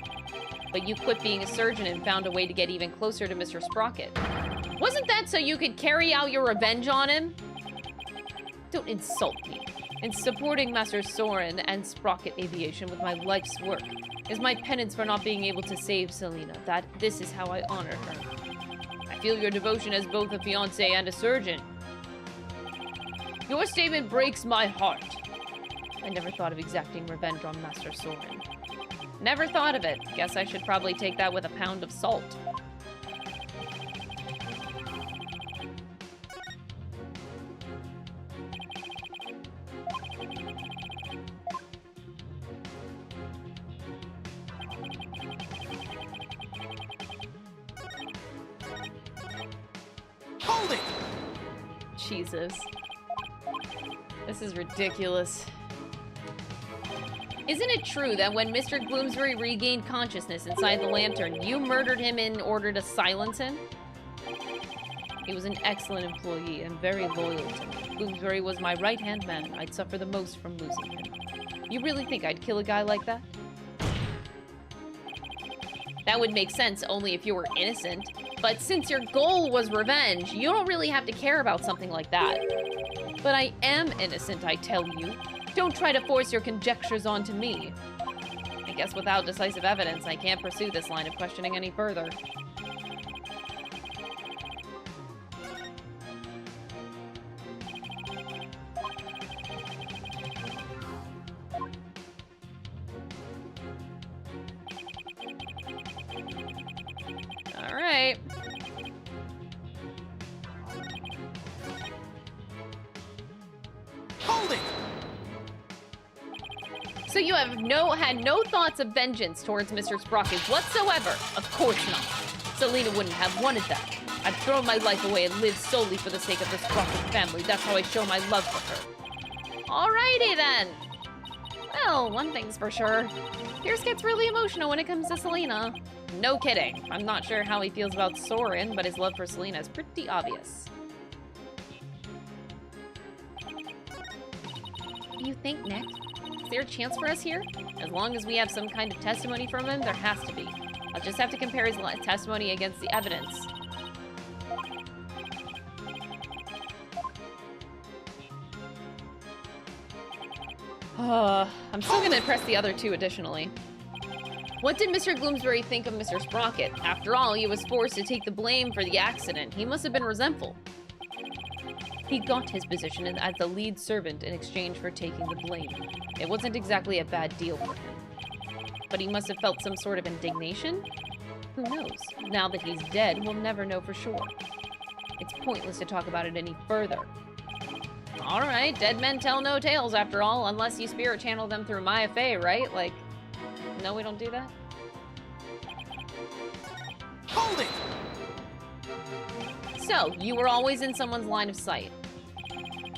But you quit being a surgeon and found a way to get even closer to Mr. Sprocket. Wasn't that so you could carry out your revenge on him? Don't insult me. In supporting Master Sorin and Sprocket Aviation with my life's work is my penance for not being able to save Selena. This is how I honor her. I feel your devotion as both a fiancé and a surgeon. Your statement breaks my heart. I never thought of exacting revenge on Master Sorin. Never thought of it. Guess I should probably take that with a pound of salt. Hold it! Jesus. This is ridiculous. Isn't it true that when Mr. Bloomsbury regained consciousness inside the lantern, you murdered him in order to silence him? He was an excellent employee and very loyal to me. Bloomsbury was my right-hand man. I'd suffer the most from losing him. You really think I'd kill a guy like that? That would make sense only if you were innocent. But since your goal was revenge, you don't really have to care about something like that. But I am innocent, I tell you. Don't try to force your conjectures onto me. I guess without decisive evidence, I can't pursue this line of questioning any further. All right. Hold it! So you have had no thoughts of vengeance towards Mr. Sprocket whatsoever? Of course not. Selena wouldn't have wanted that. I've thrown my life away and lived solely for the sake of the Sprocket family. That's how I show my love for her. Alrighty then. Well, one thing's for sure. Pierce gets really emotional when it comes to Selena. No kidding. I'm not sure how he feels about Sorin, but his love for Selena is pretty obvious. You think, Nick? Is there a chance for us here? As long as we have some kind of testimony from him, there has to be. I'll just have to compare his testimony against the evidence. I'm still gonna press the other two additionally. What did Mr. Gloomsbury think of Mr. Sprocket? After all, he was forced to take the blame for the accident. He must have been resentful. He got his position as the lead servant in exchange for taking the blame. It wasn't exactly a bad deal for him. But he must have felt some sort of indignation? Who knows? Now that he's dead, we'll never know for sure. It's pointless to talk about it any further. Alright, dead men tell no tales after all, unless you spirit channel them through Maya Fey, right? Like, no, we don't do that? Hold it! So, you were always in someone's line of sight.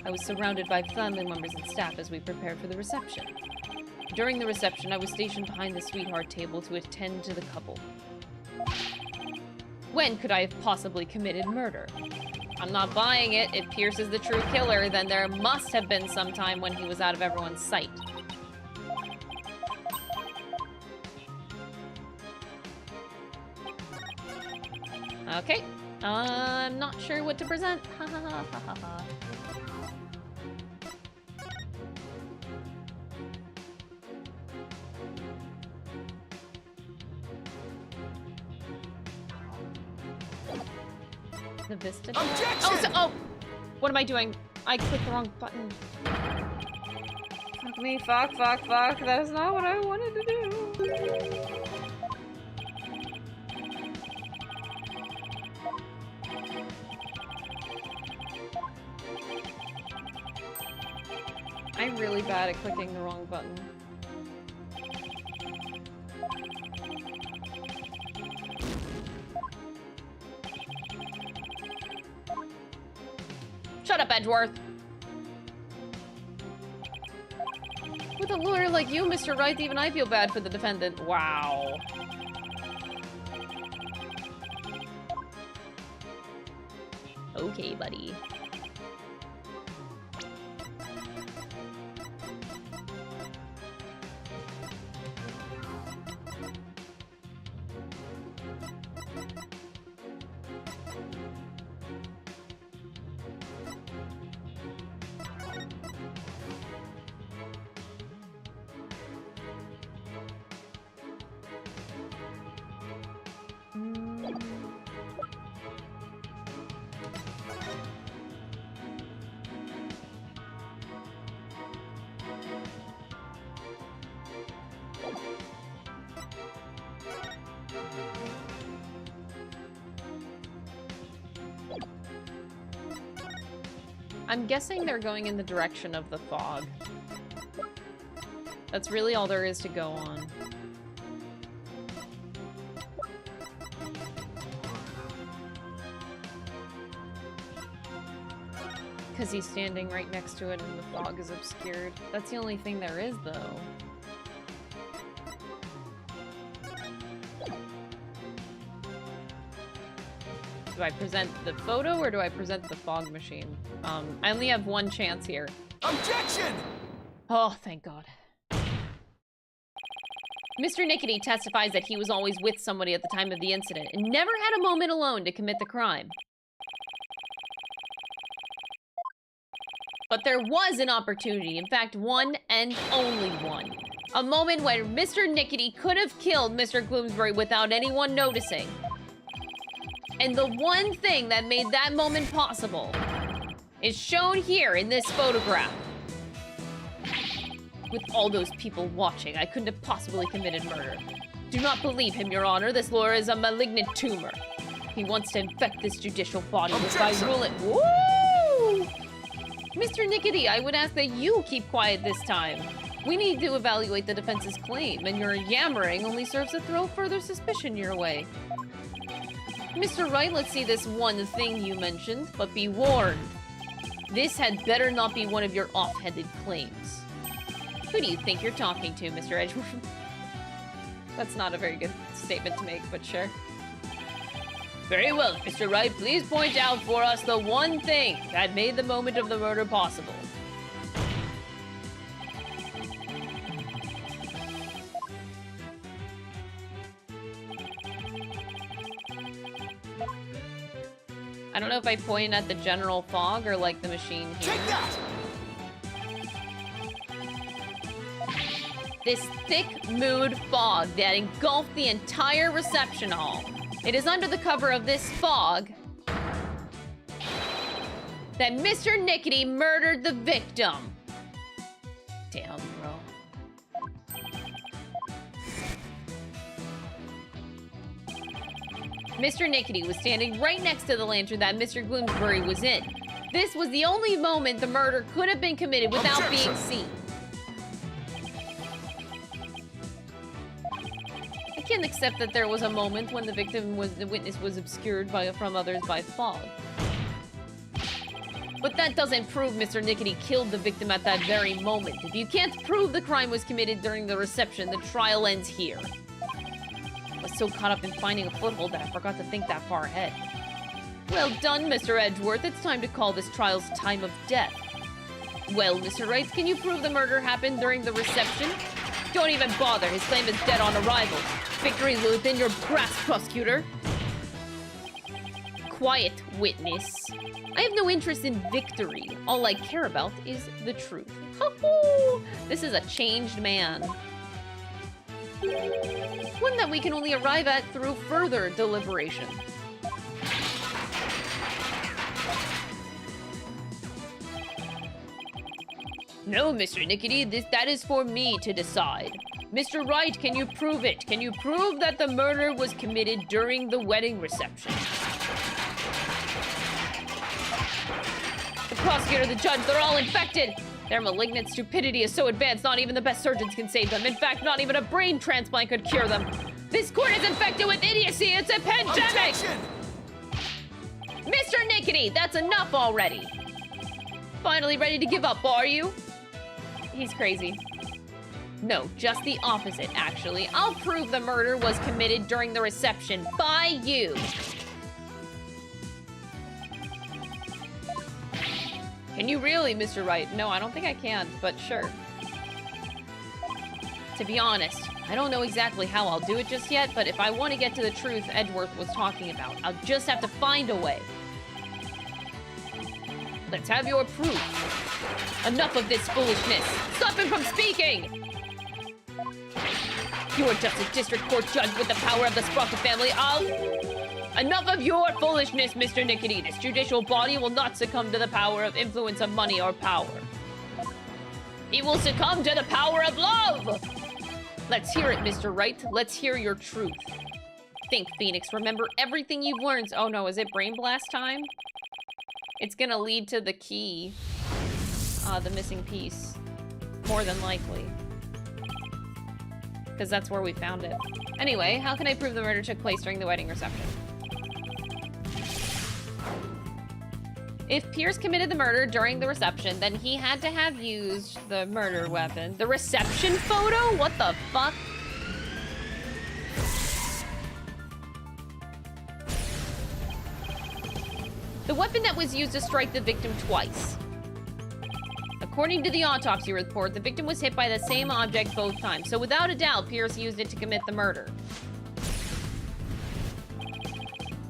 I was surrounded by family members and staff as we prepared for the reception. During the reception, I was stationed behind the sweetheart table to attend to the couple. When could I have possibly committed murder? I'm not buying it. If Pierce is the true killer, then there must have been some time when he was out of everyone's sight. Okay. I'm not sure what to present. Ha ha ha ha ha ha. The Vista. Objection! Oh, what am I doing? I clicked the wrong button. Fuck me, fuck. That is not what I wanted to do. I'm really bad at clicking the wrong button. Shut up, Edgeworth! With a lawyer like you, Mr. Wright, even I feel bad for the defendant. Wow. Okay, buddy. I'm guessing they're going in the direction of the fog. That's really all there is to go on. Because he's standing right next to it and the fog is obscured. That's the only thing there is, though. Do I present the photo or do I present the fog machine? I only have one chance here. Objection! Oh, thank God. Mr. Nichody testifies that he was always with somebody at the time of the incident and never had a moment alone to commit the crime. But there was an opportunity, in fact, one and only one. A moment where Mr. Nichody could have killed Mr. Gloomsbury without anyone noticing. And the one thing that made that moment possible is shown here in this photograph. With all those people watching, I couldn't have possibly committed murder. Do not believe him, Your Honor. This lawyer is a malignant tumor. He wants to infect this judicial body with my ruling. Woo! Mr. Nichody, I would ask that you keep quiet this time. We need to evaluate the defense's claim, and your yammering only serves to throw further suspicion your way. Mr. Wright, let's see this one thing you mentioned, but be warned. This had better not be one of your off-headed claims. Who do you think you're talking to, Mr. Edgeworth? That's not a very good statement to make, but sure. Very well, Mr. Wright, please point out for us the one thing that made the moment of the murder possible. I don't know if I point at the general fog or like the machine here. Take that! This thick mood fog that engulfed the entire reception hall. It is under the cover of this fog that Mr. Nichody murdered the victim. Damn, bro. Mr. Nichody was standing right next to the lantern that Mr. Gloomsbury was in. This was the only moment the murder could have been committed without being seen. I can't accept that there was a moment when the witness was obscured from others by fog. But that doesn't prove Mr. Nichody killed the victim at that very moment. If you can't prove the crime was committed during the reception, the trial ends here. I was so caught up in finding a foothold that I forgot to think that far ahead. Well done, Mr. Edgeworth. It's time to call this trial's time of death. Well, Mr. Wright, can you prove the murder happened during the reception? Don't even bother. His claim is dead on arrival. Victory is within your grasp, prosecutor. Quiet, witness. I have no interest in victory. All I care about is the truth. This is a changed man. One that we can only arrive at through further deliberation. No, Mr. Nichody, that is for me to decide. Mr. Wright, can you prove it? Can you prove that the murder was committed during the wedding reception? The prosecutor, the judge, they're all infected. Their malignant stupidity is so advanced, not even the best surgeons can save them. In fact, not even a brain transplant could cure them. This court is infected with idiocy. It's a pandemic! Objection! Mr. Nichody, that's enough already. Finally ready to give up, are you? He's crazy. No, just the opposite, actually. I'll prove the murder was committed during the reception by you. Can you really, Mr. Wright? No, I don't think I can, but sure. To be honest, I don't know exactly how I'll do it just yet, but if I want to get to the truth Edgeworth was talking about, I'll just have to find a way. Let's have your proof. Enough of this foolishness. Stop him from speaking! You're just a district court judge with the power of the Sprocket family. Enough of your foolishness, Mr. Nichody. This judicial body will not succumb to the power of influence of money or power. It will succumb to the power of love! Let's hear it, Mr. Wright. Let's hear your truth. Think, Phoenix. Remember everything you've learned. Oh no, is it Brain Blast time? It's gonna lead to the key. The missing piece. More than likely. Because that's where we found it. Anyway, how can I prove the murder took place during the wedding reception? If Pierce committed the murder during the reception, then he had to have used the murder weapon. The reception photo? What the fuck? The weapon that was used to strike the victim twice. According to the autopsy report, the victim was hit by the same object both times. So without a doubt, Pierce used it to commit the murder.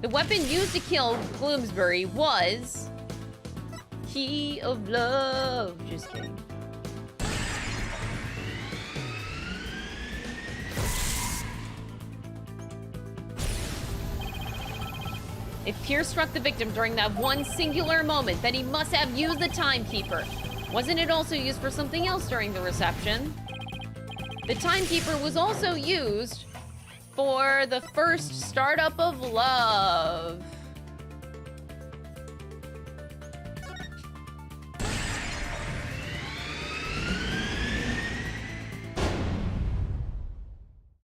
The weapon used to kill Bloomsbury was... Key of Love. Just kidding. If Pierce struck the victim during that one singular moment, then he must have used the timekeeper. Wasn't it also used for something else during the reception? The timekeeper was also used for the first startup of love.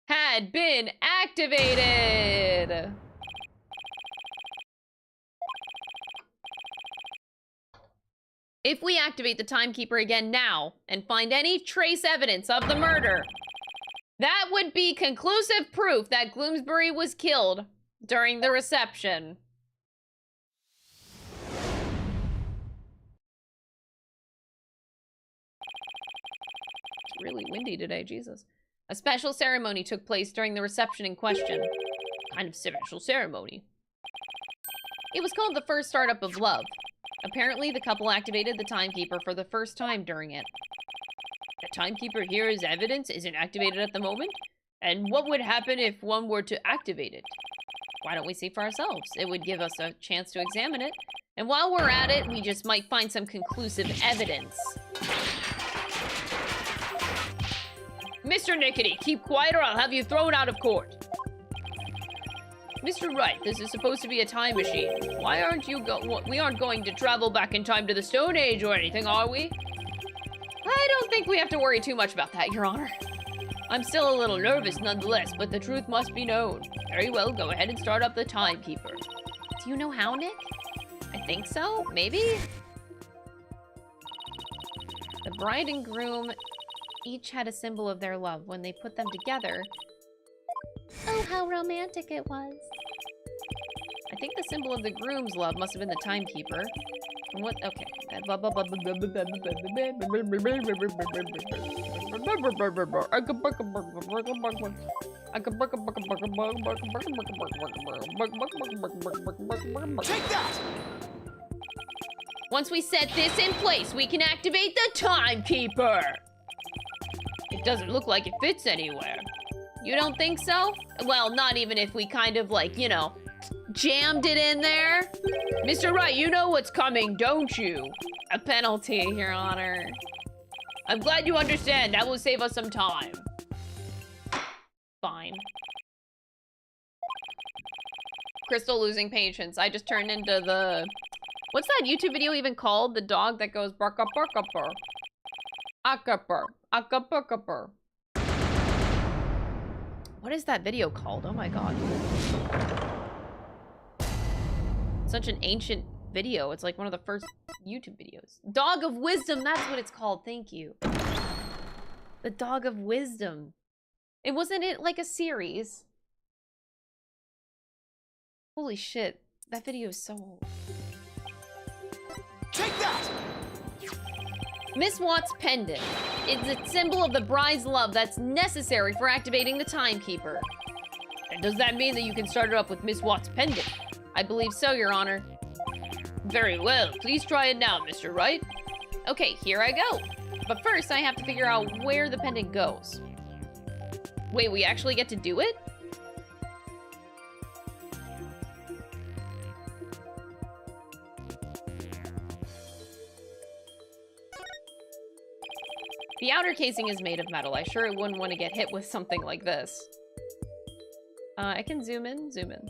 Had been activated. If we activate the timekeeper again now and find any trace evidence of the murder, That would be conclusive proof that Gloomsbury was killed during the reception. It's really windy today, Jesus. A special ceremony took place during the reception in question. Kind of special ceremony. It was called the first startup of love. Apparently, the couple activated the timekeeper for the first time during it. The timekeeper here is evidence isn't activated at the moment? And what would happen if one were to activate it? Why don't we see for ourselves? It would give us a chance to examine it. And while we're at it, we just might find some conclusive evidence. Mr. Nichody, keep quiet or I'll have you thrown out of court. Mr. Wright, this is supposed to be a time machine. Why aren't you we aren't going to travel back in time to the Stone Age or anything, are we? I don't think we have to worry too much about that, Your Honor. I'm still a little nervous nonetheless, but the truth must be known. Very well, go ahead and start up the timekeeper. Do you know how, Nick? I think so, maybe? The bride and groom each had a symbol of their love. When they put them together, oh, how romantic it was. I think the symbol of the groom's love must have been the timekeeper. And what? Okay. Take that! Once we set this in place, we can activate the timekeeper. It doesn't look like it fits anywhere. You don't think so? Well, not even if we kind of like, you know, jammed it in there. Mr. Wright, you know what's coming, don't you? A penalty, Your Honor. I'm glad you understand. That will save us some time. Fine. Crystal losing patience. I just turned into the... What's that YouTube video even called? The dog that goes bark up, bark up, bark. Akapur. Akapur. What is that video called? Oh my god. Such an ancient video. It's like one of the first YouTube videos. Dog of Wisdom, that's what it's called. Thank you. The Dog of Wisdom. It wasn't it like a series. Holy shit. That video is so old. Take that! Miss Watt's pendant is a symbol of the bride's love that's necessary for activating the timekeeper. And does that mean that you can start it up with Miss Watt's pendant? I believe so, Your Honor. Very well. Please try it now, Mr. Wright. Okay, here I go. But first, I have to figure out where the pendant goes. Wait, we actually get to do it? The outer casing is made of metal. I sure wouldn't want to get hit with something like this. I can zoom in, zoom in.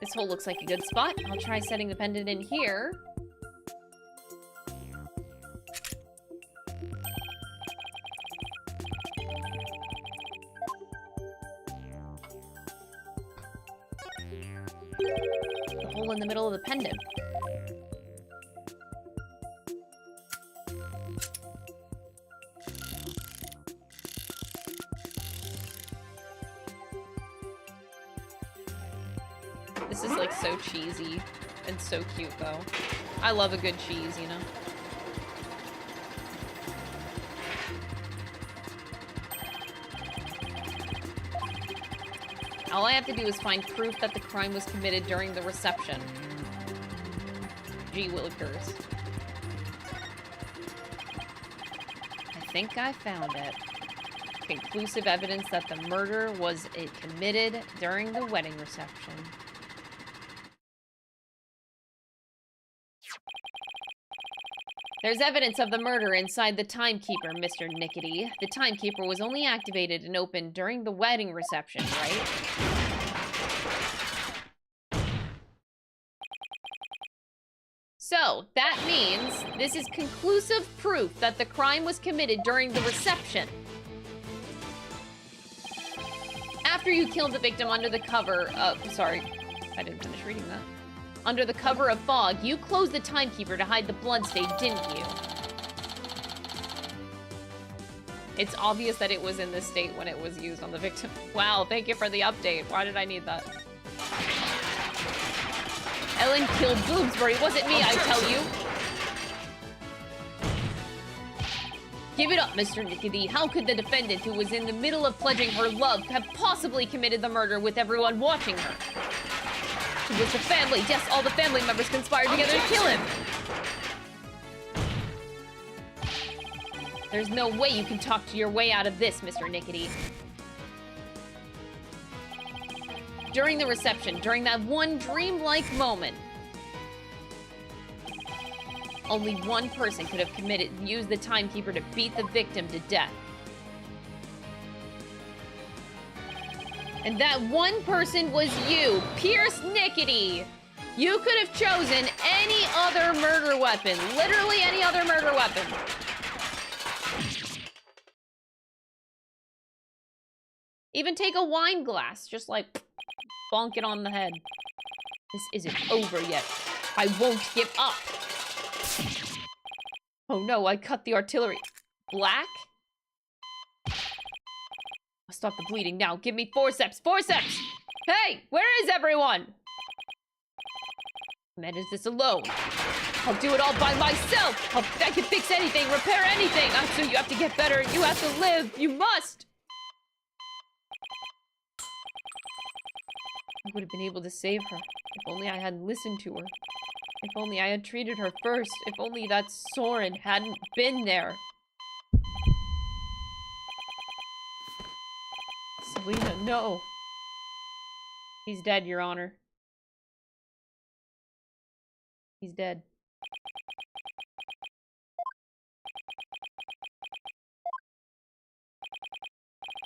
This hole looks like a good spot. I'll try setting the pendant in here. The hole in the middle of the pendant. This is like so cheesy and so cute though. I love a good cheese, you know? All I have to do is find proof that the crime was committed during the reception. Gee willikers. I think I found it. Conclusive evidence that the murder was committed during the wedding reception. There's evidence of the murder inside the timekeeper, Mr. Nichody. The timekeeper was only activated and opened during the wedding reception, right? So, that means this is conclusive proof that the crime was committed during the reception. After you killed the victim under the cover of... Sorry, I didn't finish reading that. Under the cover of fog, you closed the timekeeper to hide the bloodstain, didn't you? It's obvious that it was in this state when it was used on the victim. Wow, thank you for the update. Why did I need that? Ellen killed Bloomsbury. Wasn't me, I tell you. Give it up, Mr. Nichody. How could the defendant, who was in the middle of pledging her love, have possibly committed the murder with everyone watching her? It was the family. Yes, all the family members conspired together to kill him. There's no way you can talk your way out of this, Mr. Nichody. During the reception, during that one dreamlike moment, only one person could have used the timekeeper to beat the victim to death. And that one person was you, Pierce Nichody. You could have chosen any other murder weapon. Literally any other murder weapon. Even take a wine glass, just like bonk it on the head. This isn't over yet. I won't give up. Oh no, I cut the artillery. Black? I'll stop the bleeding now. Give me forceps, forceps! Hey, where is everyone? Manage this alone. I'll do it all by myself. I can fix anything, repair anything. So you have to get better. You have to live. You must. I would have been able to save her. If only I hadn't listened to her. If only I had treated her first. If only that Sorin hadn't been there. Selena, no. He's dead, Your Honor. He's dead.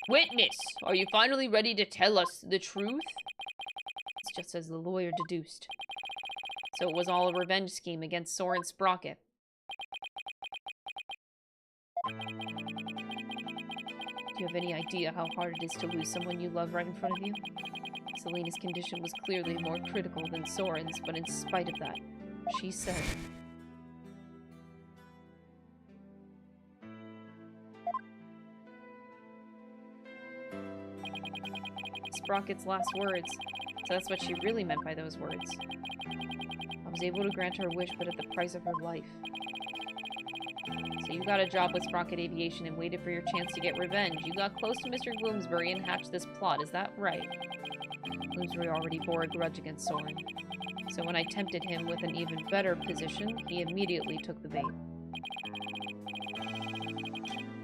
Witness, are you finally ready to tell us the truth? It's just as the lawyer deduced. So it was all a revenge scheme against Sorin Sprocket. Do you have any idea how hard it is to lose someone you love right in front of you? Selena's condition was clearly more critical than Sorin's, but in spite of that, she said... Sprocket's last words. So that's what she really meant by those words. I was able to grant her wish, but at the price of her life. So you got a job with Sprocket Aviation and waited for your chance to get revenge. You got close to Mr. Bloomsbury and hatched this plot, is that right? Bloomsbury already bore a grudge against Sorin. So when I tempted him with an even better position, he immediately took the bait.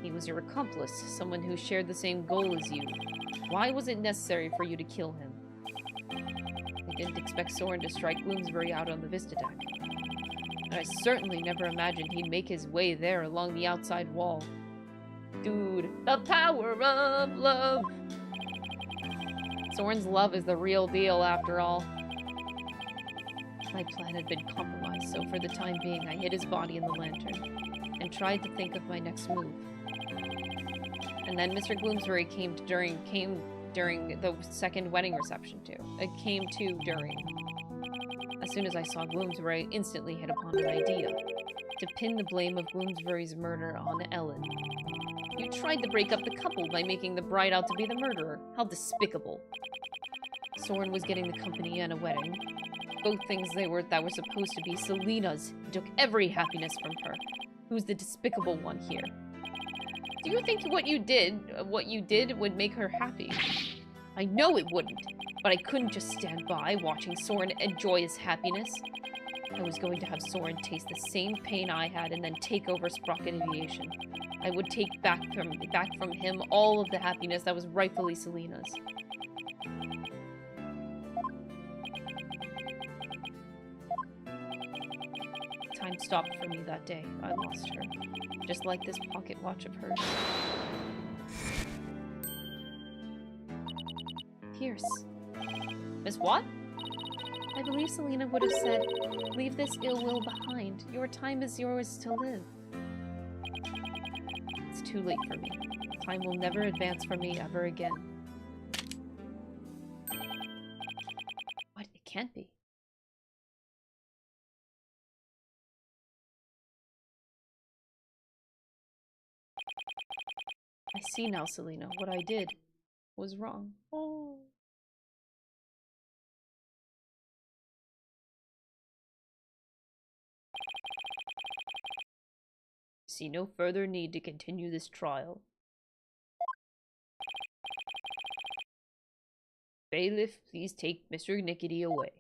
He was your accomplice, someone who shared the same goal as you. Why was it necessary for you to kill him? I didn't expect Sorin to strike Bloomsbury out on the Vista deck. And I certainly never imagined he'd make his way there along the outside wall. Dude, the power of love! Sorin's love is the real deal, after all. My plan had been compromised, so for the time being, I hid his body in the lantern and tried to think of my next move. And then Mr. Bloomsbury came during the second wedding reception too. It came to during. As soon as I saw Bloomsbury, I instantly hit upon an idea. To pin the blame of Bloomsbury's murder on Ellen. You tried to break up the couple by making the bride out to be the murderer. How despicable. Sorin was getting the company and a wedding. Both things that were supposed to be Selena's. He took every happiness from her. Who's the despicable one here? Do you think what you did would make her happy? I know it wouldn't, but I couldn't just stand by watching Sorin enjoy his happiness. I was going to have Sorin taste the same pain I had and then take over Sprocket Aviation. I would take back from him all of the happiness that was rightfully Selena's. Time stopped for me that day. I lost her. Just like this pocket watch of hers. Pierce. Miss what? I believe Selena would have said, leave this ill will behind. Your time is yours to live. It's too late for me. Time will never advance for me ever again. can't be. I see now, Selena. What I did was wrong. Oh. See no further need to continue this trial. Bailiff, please take Mr. Nichody away.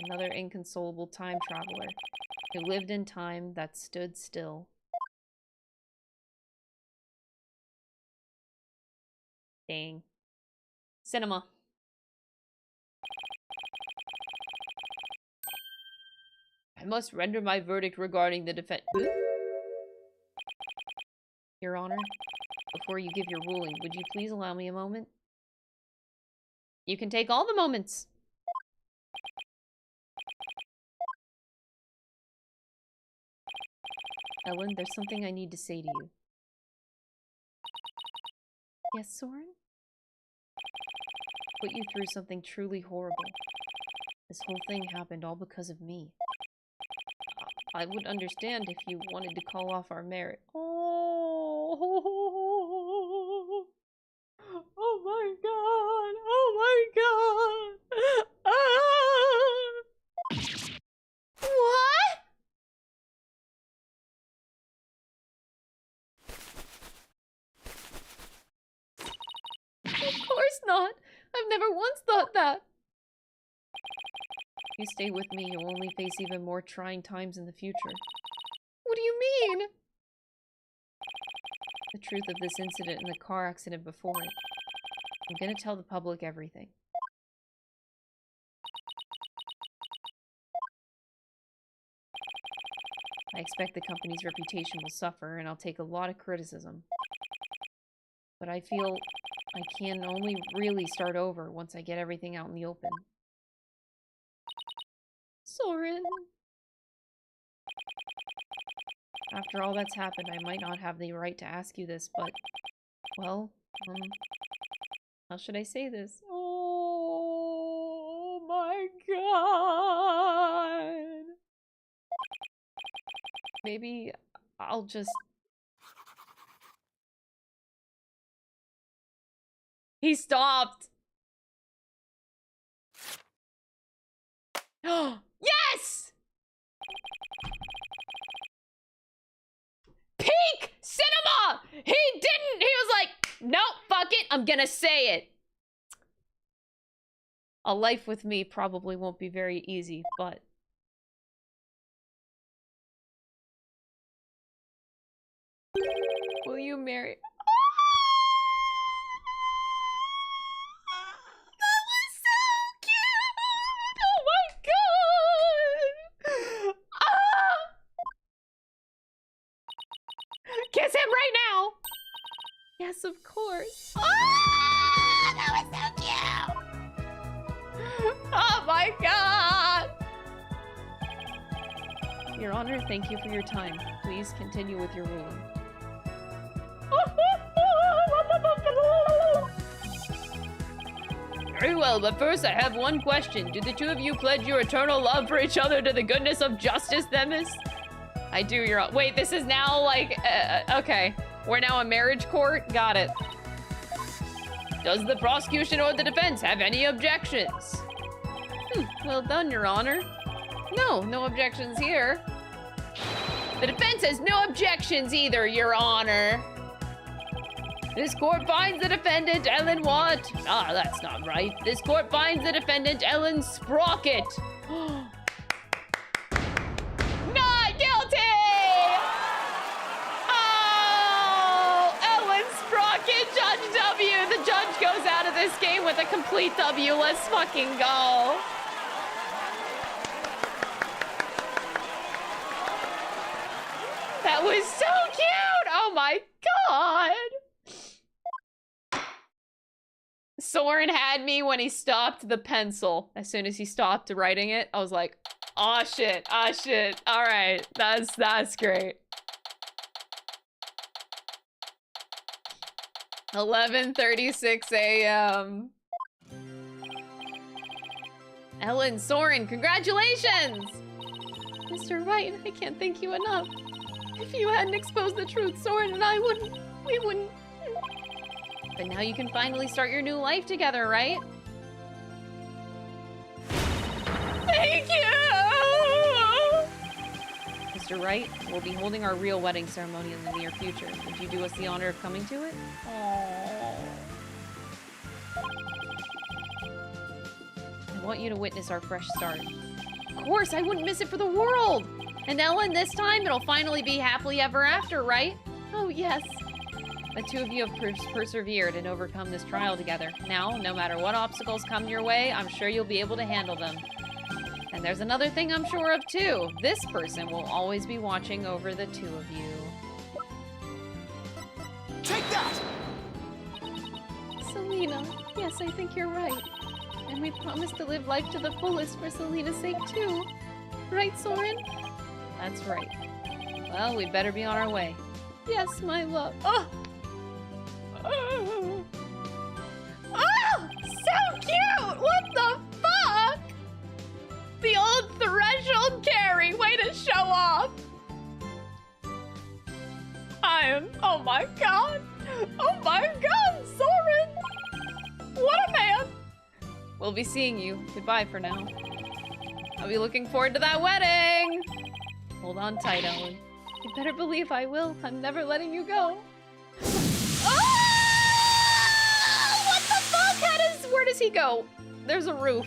Another inconsolable time traveler who lived in time that stood still. Dang. Cinema. I must render my verdict regarding the defense. Your Honor, before you give your ruling, would you please allow me a moment? You can take all the moments. Ellen, there's something I need to say to you. Yes, Sorin? Put you through something truly horrible. This whole thing happened all because of me. I would understand if you wanted to call off our marriage. Oh. Oh my god. Oh my god. Ah. What? Of course not. I've never once thought that. If you stay with me, you'll only face even more trying times in the future. What do you mean? The truth of this incident and the car accident before it. I'm gonna tell the public everything. I expect the company's reputation will suffer, and I'll take a lot of criticism. But I feel I can only really start over once I get everything out in the open. Sorin. After all that's happened, I might not have the right to ask you this, but... Well, how should I say this? Oh my god! Maybe I'll just... He stopped! Yes! Peak cinema! He didn't! He was like, nope, fuck it, I'm gonna say it. A life with me probably won't be very easy, but... Will you marry... That was so cute! Oh my god! Ah! Kiss him right now! Yes, of course. Ah! That was so cute! Oh my god! Your Honor, thank you for your time. Please continue with your ruling. Very well, but first I have one question. Do the two of you pledge your eternal love for each other to the goodness of justice, Themis? I do, Your Honor. Wait, this is now like... okay. We're now a marriage court? Got it. Does the prosecution or the defense have any objections? Well done, Your Honor. No objections here. The defense has no objections either, Your Honor. This court finds the defendant, Ellen what? Ah, that's not right. This court finds the defendant, Ellen Sprocket. Not guilty! Oh, Ellen Sprocket, Judge W. The judge goes out of this game with a complete W. Let's fucking go. That was so cute! Oh my god! Sorin had me when he stopped the pencil. As soon as he stopped writing it, I was like, oh shit, oh shit. All right, that's great. 11:36 a.m. Ellen, Sorin, congratulations! Mr. Wright, I can't thank you enough. If you hadn't exposed the truth, Sorin and I we wouldn't. But now you can finally start your new life together, right? Thank you! Mr. Wright, we'll be holding our real wedding ceremony in the near future. Would you do us the honor of coming to it? Aww. I want you to witness our fresh start. Of course, I wouldn't miss it for the world! And Ellen, this time it'll finally be happily ever after, right? Oh, yes. The two of you have persevered and overcome this trial together. Now, no matter what obstacles come your way, I'm sure you'll be able to handle them. And there's another thing I'm sure of, too. This person will always be watching over the two of you. Take that! Selena, yes, I think you're right. And we promise to live life to the fullest for Selena's sake, too. Right, Sorin? That's right. Well, we'd better be on our way. Yes, my love. Oh! Oh! Oh! So cute! What the fuck? The old threshold Carrie! Way to show off! Oh my god! Oh my god, Sorin! What a man! We'll be seeing you. Goodbye for now. I'll be looking forward to that wedding! Hold on tight, Ellen. You better believe I will. I'm never letting you go. Oh! What the fuck? Where does he go? There's a roof.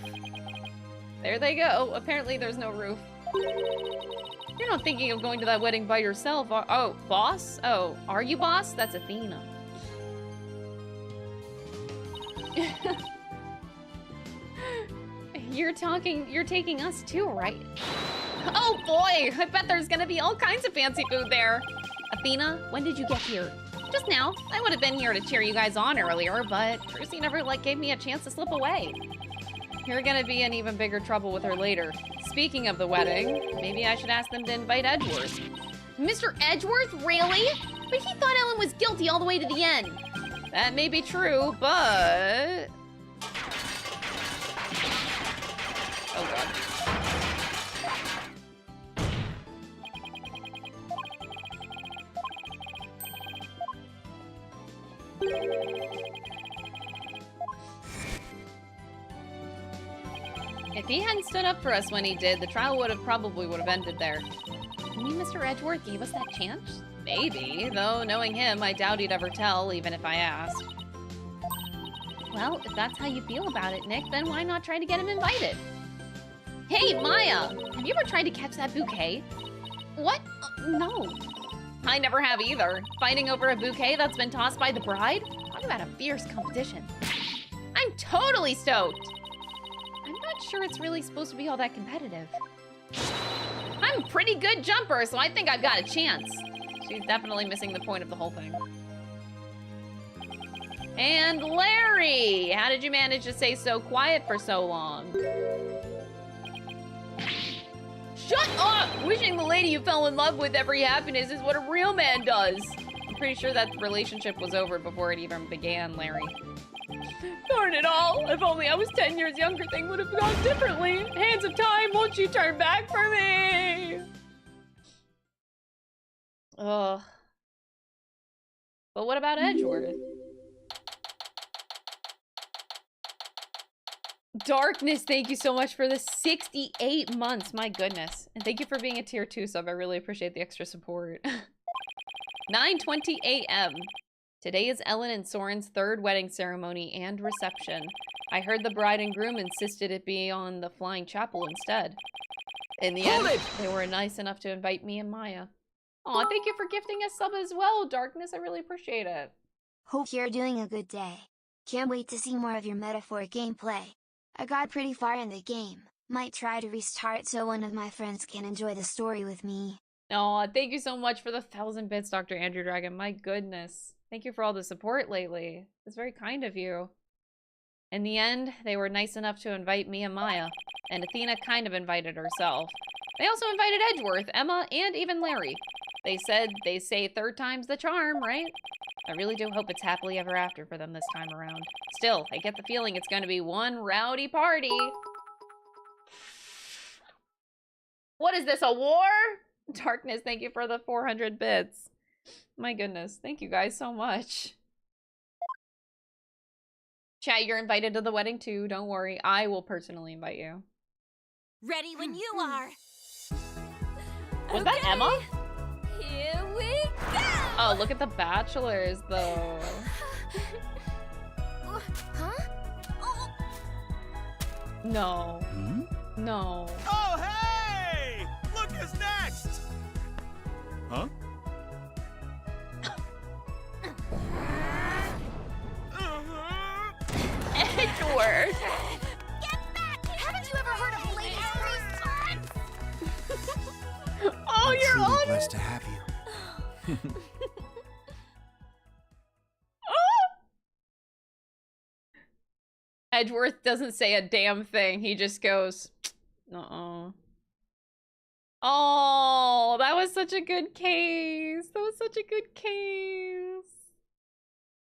There they go. Apparently there's no roof. You're not thinking of going to that wedding by yourself, oh, boss? Oh, are you boss? That's Athena. You're taking us too, right? Oh boy, I bet there's gonna be all kinds of fancy food there. Athena, when did you get here? Just now. I would have been here to cheer you guys on earlier, but Trucy never gave me a chance to slip away. You're gonna be in even bigger trouble with her later. Speaking of the wedding, maybe I should ask them to invite Edgeworth. Mr. Edgeworth? Really? But he thought Ellen was guilty all the way to the end. That may be true, but... Oh god. If he hadn't stood up for us when he did, the trial probably would have ended there. You mean Mr. Edgeworth gave us that chance? Maybe, though knowing him, I doubt he'd ever tell, even if I asked. Well, if that's how you feel about it, Nick, then why not try to get him invited? Hey, Maya! Have you ever tried to catch that bouquet? What? No. I never have either. Fighting over a bouquet that's been tossed by the bride? Talk about a fierce competition. I'm totally stoked! I'm not sure it's really supposed to be all that competitive. I'm a pretty good jumper, so I think I've got a chance. She's definitely missing the point of the whole thing. And Larry! How did you manage to stay so quiet for so long? Shut up! Wishing the lady you fell in love with every happiness is what a real man does. I'm pretty sure that relationship was over before it even began, Larry. Darn it all! If only I was 10 years younger, things would have gone differently. Hands of time, won't you turn back for me? Ugh. But what about Edgeworth? Darkness, thank you so much for the 68 months. My goodness. And thank you for being a tier 2 sub. I really appreciate the extra support. 9:20 a.m. Today is Ellen and Sorin's third wedding ceremony and reception. I heard the bride and groom insisted it be on the Flying Chapel instead. In the end, they were nice enough to invite me and Maya. Aw, thank you for gifting us sub as well, Darkness. I really appreciate it. Hope you're doing a good day. Can't wait to see more of your metaphor gameplay. I got pretty far in the game. Might try to restart so one of my friends can enjoy the story with me. Aw, thank you so much for the 1,000 bits, Dr. Andrew Dragon. My goodness. Thank you for all the support lately. It's very kind of you. In the end, they were nice enough to invite me and Maya, and Athena kind of invited herself. They also invited Edgeworth, Emma, and even Larry. They say third time's the charm, right? I really do hope it's happily ever after for them this time around. Still, I get the feeling it's going to be one rowdy party. What is this, a war? Darkness, thank you for the 400 bits. My goodness, thank you guys so much. Chat, you're invited to the wedding too, don't worry. I will personally invite you. Ready when you are. Was that Emma? Here we go! Oh, look at the bachelors, though. Huh? Oh. No. Hmm? No. Oh, hey! Look who's next! Huh? Edward! Get back! Haven't you ever heard of late Oh, I'm you're truly on blessed to have you. Edgeworth doesn't say a damn thing. He just goes, uh-oh. Oh, that was such a good case. That was such a good case.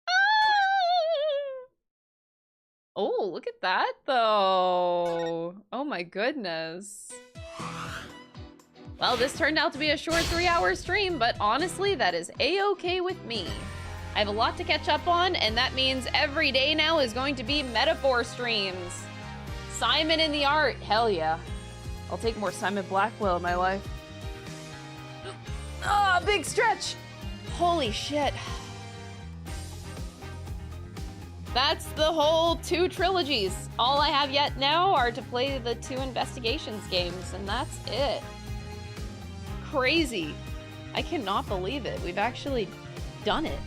Ah! Oh, look at that, though. Oh my goodness. Well, this turned out to be a short 3-hour stream, but honestly, that is a-okay with me. I have a lot to catch up on, and that means every day now is going to be metaphor streams. Simon in the art, hell yeah. I'll take more Simon Blackwell in my life. Ah, big stretch. Holy shit. That's the whole 2 trilogies. All I have yet now are to play the 2 investigations games, and that's it. Crazy. I cannot believe it. We've actually done it.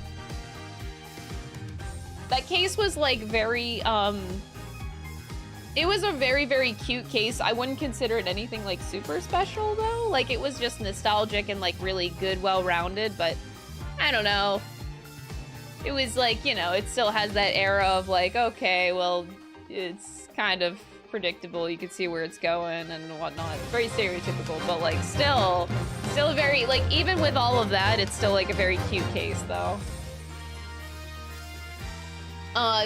That case was like very, it was a very, very cute case. I wouldn't consider it anything like super special though. Like it was just nostalgic and like really good, well-rounded, but I don't know. It was like, you know, it still has that era of like, okay, well, it's kind of predictable. You can see where it's going and whatnot. Very stereotypical, but like still very, like even with all of that, it's still like a very cute case though.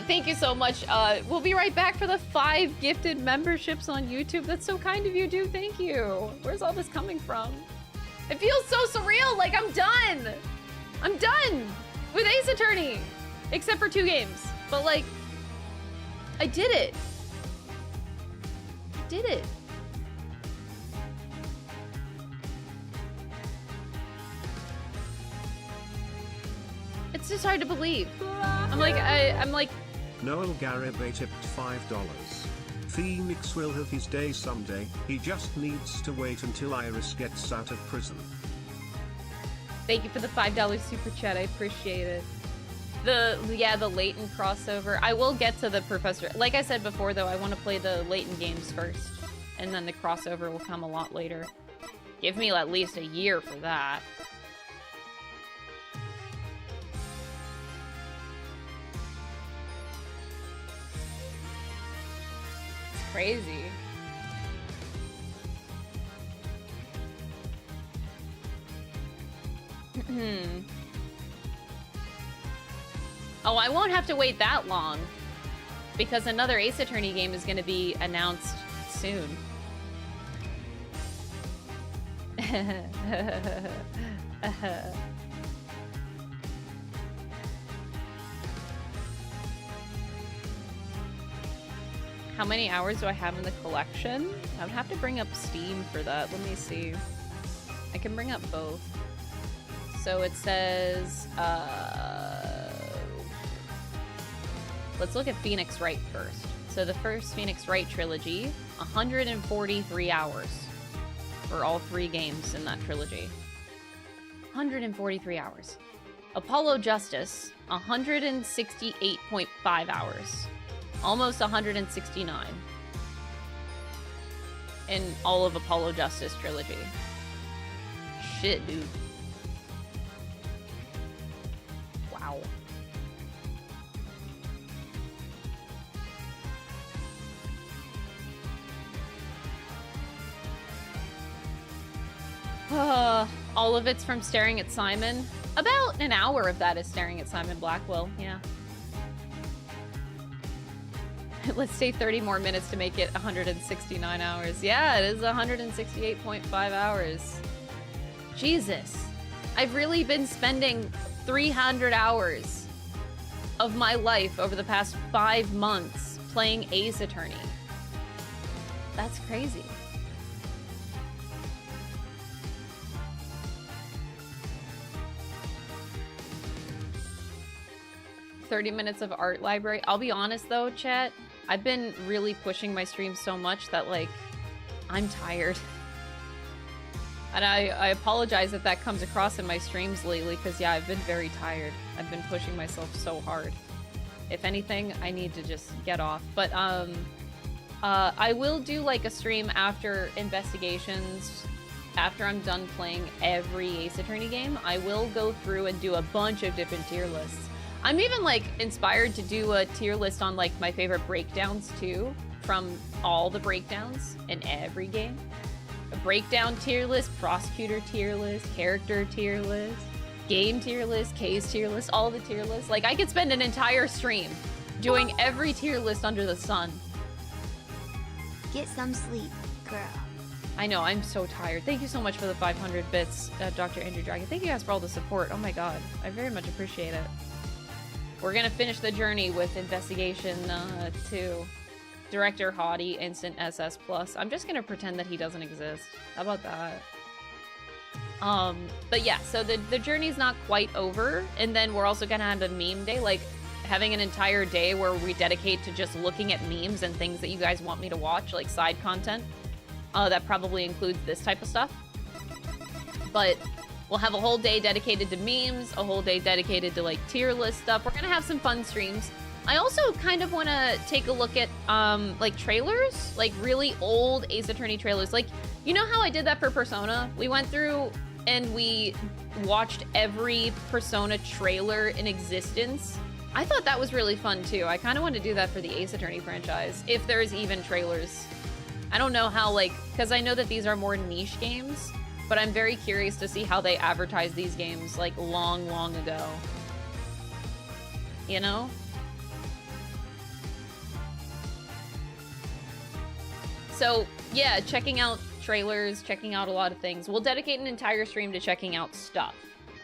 Thank you so much. We'll be right back for the 5 gifted memberships on YouTube. That's so kind of you, dude. Thank you. Where's all this coming from? It feels so surreal. Like I'm done. I'm done with Ace Attorney, except for 2 games. But like, I did it. I did it. It's just hard to believe. I'm like. Noel Garibay tipped $5. Phoenix will have his day someday. He just needs to wait until Iris gets out of prison. Thank you for the $5 super chat. I appreciate it. The Leighton crossover. I will get to the professor. Like I said before, though, I want to play the Leighton games first, and then the crossover will come a lot later. Give me at least a year for that. Crazy. Oh, I won't have to wait that long because another Ace Attorney game is going to be announced soon. How many hours do I have in the collection? I would have to bring up Steam for that. Let me see. I can bring up both. So it says, let's look at Phoenix Wright first. So the first Phoenix Wright trilogy, 143 hours for all 3 games in that trilogy. 143 hours. Apollo Justice, 168.5 hours. Almost 169 in all of Apollo Justice trilogy. Shit, dude. Wow. All of it's from Staring at Simon. About an hour of that is Staring at Simon Blackwell, yeah. Let's say 30 more minutes to make it 169 hours. Yeah, it is 168.5 hours. Jesus. I've really been spending 300 hours of my life over the past 5 months playing Ace Attorney. That's crazy. "30 minutes of art library." I'll be honest though, chat. I've been really pushing my stream so much that, like, I'm tired. And I apologize if that comes across in my streams lately, because, yeah, I've been very tired. I've been pushing myself so hard. If anything, I need to just get off. But, I will do, like, a stream after investigations. After I'm done playing every Ace Attorney game, I will go through and do a bunch of different tier lists. I'm even, like, inspired to do a tier list on, like, my favorite breakdowns, too, from all the breakdowns in every game. A breakdown tier list, prosecutor tier list, character tier list, game tier list, case tier list, all the tier lists. Like, I could spend an entire stream doing every tier list under the sun. Get some sleep, girl. I know, I'm so tired. Thank you so much for the 500 bits, Dr. Andrew Dragon. Thank you guys for all the support. Oh my god, I very much appreciate it. We're gonna finish the journey with Investigation 2. Director Hottie, Instant SS Plus. I'm just gonna pretend that he doesn't exist. How about that? But yeah, so the journey's not quite over, and then we're also gonna have a meme day, like having an entire day where we dedicate to just looking at memes and things that you guys want me to watch, like side content. That probably includes this type of stuff. But we'll have a whole day dedicated to memes, a whole day dedicated to, like, tier list stuff. We're gonna have some fun streams. I also kind of want to take a look at, like, trailers, like, really old Ace Attorney trailers. Like, you know how I did that for Persona? We went through and we watched every Persona trailer in existence. I thought that was really fun, too. I kind of want to do that for the Ace Attorney franchise, if there's even trailers. I don't know how, like, because I know that these are more niche games, but I'm very curious to see how they advertise these games, like, long, long ago. You know? So, yeah, checking out trailers, checking out a lot of things. We'll dedicate an entire stream to checking out stuff,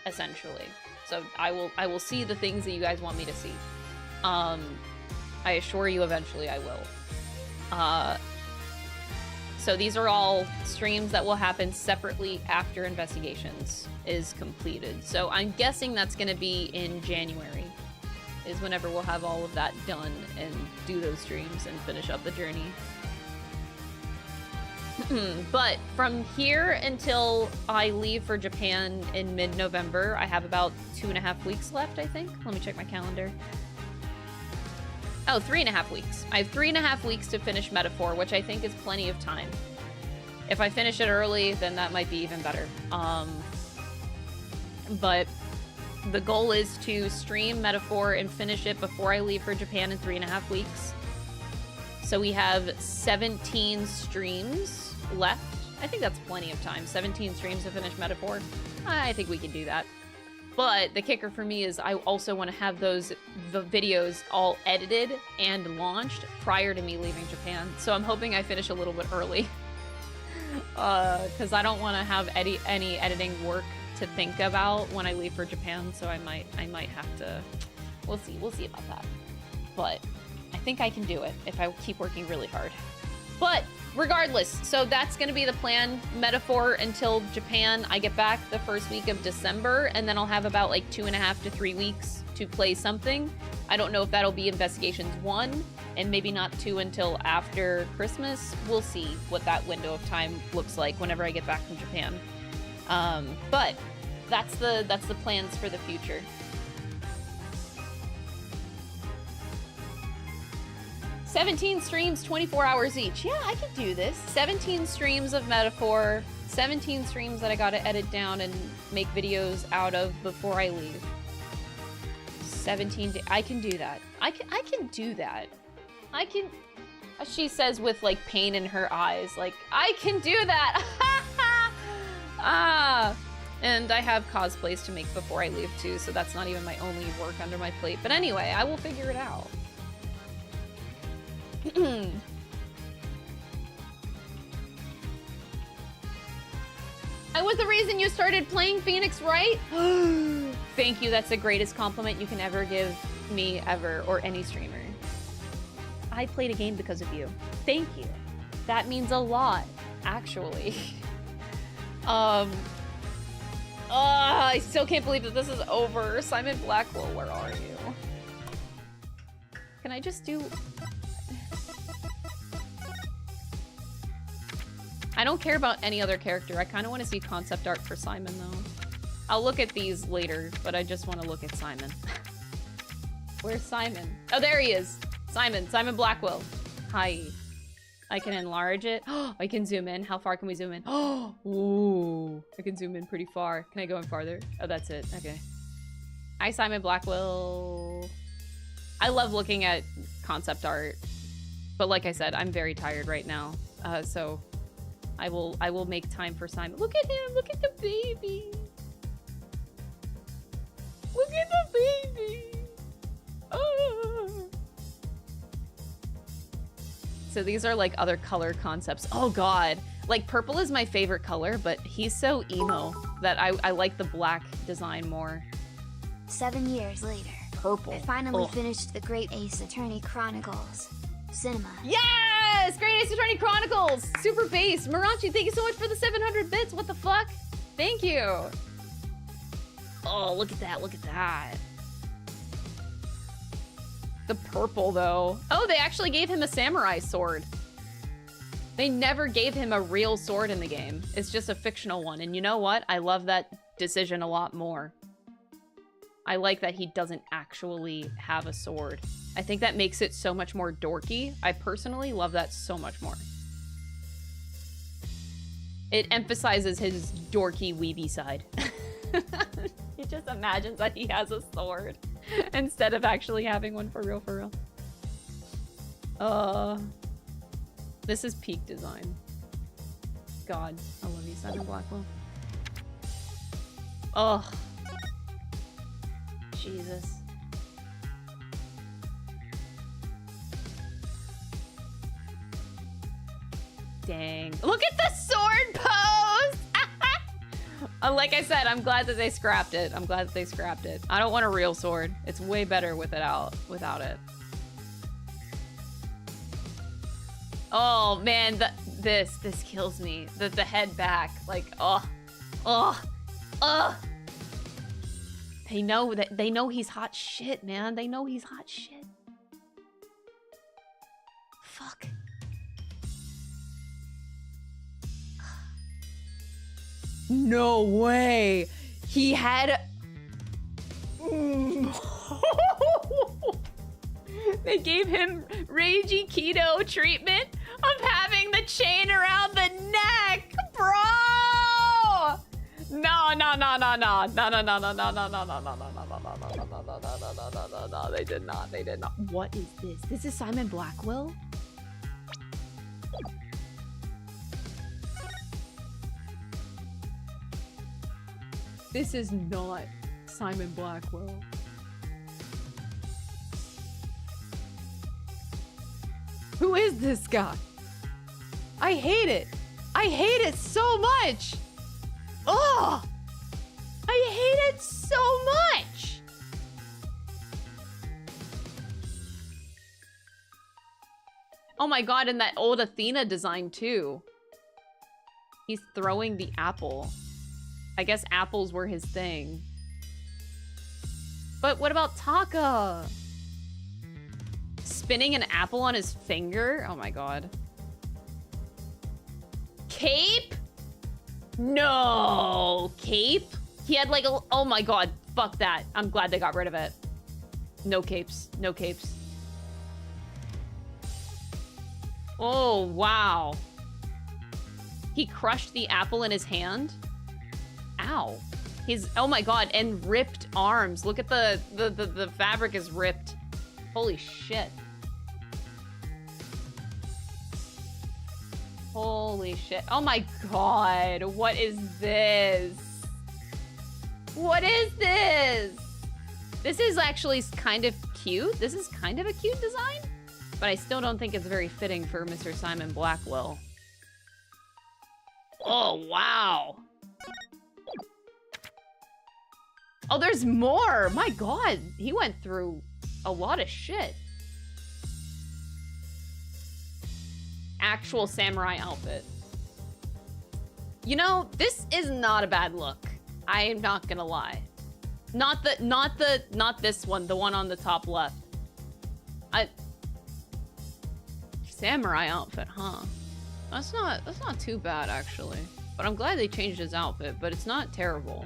essentially. So I will see the things that you guys want me to see. I assure you eventually I will. So these are all streams that will happen separately after Investigations is completed. So I'm guessing that's going to be in January, is whenever we'll have all of that done and do those streams and finish up the journey. But from here until I leave for Japan in mid-November, I have about 2.5 weeks left, I think. Let me check my calendar. Oh, 3.5 weeks. I have 3.5 weeks to finish Metaphor, which I think is plenty of time. If I finish it early, then that might be even better. But the goal is to stream Metaphor and finish it before I leave for Japan in 3.5 weeks. So we have 17 streams left. I think that's plenty of time. 17 streams to finish Metaphor. I think we can do that. But the kicker for me is I also want to have the videos all edited and launched prior to me leaving Japan. So I'm hoping I finish a little bit early. Because I don't want to have any editing work to think about when I leave for Japan. So I might have to... We'll see about that. But I think I can do it if I keep working really hard. But regardless, so that's going to be the plan. Metaphor until Japan. I get back the first week of December, and then I'll have about like 2.5 to 3 weeks to play something. I don't know if that'll be Investigations 1, and maybe not 2 until after Christmas. We'll see what that window of time looks like whenever I get back from Japan. But that's the plans for the future. 17 streams, 24 hours each. Yeah, I could do this. 17 streams of Metaphor, 17 streams that I gotta edit down and make videos out of before I leave. 17 I can do that. I can do that. I can... She says with, like, pain in her eyes, like, I can do that! And I have cosplays to make before I leave, too, so that's not even my only work under my plate. But anyway, I will figure it out. I was the reason you started playing Phoenix, right? Thank you, that's the greatest compliment you can ever give me, ever, or any streamer. I played a game because of you. Thank you. That means a lot, actually. I still can't believe that this is over. Simon Blackwell, where are you? Can I just do... I don't care about any other character. I kind of want to see concept art for Simon, though. I'll look at these later, but I just want to look at Simon. Where's Simon? Oh, there he is. Simon Blackwell. Hi. I can enlarge it. Oh, I can zoom in. How far can we zoom in? Oh, ooh. I can zoom in pretty far. Can I go in farther? Oh, that's it. Okay. Hi, Simon Blackwell. I love looking at concept art. But like I said, I'm very tired right now. So I will make time for Simon. Look at him. Look at the baby. Look at the baby. Oh. So these are like other color concepts. Oh god. Like purple is my favorite color, but he's so emo that I like the black design more. 7 years later. Purple. I finally finished the Great Ace Attorney Chronicles. Cinema. Yes! Great Ace Attorney Chronicles! Super bass. Marachi, thank you so much for the 700 bits. What the fuck? Thank you. Oh, look at that. Look at that. The purple, though. Oh, they actually gave him a samurai sword. They never gave him a real sword in the game. It's just a fictional one. And you know what? I love that decision a lot more. I like that he doesn't actually have a sword. I think that makes it so much more dorky. I personally love that so much more. It emphasizes his dorky weeby side. He just imagines that he has a sword instead of actually having one for real, for real. This is peak design. God, I love you, Simon Blackwell. Oh. Jesus. Dang. Look at the sword pose! Like I said, I'm glad that they scrapped it. I'm glad that they scrapped it. I don't want a real sword. It's way better without it. Oh man, this kills me. The head back, like, They know he's hot shit, man. They know he's hot shit. Fuck. No way. He had... They gave him Reiji Keto treatment of having the chain around the neck, bro. No. They did not. What is this? This is Simon Blackwell? This is not Simon Blackwell. Who is this guy? I hate it. I hate it so much. Oh, I hate it so much. Oh my god, and that old Athena design too. He's throwing the apple. I guess apples were his thing. But what about Taka? Spinning an apple on his finger? Oh my god. Cape? No. Cape? He had like a... Oh my god. Fuck that. I'm glad they got rid of it. No capes. No capes. Oh, wow. He crushed the apple in his hand? Ow. His... Oh my god. And ripped arms. Look at the fabric is ripped. Holy shit. Holy shit. Oh my god. What is this? What is this? This is actually kind of cute. This is kind of a cute design. But I still don't think it's very fitting for Mr. Simon Blackwell. Oh, wow. Oh, there's more. My God, he went through a lot of shit. Actual samurai outfit. You know, this is not a bad look. I am not gonna lie. Not this one, the one on the top left. Samurai outfit, huh? That's not too bad actually. But I'm glad they changed his outfit, but it's not terrible.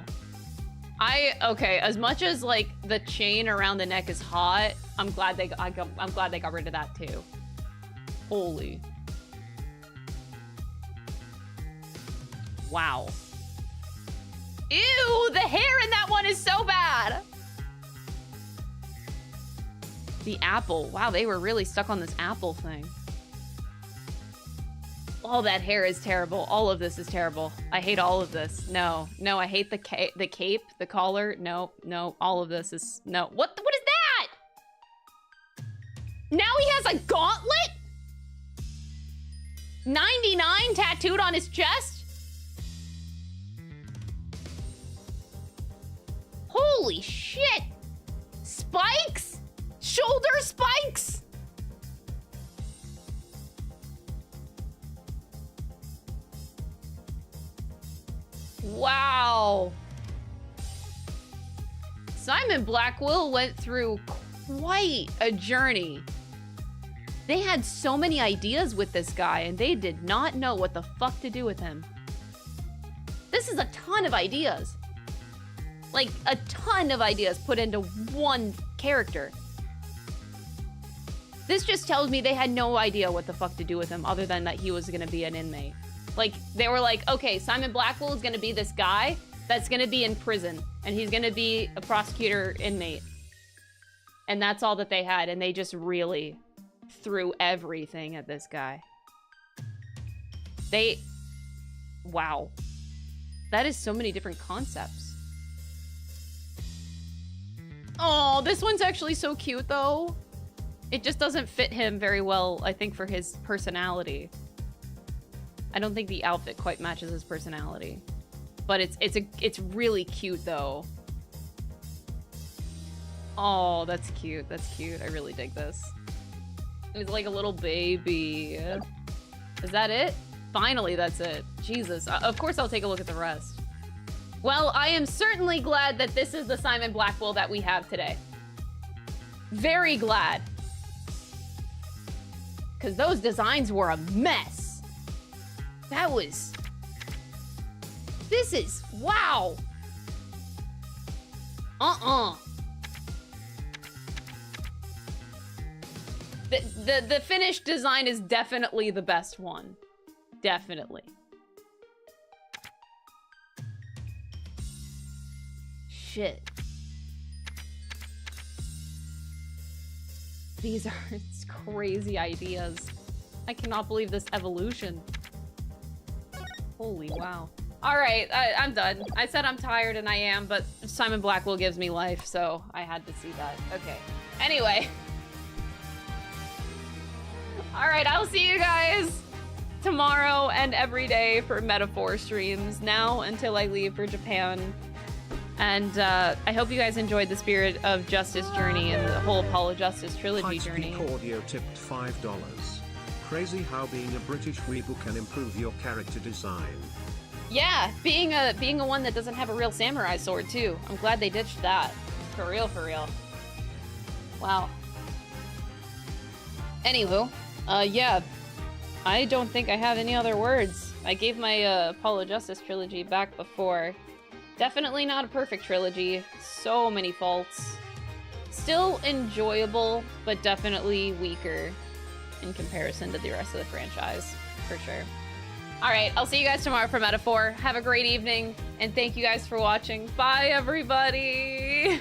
Okay, as much as like the chain around the neck is hot, I'm glad they got rid of that too. Holy. Wow. Ew, the hair in that one is so bad. The apple. Wow, they were really stuck on this apple thing. All that hair is terrible. All of this is terrible. I hate all of this. No, I hate the cape, the collar. No, all of this is no. What is that? Now he has a gauntlet? 99 tattooed on his chest? Holy shit! Spikes? Shoulder spikes? Wow. Simon Blackwell went through quite a journey. They had so many ideas with this guy, and they did not know what the fuck to do with him. This is a ton of ideas. Like, a ton of ideas put into one character. This just tells me they had no idea what the fuck to do with him other than that he was gonna be an inmate. Like, they were like, okay, Simon Blackwell is gonna be this guy that's gonna be in prison, and he's gonna be a prosecutor inmate. And that's all that they had, and they just really threw everything at this guy. Wow. That is so many different concepts. Oh, this one's actually so cute, though. It just doesn't fit him very well, I think, for his personality. I don't think the outfit quite matches his personality. But it's really cute, though. Oh, that's cute. That's cute. I really dig this. It's like a little baby. Is that it? Finally, that's it. Jesus. Of course, I'll take a look at the rest. Well, I am certainly glad that this is the Simon Blackwell that we have today. Very glad. Because those designs were a mess. That was... This is... Wow. The finished design is definitely the best one. Definitely. Shit. These are crazy ideas. I cannot believe this evolution. Holy wow. Alright, I'm done. I said I'm tired and I am, but Simon Blackwell gives me life, so I had to see that. Okay. Anyway. Alright, I'll see you guys tomorrow and every day for Metaphor streams now until I leave for Japan. And I hope you guys enjoyed the Spirit of Justice journey and the whole Apollo Justice Trilogy journey. Audio tipped $5. Crazy how being a British weeble can improve your character design. Yeah, being a one that doesn't have a real samurai sword too. I'm glad they ditched that. For real, for real. Wow. Anywho, yeah. I don't think I have any other words. I gave my Apollo Justice Trilogy back before. Definitely not a perfect trilogy. So many faults. Still enjoyable, but definitely weaker in comparison to the rest of the franchise, for sure. Alright, I'll see you guys tomorrow for Metaphor. Have a great evening, and thank you guys for watching. Bye, everybody!